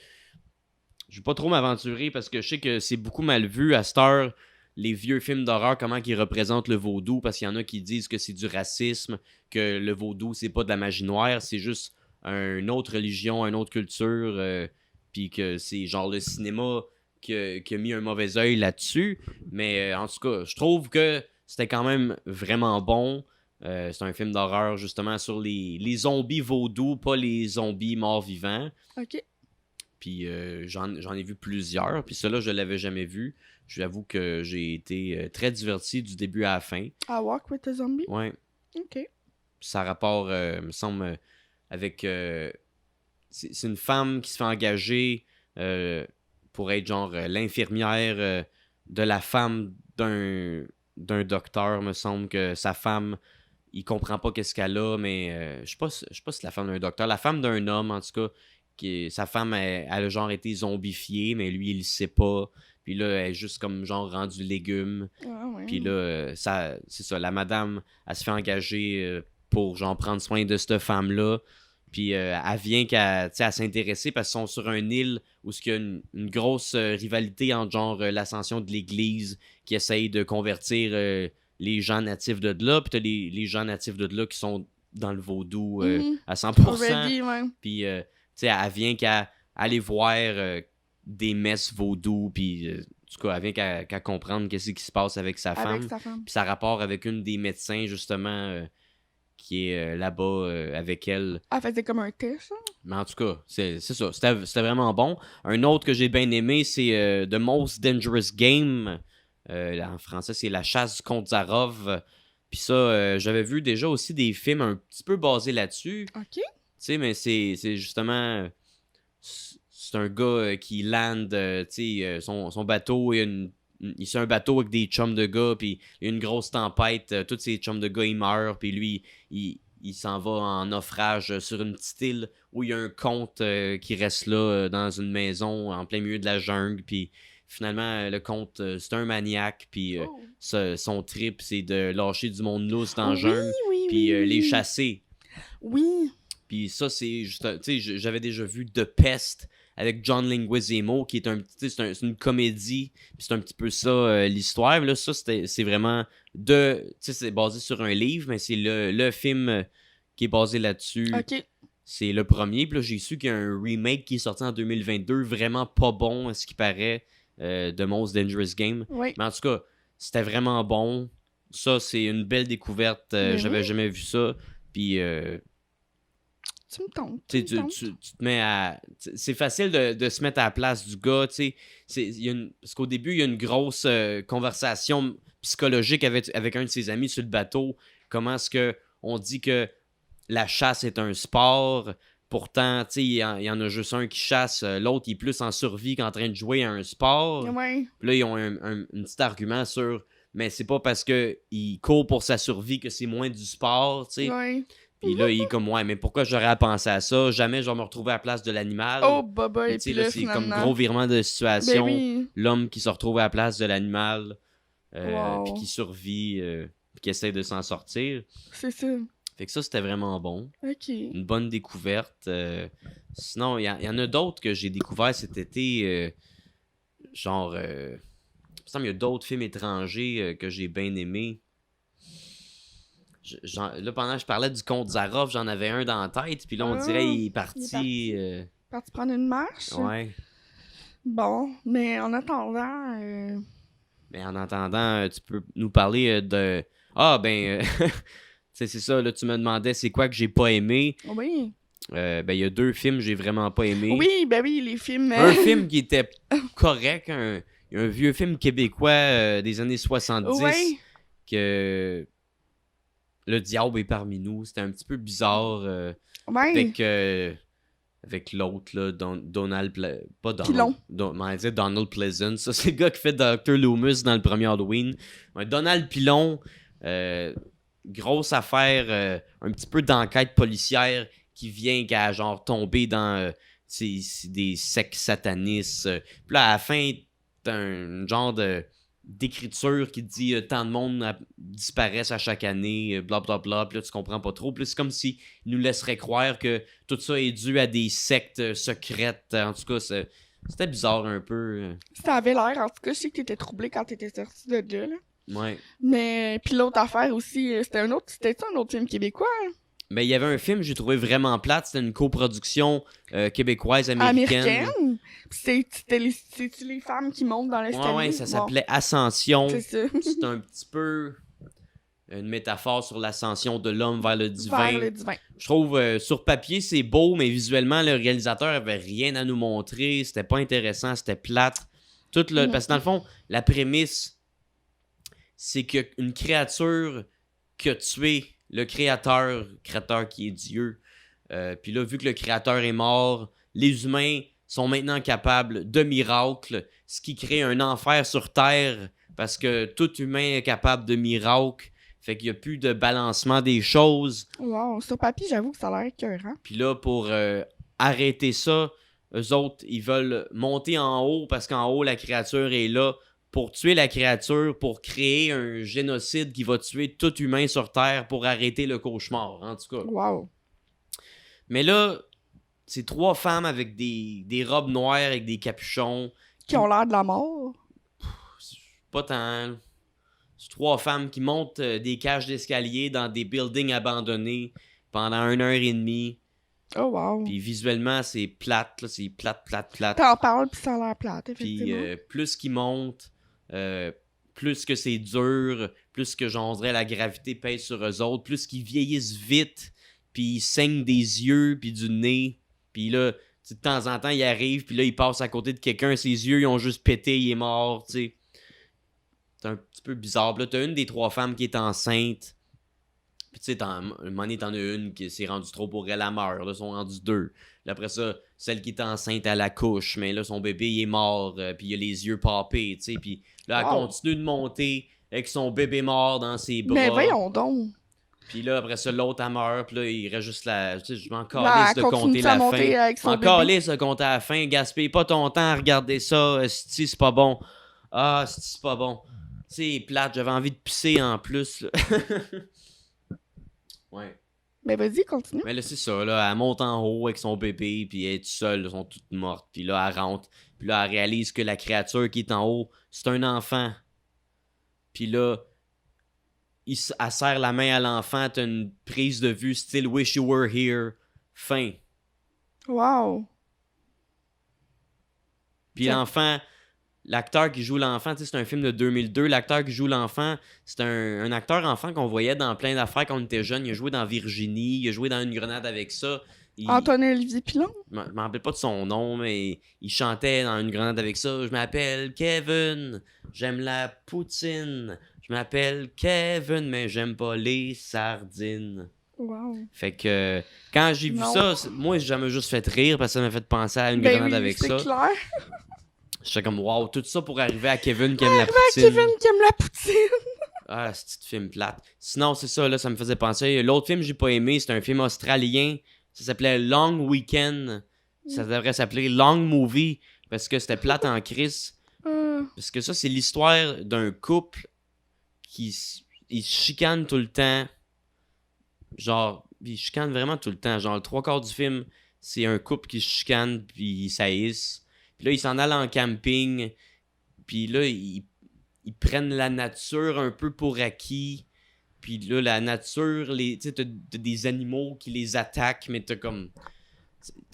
Je vais pas trop m'aventurer parce que je sais que c'est beaucoup mal vu à cette heure, les vieux films d'horreur, comment ils représentent le vaudou, parce qu'il y en a qui disent que c'est du racisme, que le vaudou, c'est pas de la magie noire, c'est juste une autre religion, une autre culture, puis que c'est genre le cinéma qui a mis un mauvais œil là-dessus. Mais en tout cas, je trouve que c'était quand même vraiment bon. C'est un film d'horreur justement sur les zombies vaudous, pas les zombies morts-vivants. Ok. Puis j'en ai vu plusieurs. Puis ceux-là, je l'avais jamais vu. J'avoue que j'ai été très diverti du début à la fin. I Walk with a Zombie? Ouais. Ok. Ça a rapport, me semble, avec... c'est une femme qui se fait engager pour être genre l'infirmière de la femme d'un docteur. Me semble que sa femme, il comprend pas qu'est-ce qu'elle a, mais je sais pas si c'est la femme d'un docteur. La femme d'un homme, en tout cas. Sa femme, elle a genre été zombifiée, mais lui, il le sait pas. Puis là, elle est juste comme genre rendue légume. Ah, ouais. Puis là, c'est ça, la madame, elle se fait engager pour genre prendre soin de cette femme-là. Puis elle vient à s'intéresser parce qu'ils sont sur une île où il y a une grosse rivalité entre genre l'ascension de l'église qui essaye de convertir les gens natifs de là. Puis t'as les gens natifs de là qui sont dans le vaudou à 100%. Already, ouais. Puis elle vient qu'à aller voir des messes vaudou, puis en tout cas, elle vient qu'à comprendre qu'est-ce qui se passe avec sa femme. Avec sa femme. Puis ça rapport avec une des médecins, justement, qui est là-bas avec elle. Ah, faisait comme un test, hein? Mais en tout cas, c'est ça. C'était vraiment bon. Un autre que j'ai bien aimé, c'est The Most Dangerous Game. En français, c'est La chasse contre Zarov. Puis ça, j'avais vu déjà aussi des films un petit peu basés là-dessus. Ok. Tu sais, mais c'est justement... C'est un gars qui land, tu sais, son bateau, il c'est un bateau avec des chums de gars, puis il y a une grosse tempête, tous ces chums de gars, ils meurent, puis lui, il s'en va en naufrage sur une petite île où il y a un comte qui reste là, dans une maison, en plein milieu de la jungle, puis finalement, le comte, c'est un maniaque, puis son trip, c'est de lâcher du monde lousse dans la jungle, puis les chasser. Oui. Puis ça, c'est juste... Tu sais, j'avais déjà vu The Pest avec John Leguizamo, qui est c'est une comédie, puis c'est un petit peu ça, l'histoire. Là, ça, c'est vraiment tu sais, c'est basé sur un livre, mais c'est le film qui est basé là-dessus. Ok. C'est le premier. Puis là, j'ai su qu'il y a un remake qui est sorti en 2022, vraiment pas bon, à ce qui paraît, de Most Dangerous Game. Oui. Mais en tout cas, c'était vraiment bon. Ça, c'est une belle découverte. J'avais jamais vu ça. Puis, Tu me tentes. tu te mets à... C'est facile de se mettre à la place du gars, tu sais. Parce qu'au début, il y a une grosse conversation psychologique avec un de ses amis sur le bateau. Comment est-ce que on dit que la chasse est un sport? Pourtant, tu sais, il y en a juste un qui chasse, l'autre, il est plus en survie qu'en train de jouer à un sport. Ouais. Puis là, ils ont un petit argument sur... Mais c'est pas parce qu'il court pour sa survie que c'est moins du sport, tu sais. Ouais. Puis là, il est comme, ouais, mais pourquoi j'aurais à penser à ça? Jamais je vais me retrouver à la place de l'animal. Oh, baba, Puis, et tu sais, puis là, là, c'est comme finalement... gros virement de situation. Ben oui. L'homme qui se retrouve à la place de l'animal, Wow. puis qui survit, puis qui essaie de s'en sortir. C'est ça. Fait que ça, c'était vraiment bon. OK. Une bonne découverte. Sinon, il y en a d'autres que j'ai découverts cet été. Genre, il me semble qu'il y a d'autres films étrangers que j'ai bien aimés. Là, pendant que je parlais du Comte Zaroff, j'en avais un dans la tête. Puis là, on dirait qu'il est parti. Parti prendre une marche? Ouais. Bon, mais en attendant... Mais en attendant, tu peux nous parler de... Ah, ben... c'est ça, là, tu me demandais c'est quoi que j'ai pas aimé. Oui. Ben, il y a 2 films que j'ai vraiment pas aimé. Oui, ben oui, les films... Un film qui était correct, un vieux film québécois des années 70, Ouais. que Le Diable est parmi nous. C'était un petit peu bizarre Ouais. avec l'autre, là, Donald... Pas Donald. Pilon. On dire Donald Pleasant. Ça, c'est le gars qui fait Dr. Loomis dans le premier Halloween. Ouais, Donald Pilon, grosse affaire, un petit peu d'enquête policière qui vient qu'à genre tomber dans des sectes satanistes. Puis là, à la fin, t'as un genre d'écriture qui dit tant de monde disparaissent à chaque année, blablabla. Puis là, tu comprends pas trop. Puis là, c'est comme s'ils nous laisseraient croire que tout ça est dû à des sectes secrètes. En tout cas, c'était bizarre un peu. Ça avait l'air, en tout cas, je sais que t'étais troublé quand t'étais sorti de là. Ouais. Mais, puis l'autre affaire aussi, c'était un autre film québécois? Mais il y avait un film que j'ai trouvé vraiment plate. C'était une coproduction québécoise-américaine. Américaine? C'est-tu les femmes qui montent dans l'escalier? Ouais, ça Bon, s'appelait Ascension. c'est ça. C'est un petit peu une métaphore sur l'ascension de l'homme vers le divin. Vers le divin. Je trouve, sur papier, c'est beau, mais visuellement, le réalisateur avait rien à nous montrer. C'était pas intéressant, c'était plate. Parce que dans le fond, la prémisse, c'est qu'une créature qui a tué le créateur qui est Dieu. Puis là, vu que le créateur est mort, les humains sont maintenant capables de miracles, ce qui crée un enfer sur Terre, parce que tout humain est capable de miracles. Fait qu'il n'y a plus de balancement des choses. Wow, sur papier, j'avoue que ça a l'air écœurant. Puis là, pour arrêter ça, eux autres, ils veulent monter en haut, parce qu'en haut, la créature est là pour tuer la créature, pour créer un génocide qui va tuer tout humain sur Terre pour arrêter le cauchemar, en tout cas. Wow. Mais là, c'est 3 femmes avec des robes noires avec des capuchons. Qui ont l'air de la mort. Pas tant. C'est 3 femmes qui montent des cages d'escalier dans des buildings abandonnés pendant 1h30. Oh wow. Puis visuellement, c'est plate, là, c'est plate. T'en parles, puis ça a l'air plate, Puis effectivement. plus qu'ils montent, plus que c'est dur, plus que j'en dirais la gravité pèse sur eux autres, plus qu'ils vieillissent vite, puis ils saignent des yeux, puis du nez. Puis là, de temps en temps, il arrive, puis là, il passe à côté de quelqu'un, ses yeux, ils ont juste pété, il est mort, tu sais. C'est un petit peu bizarre. Puis là, t'as une des 3 femmes qui est enceinte. Puis tu sais, un moment donné, t'en as une qui s'est rendue trop pour elle, elle meurt. Là, sont rendus 2. Puis après ça, celle qui est enceinte, elle accouche. Mais là, son bébé, il est mort. Puis il a les yeux papés, tu sais. Puis là, elle continue de monter avec son bébé mort dans ses bras. Mais voyons donc. Puis là, après ça, l'autre, elle meurt. Puis là, il reste juste la... Tu sais, je m'en Là, calisse elle de continue compter de la monter fin. avec son En bébé. calisse de compter à la fin. Gaspille pas ton temps à regarder ça. Si c'est pas bon. Ah, c'est pas bon. C'est plate, j'avais envie de pisser en plus. Là. Ouais. Ben vas-y, continue. Mais là, c'est ça, là, elle monte en haut avec son bébé, puis elle est toute seule, elles sont toutes mortes. Puis là, elle rentre, puis là, elle réalise que la créature qui est en haut, c'est un enfant. Puis là, elle serre la main à l'enfant, t'as une prise de vue style Wish You Were Here. Fin. Wow. Puis Ça- l'enfant, l'acteur qui joue l'enfant, tu sais, c'est un film de 2002. L'acteur qui joue l'enfant, c'est un acteur enfant qu'on voyait dans plein d'affaires quand on était jeune. Il a joué dans Virginie, il a joué dans Une grenade avec ça. Antoine-Olivier Pilon? Je me rappelle pas de son nom, mais il chantait dans Une grenade avec ça. Je m'appelle Kevin, j'aime la poutine. Je m'appelle Kevin, mais j'aime pas les sardines. Wow. Fait que quand j'ai vu ça, moi ça m'a juste fait rire parce que ça m'a fait penser à Une grenade avec ça. C'est clair. J'étais comme wow, tout ça pour arriver à Kevin qui aime la poutine. Kevin qui aime la poutine. Ah, c'est un film plate. Sinon, c'est ça, là, ça me faisait penser. L'autre film que j'ai pas aimé, c'est un film australien. Ça s'appelait Long Weekend. Ça devrait s'appeler Long Movie parce que c'était plate en crise. Parce que ça, c'est l'histoire d'un couple qui ils se chicanent tout le temps. Genre, ils se chicanent vraiment tout le temps. Genre, le 3/4 du film, c'est un couple qui se chicane puis ils saillissent. Puis là, ils s'en allent en camping. Puis là, ils prennent la nature un peu pour acquis. Puis là, la nature, tu sais, t'as des animaux qui les attaquent, mais t'as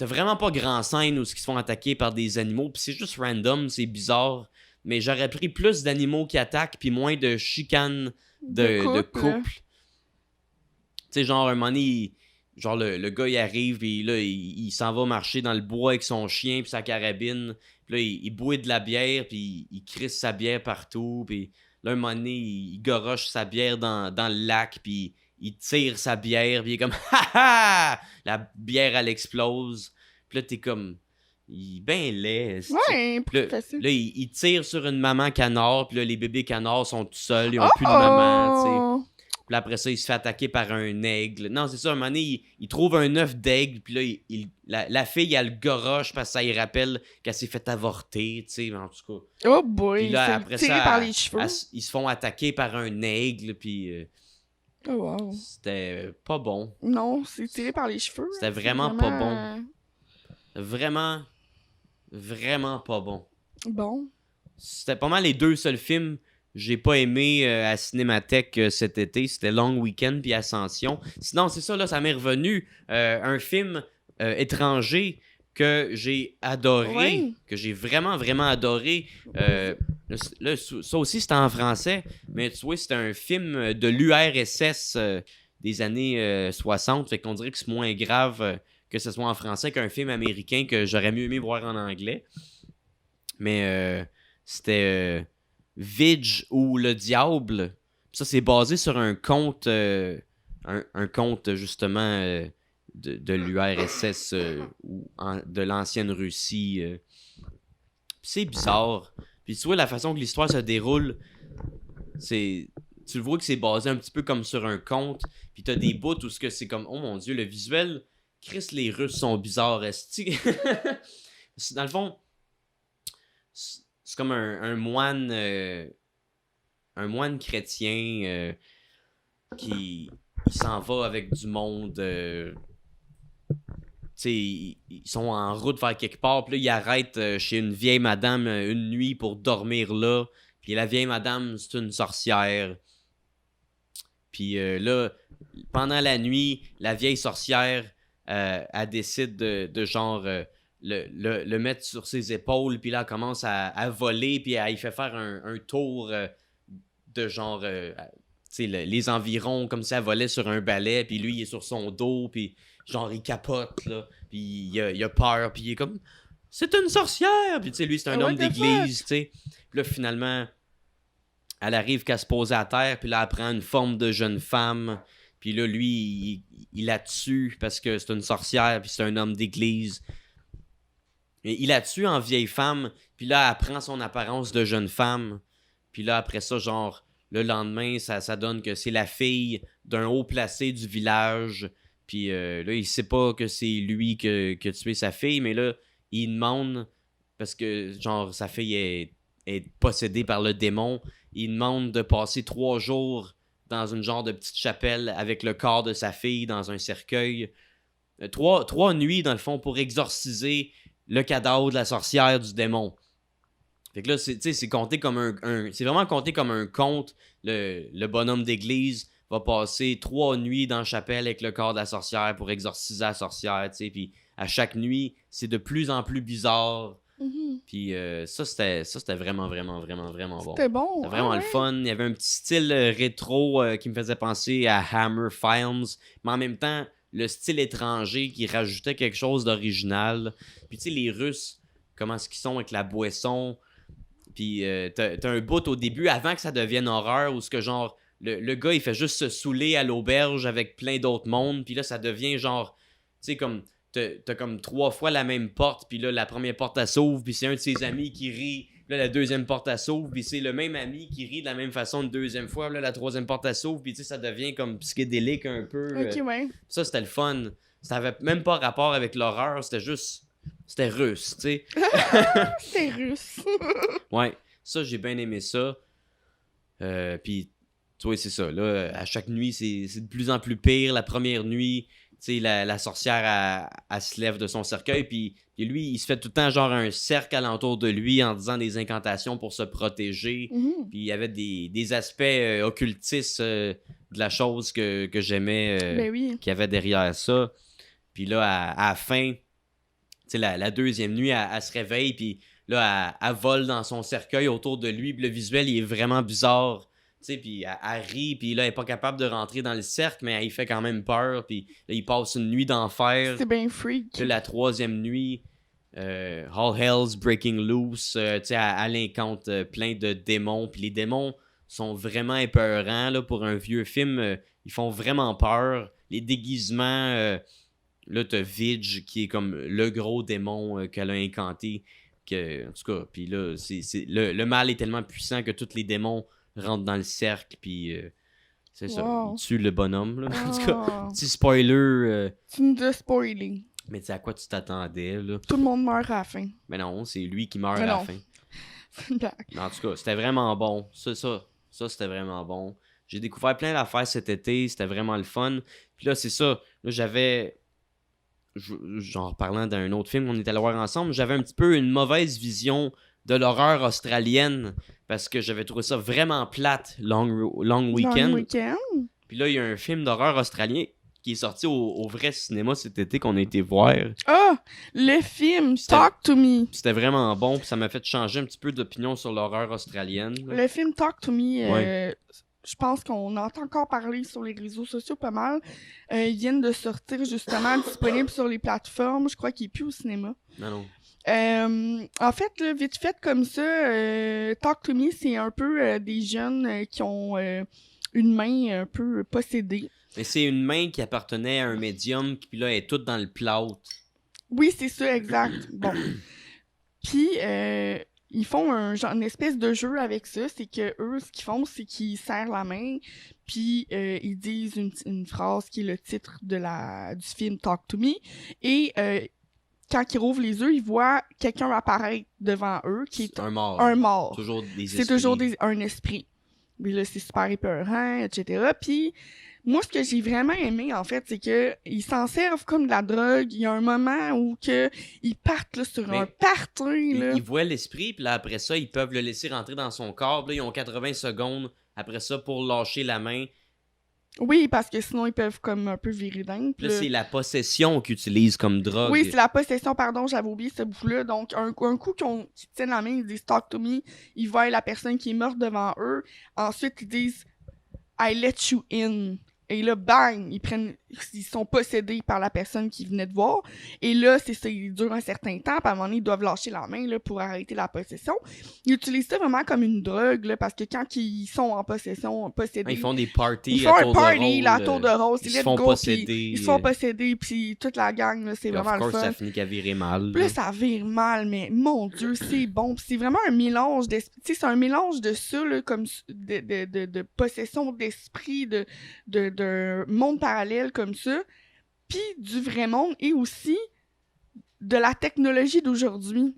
vraiment pas grand scène où ils se font attaquer par des animaux. Puis c'est juste random, c'est bizarre. Mais j'aurais pris plus d'animaux qui attaquent, puis moins de chicanes de couple. Tu sais, genre, un moment donné, genre le gars, il arrive, puis là, il s'en va marcher dans le bois avec son chien, puis sa carabine. Puis là, il boit de la bière, puis il crisse sa bière partout. Puis là, un moment donné, il goroche sa bière dans le lac, puis il tire sa bière, puis il est comme « Ha ha! » La bière, elle explose. Puis là, t'es comme... Il est bien laid. Ouais, plus facile. Là, il tire sur une maman canard, puis là, les bébés canards sont tout seuls, ils ont plus de maman, tu sais. Puis là, après ça, il se fait attaquer par un aigle. Non, c'est ça, un moment donné, il trouve un œuf d'aigle, puis là, la fille, elle le goroche parce que ça lui rappelle qu'elle s'est fait avorter, tu sais, en tout cas. Oh boy, puis là, c'est tiré par les cheveux. Ils se font attaquer par un aigle, puis oh wow. C'était pas bon. Non, c'est tiré par les cheveux. C'était vraiment pas bon. Vraiment pas bon. Bon. C'était pas mal les deux seuls films que j'ai pas aimé à Cinémathèque cet été. C'était Long Weekend puis Ascension. Sinon, c'est ça, là, ça m'est revenu. Un film étranger que j'ai adoré, que j'ai vraiment, vraiment adoré. Là, ça aussi, c'était en français, mais tu vois, c'était un film de l'URSS des années 60. Fait qu'on dirait que c'est moins grave que ce soit en français qu'un film américain que j'aurais mieux aimé voir en anglais. Mais c'était Vidge ou Le Diable. Ça, c'est basé sur un conte, un conte justement de l'URSS ou de l'ancienne Russie. C'est bizarre. Puis tu vois, la façon que l'histoire se déroule, tu le vois que c'est basé un petit peu comme sur un conte. Puis t'as des bouts où c'est comme, oh mon Dieu, le visuel... Chris, les Russes sont bizarres, esti. Dans le fond, c'est comme un moine chrétien qui il s'en va avec du monde. Tu sais, ils sont en route vers quelque part, puis là, ils arrêtent chez une vieille madame une nuit pour dormir là. Puis la vieille madame, c'est une sorcière. Puis là, pendant la nuit, la vieille sorcière... elle décide de genre le mettre sur ses épaules, puis là elle commence à voler, puis elle fait faire un tour de genre tu sais, les environs comme si elle volait sur un balai, puis lui il est sur son dos, puis genre il capote là, puis il a peur, puis il est comme c'est une sorcière, puis tu sais lui c'est un homme d'église, tu sais. Puis là finalement elle arrive qu'à se poser à terre, puis là elle prend une forme de jeune femme. Puis là, lui, il la tue parce que c'est une sorcière, puis c'est un homme d'église. Et il la tue en vieille femme, puis là, elle prend son apparence de jeune femme. Puis là, après ça, genre, le lendemain, ça donne que c'est la fille d'un haut placé du village. Puis là, il sait pas que c'est lui qui a tué sa fille, mais là, il demande, parce que, genre, sa fille est possédée par le démon, il demande de passer 3 jours dans une genre de petite chapelle avec le corps de sa fille dans un cercueil. 3 nuits, dans le fond, pour exorciser le cadavre de la sorcière du démon. Fait que là, c'est compté comme c'est vraiment compté comme un conte. Le bonhomme d'église va passer 3 nuits dans la chapelle avec le corps de la sorcière pour exorciser la sorcière, tu sais. Puis à chaque nuit, c'est de plus en plus bizarre. Mm-hmm. Puis ça, c'était vraiment, vraiment, vraiment, vraiment bon. C'était bon. C'était vraiment le fun. Il y avait un petit style rétro qui me faisait penser à Hammer Films, mais en même temps, le style étranger qui rajoutait quelque chose d'original. Puis tu sais, les Russes, comment est-ce qu'ils sont avec la boisson. Puis t'as un bout au début, avant que ça devienne horreur, où ce que genre, le gars, il fait juste se saouler à l'auberge avec plein d'autres mondes. Puis là, ça devient genre, tu sais, comme... T'as comme 3 fois la même porte, puis là, la première porte, elle s'ouvre, puis c'est un de ses amis qui rit. Là, la deuxième porte, elle s'ouvre, puis c'est le même ami qui rit de la même façon une deuxième fois. Là, la troisième porte, elle s'ouvre, puis tu sais, ça devient comme psychédélique un peu. Ok, ouais. Ça, c'était le fun. Ça avait même pas rapport avec l'horreur, c'était juste... C'était russe, tu sais. C'est russe. Ouais, ça, j'ai bien aimé ça. Puis, tu vois, c'est ça. Là, à chaque nuit, c'est de plus en plus pire. La première nuit... Tu sais, la sorcière, elle se lève de son cercueil, puis lui, il se fait tout le temps genre un cercle alentour de lui en disant des incantations pour se protéger. Mhm. Puis il y avait des aspects occultistes de la chose que j'aimais Ben oui. qu'il y avait derrière ça. Puis là, à la fin, tu sais, la deuxième nuit, elle se réveille, puis là, elle vole dans son cercueil autour de lui, puis le visuel, il est vraiment bizarre. Tu sais, puis elle rit, puis là, elle est pas capable de rentrer dans le cercle, mais elle fait quand même peur, puis là, il passe une nuit d'enfer. C'est bien freak. Puis là, la troisième nuit, All Hell's Breaking Loose, tu sais, elle incante plein de démons, puis les démons sont vraiment épeurants, là, pour un vieux film, ils font vraiment peur. Les déguisements, là, t'as Vidge, qui est comme le gros démon qu'elle a incanté, en tout cas, puis là, le mal est tellement puissant que tous les démons rentre dans le cercle, puis c'est ça, il tue le bonhomme, là. En tout cas, petit spoiler. Tu nous as spoilé. Mais tu sais, à quoi tu t'attendais, là? Tout le monde meurt à la fin. Mais non, c'est lui qui meurt à Mais la non. fin. C'est une blague. Mais en tout cas, c'était vraiment bon. Ça, c'était vraiment bon. J'ai découvert plein d'affaires cet été, c'était vraiment le fun. Puis là, c'est ça, là, j'avais... Genre, parlant d'un autre film qu'on était allé voir ensemble, j'avais un petit peu une mauvaise vision de l'horreur australienne parce que j'avais trouvé ça vraiment plate, Long Weekend. Long Weekend. Puis là, il y a un film d'horreur australien qui est sorti au vrai cinéma cet été qu'on a été voir. Ah! Le film Talk to Me. C'était vraiment bon, puis ça m'a fait changer un petit peu d'opinion sur l'horreur australienne. Là. Le film Talk to Me, Ouais. je pense qu'on entend encore parler sur les réseaux sociaux pas mal. Ils viennent de sortir justement disponible sur les plateformes. Je crois qu'il est plus au cinéma. Non. En fait, là, vite fait comme ça, Talk to Me, c'est un peu des jeunes qui ont une main un peu possédée. Mais c'est une main qui appartenait à un médium, puis là, elle est toute dans le plâtre. Oui, c'est ça, exact. Bon. Puis, ils font une espèce de jeu avec ça. C'est que eux, ce qu'ils font, c'est qu'ils serrent la main, puis ils disent une phrase qui est le titre du film Talk to Me. Et quand ils rouvrent les yeux, ils voient quelqu'un apparaître devant eux qui est un mort. Un mort. Toujours des esprits. C'est toujours un esprit. Mais là, c'est super épeurant, etc. Puis, moi, ce que j'ai vraiment aimé, en fait, c'est que ils s'en servent comme de la drogue. Il y a un moment où ils partent là, sur un party. Là. Ils voient l'esprit, puis là, après ça, ils peuvent le laisser rentrer dans son corps. Puis là, ils ont 80 secondes après ça pour lâcher la main. Oui, parce que sinon, ils peuvent comme un peu virer dingue. Puis là, c'est la possession qu'ils utilisent comme drogue. Oui, c'est la possession, pardon, j'avais oublié ce bout-là. Donc, un coup qu'ils tiennent la main, ils disent « Talk to me », ils voient la personne qui est morte devant eux. Ensuite, ils disent « I let you in ». Et là, bang, ils sont possédés par la personne qui venait de voir. Et là, c'est ça, il dure un certain temps. Puis à un moment donné, ils doivent lâcher la main là, pour arrêter la possession. Ils utilisent ça vraiment comme une drogue, là, parce que quand ils sont en possession, possédés... Ils font des parties ils font un party, la tour de rôle. Ils se font posséder. Ils se font posséder, puis toute la gang, là, c'est vraiment le fun. ça finit qu'à virer mal. Puis là, ça vire mal, mais mon Dieu, c'est bon. Puis c'est vraiment un mélange d'esprit. Tu sais, c'est un mélange de ça, là, comme de possession d'esprit, de monde parallèle comme ça, puis du vrai monde et aussi de la technologie d'aujourd'hui.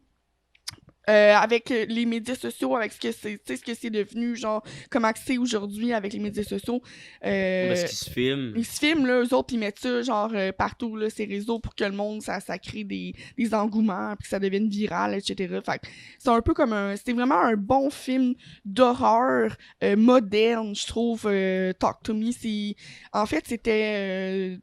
Avec les médias sociaux, avec ce que c'est devenu, genre, comment c'est aujourd'hui avec les médias sociaux. Parce qu'ils se filment. Ils se filment, là, eux autres, puis ils mettent ça, genre, partout, là, ces réseaux, pour que le monde, ça crée des engouements, puis que ça devienne viral, etc. Fait que c'est un peu comme c'est vraiment un bon film d'horreur moderne, je trouve, Talk to Me. En fait, c'était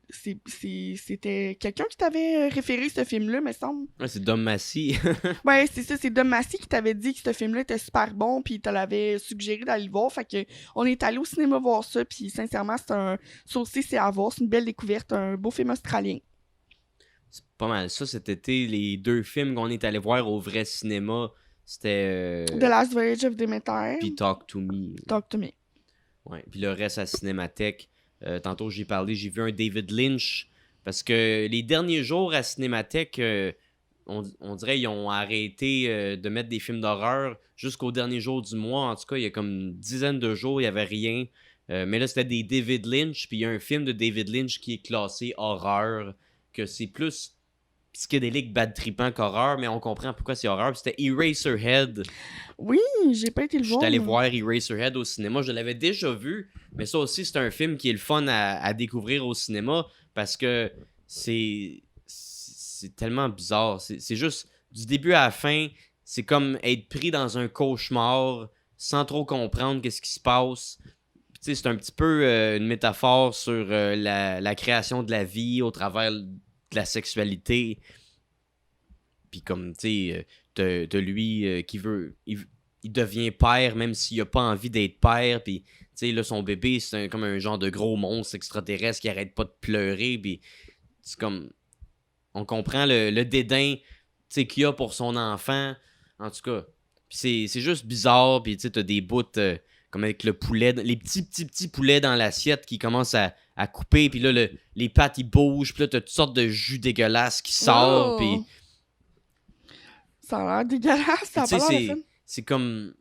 quelqu'un qui t'avait référé ce film-là, me semble. Ouais, c'est Dom Massy. Ouais, c'est ça, c'est Dom Massy qui t'avait dit que ce film-là était super bon, puis il te l'avait suggéré d'aller le voir. Fait que on est allé au cinéma voir ça, puis sincèrement, ça aussi, c'est à voir. C'est une belle découverte, un beau film australien. C'est pas mal ça cet été. Les 2 films qu'on est allé voir au vrai cinéma, c'était... The Last Voyage of Demeter. Puis Talk to Me. Talk to Me. Ouais, puis le reste à Cinémathèque. Tantôt, j'ai parlé, j'ai vu un David Lynch. Parce que les derniers jours à Cinémathèque, on dirait qu'ils ont arrêté de mettre des films d'horreur jusqu'au dernier jour du mois. En tout cas, il y a comme une dizaine de jours, il n'y avait rien. Mais là, c'était des David Lynch. Puis il y a un film de David Lynch qui est classé horreur. Que c'est plus psychédélique, bad trippant qu'horreur. Mais on comprend pourquoi c'est horreur. Puis c'était Eraserhead. Oui, j'ai pas été le Je voir. suis allé voir Eraserhead au cinéma. Je l'avais déjà vu. Mais ça aussi, c'est un film qui est le fun à découvrir au cinéma. Parce que c'est tellement bizarre. C'est juste du début à la fin, c'est comme être pris dans un cauchemar sans trop comprendre qu'est-ce qui se passe. Puis, c'est un petit peu une métaphore sur la création de la vie au travers de la sexualité. Puis comme, tu sais, t'as lui qui veut... Il devient père même s'il a pas envie d'être père. Puis, tu sais, là, son bébé, c'est comme un genre de gros monstre extraterrestre qui arrête pas de pleurer. Puis, c'est comme... On comprend le dédain qu'il y a pour son enfant. En tout cas, puis c'est juste bizarre. Puis tu as des bouts comme avec le poulet, les petits poulets dans l'assiette qui commencent à couper. Puis là, les pattes, ils bougent. Puis là, t'as toutes sortes de jus dégueulasses qui sortent. Puis... Ça a l'air dégueulasse. Ça a pas l'air de fun. C'est comme...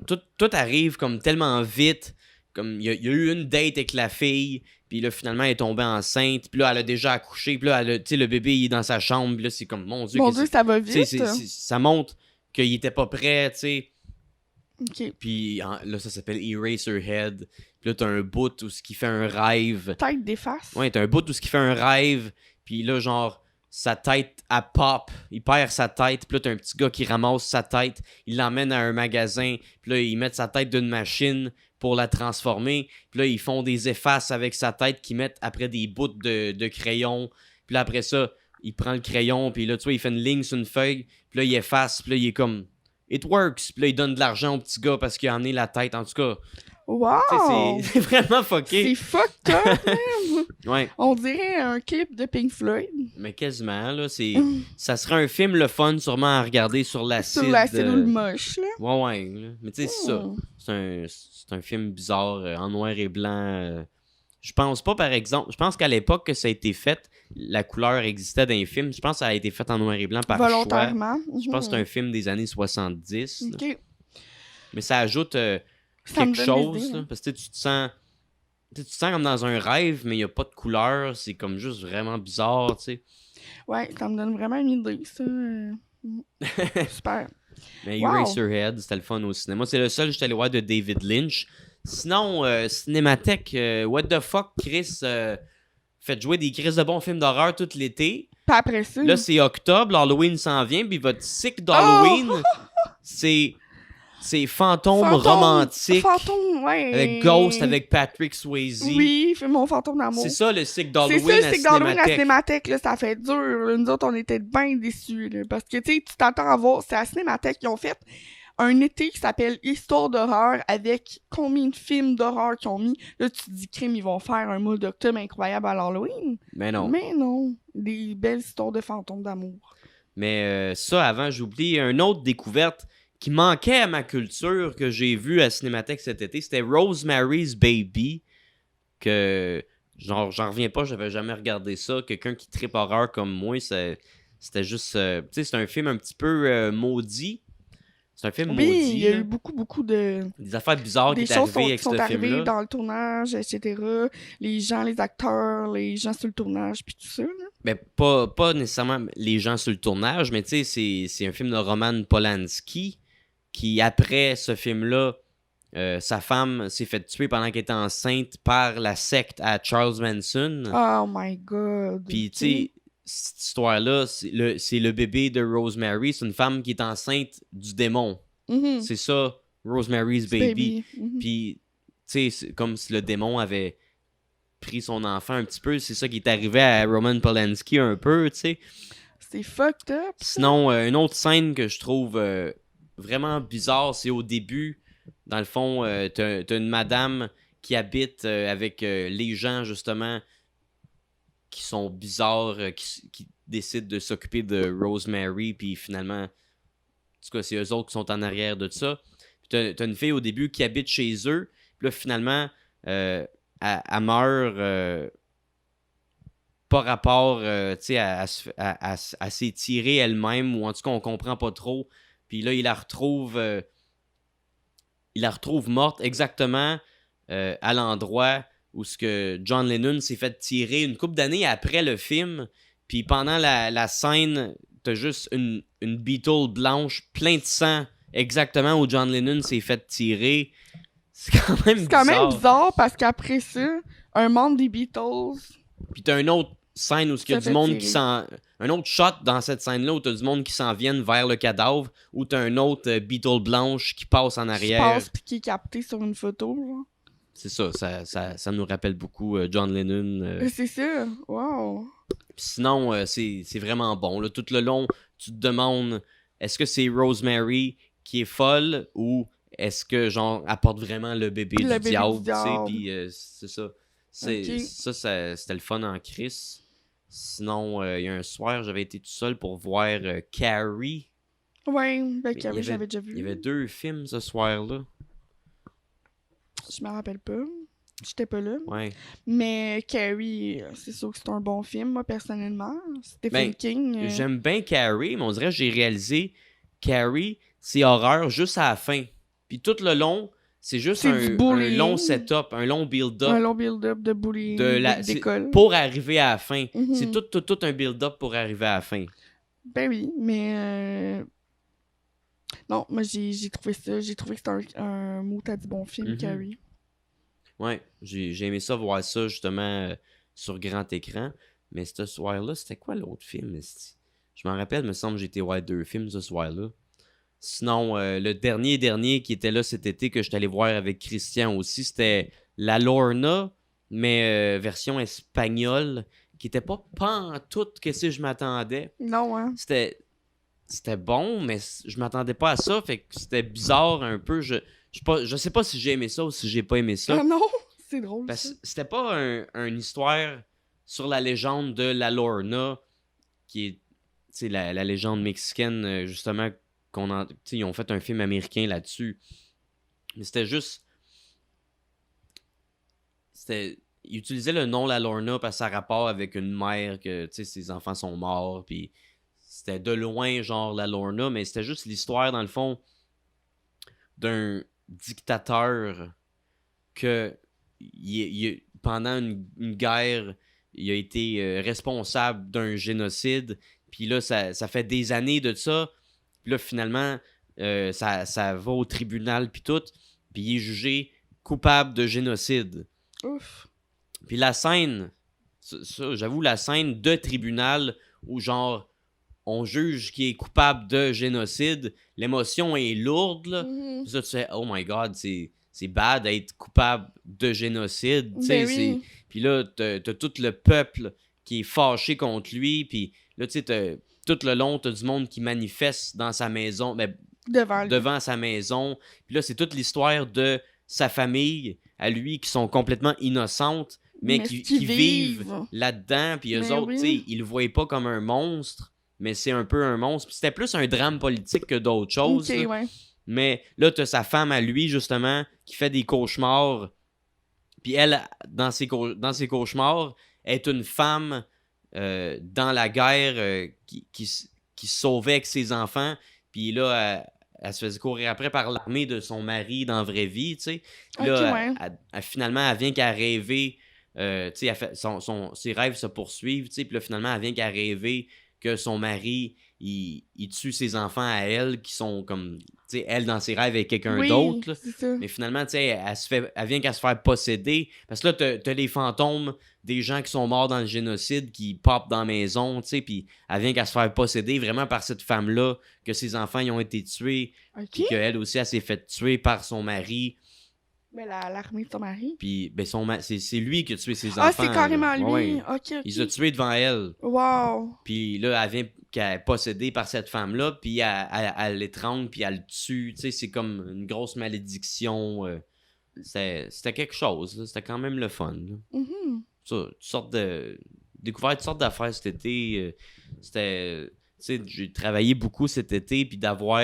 Tout arrive comme tellement vite. Comme il y a eu une date avec la fille, puis là, finalement, elle est tombée enceinte, puis là, elle a déjà accouché, puis là, le bébé, il est dans sa chambre, puis là, c'est comme, mon Dieu. Mon Dieu, ça va vite. Ça montre qu'il était pas prêt, tu sais. OK. Puis là, ça s'appelle Eraserhead. Puis là, t'as un bout où ce qui fait un rêve. Tête d'efface. Ouais, t'as un bout où ce qui fait un rêve, puis là, genre, sa tête, elle pop, il perd sa tête, puis là, t'as un petit gars qui ramasse sa tête, il l'emmène à un magasin, puis là, ils mettent sa tête d'une machine pour la transformer. Puis là, ils font des effaces avec sa tête qu'ils mettent après des bouts de crayon. Puis là, après ça, il prend le crayon, puis là, tu vois, il fait une ligne sur une feuille. Puis là, il efface, puis là, il est comme... It works! Puis là, il donne de l'argent au petit gars parce qu'il a emmené la tête. En tout cas, wow! c'est vraiment fucké. C'est fucked up, même! Ouais. On dirait un clip de Pink Floyd. Mais quasiment, là, ça serait un film le fun sûrement à regarder sur l'acide. Sur l'acide ou le moche, là. Ouais, là. Mais tu sais, c'est ça. C'est un film bizarre, en noir et blanc. Je pense pas, par exemple... Je pense qu'à l'époque que ça a été fait, la couleur existait dans les films. Je pense que ça a été fait en noir et blanc par volontairement. choix. Je pense que c'est un film des années 70. OK. Mais ça ajoute quelque chose, là, parce que tu te sens comme dans un rêve, mais il n'y a pas de couleur. C'est comme juste vraiment bizarre, tu sais. Ouais, ça me donne vraiment une idée, ça. Super. Mais Eraserhead, c'était le fun au cinéma. C'est le seul que j'étais allé voir de David Lynch. Sinon, Cinémathèque, what the fuck, Chris, faites jouer des crises de bons films d'horreur tout l'été. Pas après ça. Là, c'est octobre, Halloween s'en vient, puis votre cycle d'Halloween, c'est fantôme romantique. Fantôme, ouais. Avec Ghost, avec Patrick Swayze. Oui, fait mon fantôme d'amour. C'est ça le cycle d'Halloween à Cinémathèque. C'est ça, le cycle d'Halloween à Cinémathèque, là, ça fait dur. Là. Nous autres, on était bien déçus, là, parce que, tu sais, tu t'attends à voir, c'est à Cinémathèque qu'ils ont fait un été qui s'appelle Histoire d'horreur avec combien de films d'horreur qu'ils ont mis. Là, tu te dis, crime, ils vont faire un mois d'octobre incroyable à l'Halloween. Mais non. Mais non. Des belles histoires de fantômes d'amour. Mais ça, avant, j'oublie une autre découverte qui manquait à ma culture que j'ai vue à Cinémathèque cet été. C'était Rosemary's Baby. Que, genre, j'en reviens pas, j'avais jamais regardé ça. Quelqu'un qui trippe horreur comme moi, c'était juste... tu sais, c'est un film un petit peu maudit. C'est un film maudit. Oui, il y a eu beaucoup de... Des affaires bizarres qui sont arrivées avec ce film-là. Des choses sont arrivées dans le tournage, etc. Les gens, les acteurs, les gens sur le tournage, puis tout ça. Là. Ben, pas nécessairement les gens sur le tournage, mais tu sais, c'est un film de Roman Polanski qui, après ce film-là, sa femme s'est fait tuer pendant qu'elle était enceinte par la secte à Charles Manson. Oh my God. Puis, tu sais, cette histoire-là, c'est le bébé de Rosemary. C'est une femme qui est enceinte du démon. Mm-hmm. C'est ça, Rosemary's Baby. Mm-hmm. Puis, tu sais, c'est comme si le démon avait pris son enfant un petit peu. C'est ça qui est arrivé à Roman Polanski un peu, tu sais. C'est fucked up. Sinon, une autre scène que je trouve vraiment bizarre, c'est au début. Dans le fond, t'as une madame qui habite avec les gens, justement, qui sont bizarres, qui décident de s'occuper de Rosemary, puis finalement, en tout cas, c'est eux autres qui sont en arrière de ça. Puis t'as une fille au début qui habite chez eux, puis là, finalement, elle meurt par rapport, tu sais, à s'est tirée elle-même, ou en tout cas, on comprend pas trop. Puis là, il la retrouve morte exactement à l'endroit où ce que John Lennon s'est fait tirer une couple d'années après le film. Puis pendant la scène, t'as juste une Beetle blanche plein de sang exactement où John Lennon s'est fait tirer. C'est quand même bizarre. C'est quand même bizarre parce qu'après ça, un membre des Beatles... Puis t'as une autre scène où il y a Ça du fait monde tirer. qui s'en... Un autre shot dans cette scène-là où t'as du monde qui s'en viennent vers le cadavre, où t'as un autre Beetle blanche qui passe en Qui arrière. passe pis qui est capté sur une photo, genre. C'est ça nous rappelle beaucoup John Lennon. C'est ça, wow. Puis sinon, c'est vraiment bon. Là. Tout le long, tu te demandes, est-ce que c'est Rosemary qui est folle ou est-ce que, genre, apporte vraiment le bébé Le du bébé diable, du tu sais, diable. puis c'est ça. Ok. C'était le fun en Chris. Sinon, il y a un soir, j'avais été tout seul pour voir Carrie. Ouais, ben Mais Carrie, j'avais déjà vu. Il y avait 2 films ce soir-là. Je me rappelle pas. J'étais pas là. Ouais. Mais Carrie, c'est sûr que c'est un bon film, moi, personnellement. Stephen Ben, King. J'aime bien Carrie, mais on dirait que j'ai réalisé Carrie, c'est horreur juste à la fin. Puis tout le long, c'est juste C'est du un bullying. long setup, un long build-up Un long build-up de bullying d'école. pour arriver à la fin. Mhm. C'est tout un build-up pour arriver à la fin. Ben oui, mais... Non, moi, j'ai trouvé ça. J'ai trouvé que c'était un mot à du bon film, Mhm. Carrie. Ouais, j'ai aimé ça, voir ça justement sur grand écran. Mais ce soir-là, c'était quoi l'autre film? esti? Je m'en rappelle, me semble que j'ai été voir 2 films ce soir-là. Sinon, le dernier qui était là cet été que je suis allé voir avec Christian aussi, c'était La Lorna, mais version espagnole, qui était pas pantoute que si je m'attendais. Non, hein? C'était bon, mais je m'attendais pas à ça, fait que c'était bizarre un peu. Je sais pas si j'ai aimé ça ou si j'ai pas aimé ça. Ah non! C'est drôle, Parce ça. que c'était pas une histoire sur la légende de La Lorna, qui est, tu sais, la légende mexicaine, justement, tu sais, ils ont fait un film américain là-dessus. Mais c'était juste... Ils utilisaient le nom La Lorna parce que ça a rapport avec une mère que, tu sais, ses enfants sont morts, puis c'était de loin, genre, La Lorna, mais c'était juste l'histoire, dans le fond, d'un dictateur que pendant une guerre, il a été responsable d'un génocide. Puis là, ça fait des années de ça. Puis là, finalement, ça va au tribunal, puis tout. Puis il est jugé coupable de génocide. Ouf. Puis la scène, j'avoue, la scène de tribunal où, genre, on juge qu'il est coupable de génocide, l'émotion est lourde, là. Mhm. Puis ça, tu fais, oh my god, c'est bad d'être coupable de génocide. Tu sais, Ben oui. Puis là, t'as tout le peuple qui est fâché contre lui. Puis là, tu sais, tout le long, t'as du monde qui manifeste dans sa maison, Devant lui. devant sa maison. Puis là, c'est toute l'histoire de sa famille, à lui, qui sont complètement innocentes, mais qui vivent là-dedans. Puis eux Ben autres, oui. tu sais, ils le voyaient pas comme un monstre, mais c'est un peu un monstre. Puis c'était plus un drame politique que d'autres choses. Ok, là. ouais. Mais là, t'as sa femme à lui, justement, qui fait des cauchemars. Puis elle, dans ses cauchemars, est une femme dans la guerre qui se sauvait avec ses enfants. Puis là, elle se faisait courir après par l'armée de son mari dans la vraie vie, tu sais. Puis là, Ok, ouais. finalement, elle vient qu'à rêver. Tu sais, ses rêves se poursuivent, tu sais. Puis là, finalement, elle vient qu'à rêver que son mari, il tue ses enfants à elle, qui sont comme, tu sais, elle dans ses rêves avec quelqu'un Oui, d'autre, là. c'est ça. Mais finalement, tu sais, elle vient qu'à se faire posséder. Parce que là, t'as les fantômes des gens qui sont morts dans le génocide qui popent dans la maison, tu sais, puis elle vient qu'à se faire posséder vraiment par cette femme-là, que ses enfants ils ont été tués, Ok. puis qu'elle aussi, elle s'est fait tuer par son mari. Ben, l'armée de son mari. Puis, ben, c'est lui qui a tué ses Ah, enfants. c'est carrément là. lui. Ouais. Ok. Il les a tués devant elle. Wow. Puis là, elle vient qu'elle est possédée par cette femme-là, puis elle l'étrangle, puis elle le tue. Tu sais, c'est comme une grosse malédiction. C'était quelque chose. Là. C'était quand même le fun. Là. Mhm. Ça, découvert toutes sortes d'affaires cet été. C'était... Tu sais, j'ai travaillé beaucoup cet été, puis d'avoir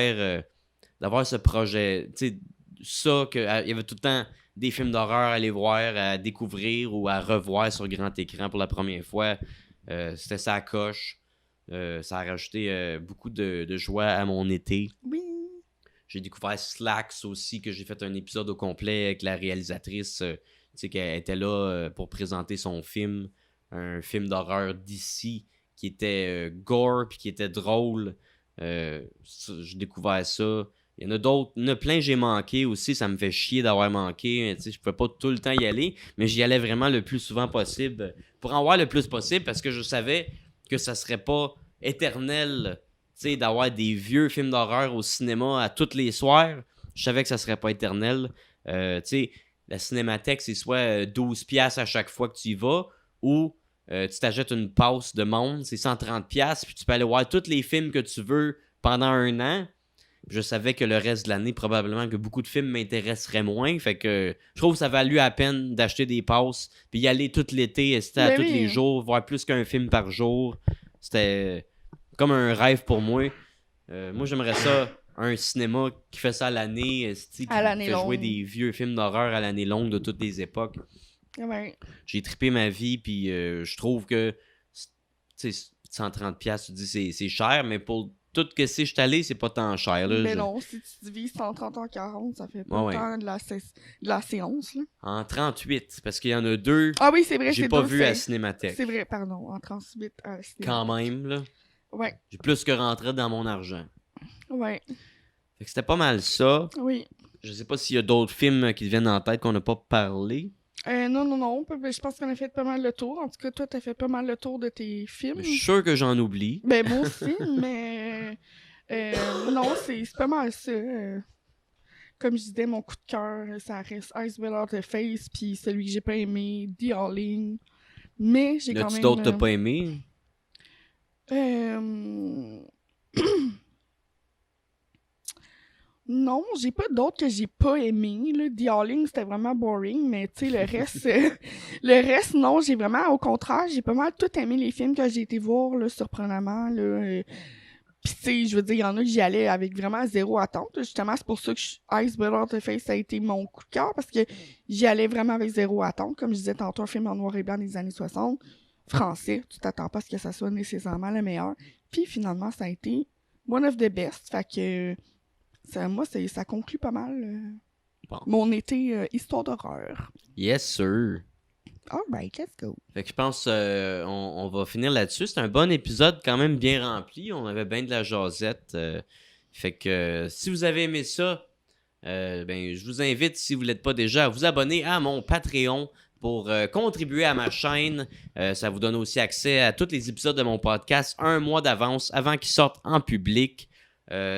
ce projet... Tu sais, ça, il y avait tout le temps des films d'horreur à aller voir, à découvrir ou à revoir sur grand écran pour la première fois. C'était ça à coche. Ça a rajouté beaucoup de joie à mon été. Oui. J'ai découvert Slacks aussi, que j'ai fait un épisode au complet avec la réalisatrice, tu sais, qu'elle était là pour présenter son film, un film d'horreur d'ici, qui était gore puis qui était drôle. J'ai découvert ça. Il y en a d'autres, il y en a plein que j'ai manqué aussi, ça me fait chier d'avoir manqué, tu sais, je pouvais pas tout le temps y aller, mais j'y allais vraiment le plus souvent possible, pour en voir le plus possible, parce que je savais que ça serait pas éternel, tu sais, d'avoir des vieux films d'horreur au cinéma à tous les soirs. Je savais que ça serait pas éternel. Tu sais, la Cinémathèque, c'est soit 12$ à chaque fois que tu y vas, ou tu t'achètes une passe de monde, c'est 130$, puis tu peux aller voir tous les films que tu veux pendant un an. Je savais que le reste de l'année, probablement que beaucoup de films m'intéresseraient moins. Fait que je trouve que ça valut la peine d'acheter des passes, puis y aller tout l'été, à tous les jours, voir plus qu'un film par jour. C'était comme un rêve pour moi. Moi, j'aimerais ça, un cinéma qui fait ça à l'année, qui fait jouer des vieux films d'horreur à l'année longue de toutes les époques. Ouais. J'ai trippé ma vie, puis je trouve que 130$, tu dis c'est cher, mais pour tout que c'est, je suis allé, c'est pas tant cher. Là, mais non, si tu divises 130 en 40, ça fait pas tant de la séance. Là. En 38, parce qu'il y en a deux. Ah oui, c'est vrai, j'ai pas vu à la Cinémathèque. C'est vrai, pardon, en 38 à la Cinémathèque. Quand même, là. Ouais. J'ai plus que rentré dans mon argent. Ouais. Fait que c'était pas mal ça. Oui. Je sais pas s'il y a d'autres films qui te viennent en tête qu'on n'a pas parlé. Non. Je pense qu'on a fait pas mal le tour. En tout cas, toi, t'as fait pas mal le tour de tes films. Je suis sûr que j'en oublie. Ben, moi aussi, mais... non, c'est pas mal ça. Comme je disais, mon coup de cœur, ça reste Eyes Without a Face, puis celui que j'ai pas aimé, The Howling. Mais j'ai quand même... Y a-tu d'autres que t'as pas aimé? Non, j'ai pas d'autres que j'ai pas aimé. Là. The Howling, c'était vraiment boring, mais tu sais, le reste, non, j'ai vraiment, au contraire, j'ai pas mal tout aimé les films que j'ai été voir, là, surprenamment, là. Pis tu sais, je veux dire, il y en a que j'y allais avec vraiment zéro attente. Justement, c'est pour ça que Eyes Without a Face, ça a été mon coup de cœur, parce que j'y allais vraiment avec zéro attente. Comme je disais tantôt, un film en noir et blanc des années 60, français, tu t'attends pas à ce que ça soit nécessairement le meilleur. Puis finalement, ça a été one of the best. Fait que... Ça conclut pas mal mon été histoire d'horreur. Yes, sir. Alright, let's go. Fait que je pense on va finir là-dessus. C'est un bon épisode quand même bien rempli. On avait bien de la jasette. Fait que si vous avez aimé ça, je vous invite, si vous ne l'êtes pas déjà, à vous abonner à mon Patreon pour contribuer à ma chaîne. Ça vous donne aussi accès à tous les épisodes de mon podcast 1 mois d'avance avant qu'ils sortent en public.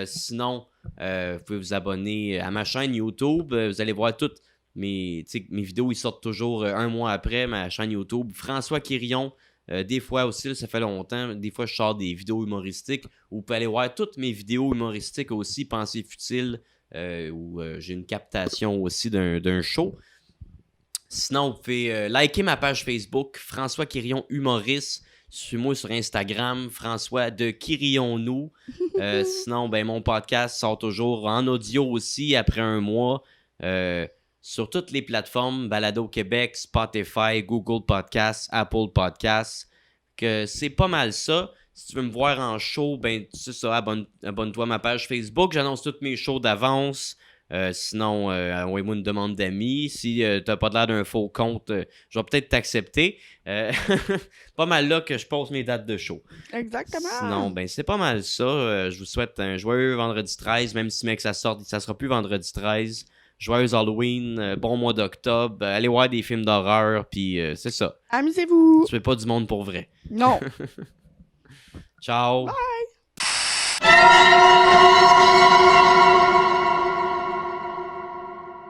Sinon, vous pouvez vous abonner à ma chaîne YouTube. Vous allez voir toutes mes vidéos. Ils sortent toujours un mois après ma chaîne YouTube. François Quirion. Des fois aussi, là, ça fait longtemps. Des fois, je sors des vidéos humoristiques. Vous pouvez aller voir toutes mes vidéos humoristiques aussi. Pensée futile. Où j'ai une captation aussi d'un show. Sinon, vous pouvez liker ma page Facebook. François Quirion Humoriste. Suis-moi sur Instagram, François de Quirion-nous. Sinon, mon podcast sort toujours en audio aussi après un mois. Sur toutes les plateformes, Balado Québec, Spotify, Google Podcasts, Apple Podcasts. Que c'est pas mal ça. Si tu veux me voir en show, c'est ça, abonne-toi à ma page Facebook. J'annonce tous mes shows d'avance. Sinon, envoie-moi une demande d'amis. Si t'as pas l'air d'un faux compte, je vais peut-être t'accepter. Pas mal là que je pose mes dates de show. Exactement. Sinon, c'est pas mal ça. Je vous souhaite un joyeux vendredi 13, même si mec ça sort, ça sera plus vendredi 13. Joyeux Halloween, bon mois d'octobre. Allez voir des films d'horreur, puis c'est ça. Amusez-vous. Tu fais pas du monde pour vrai. Non. Ciao. Bye.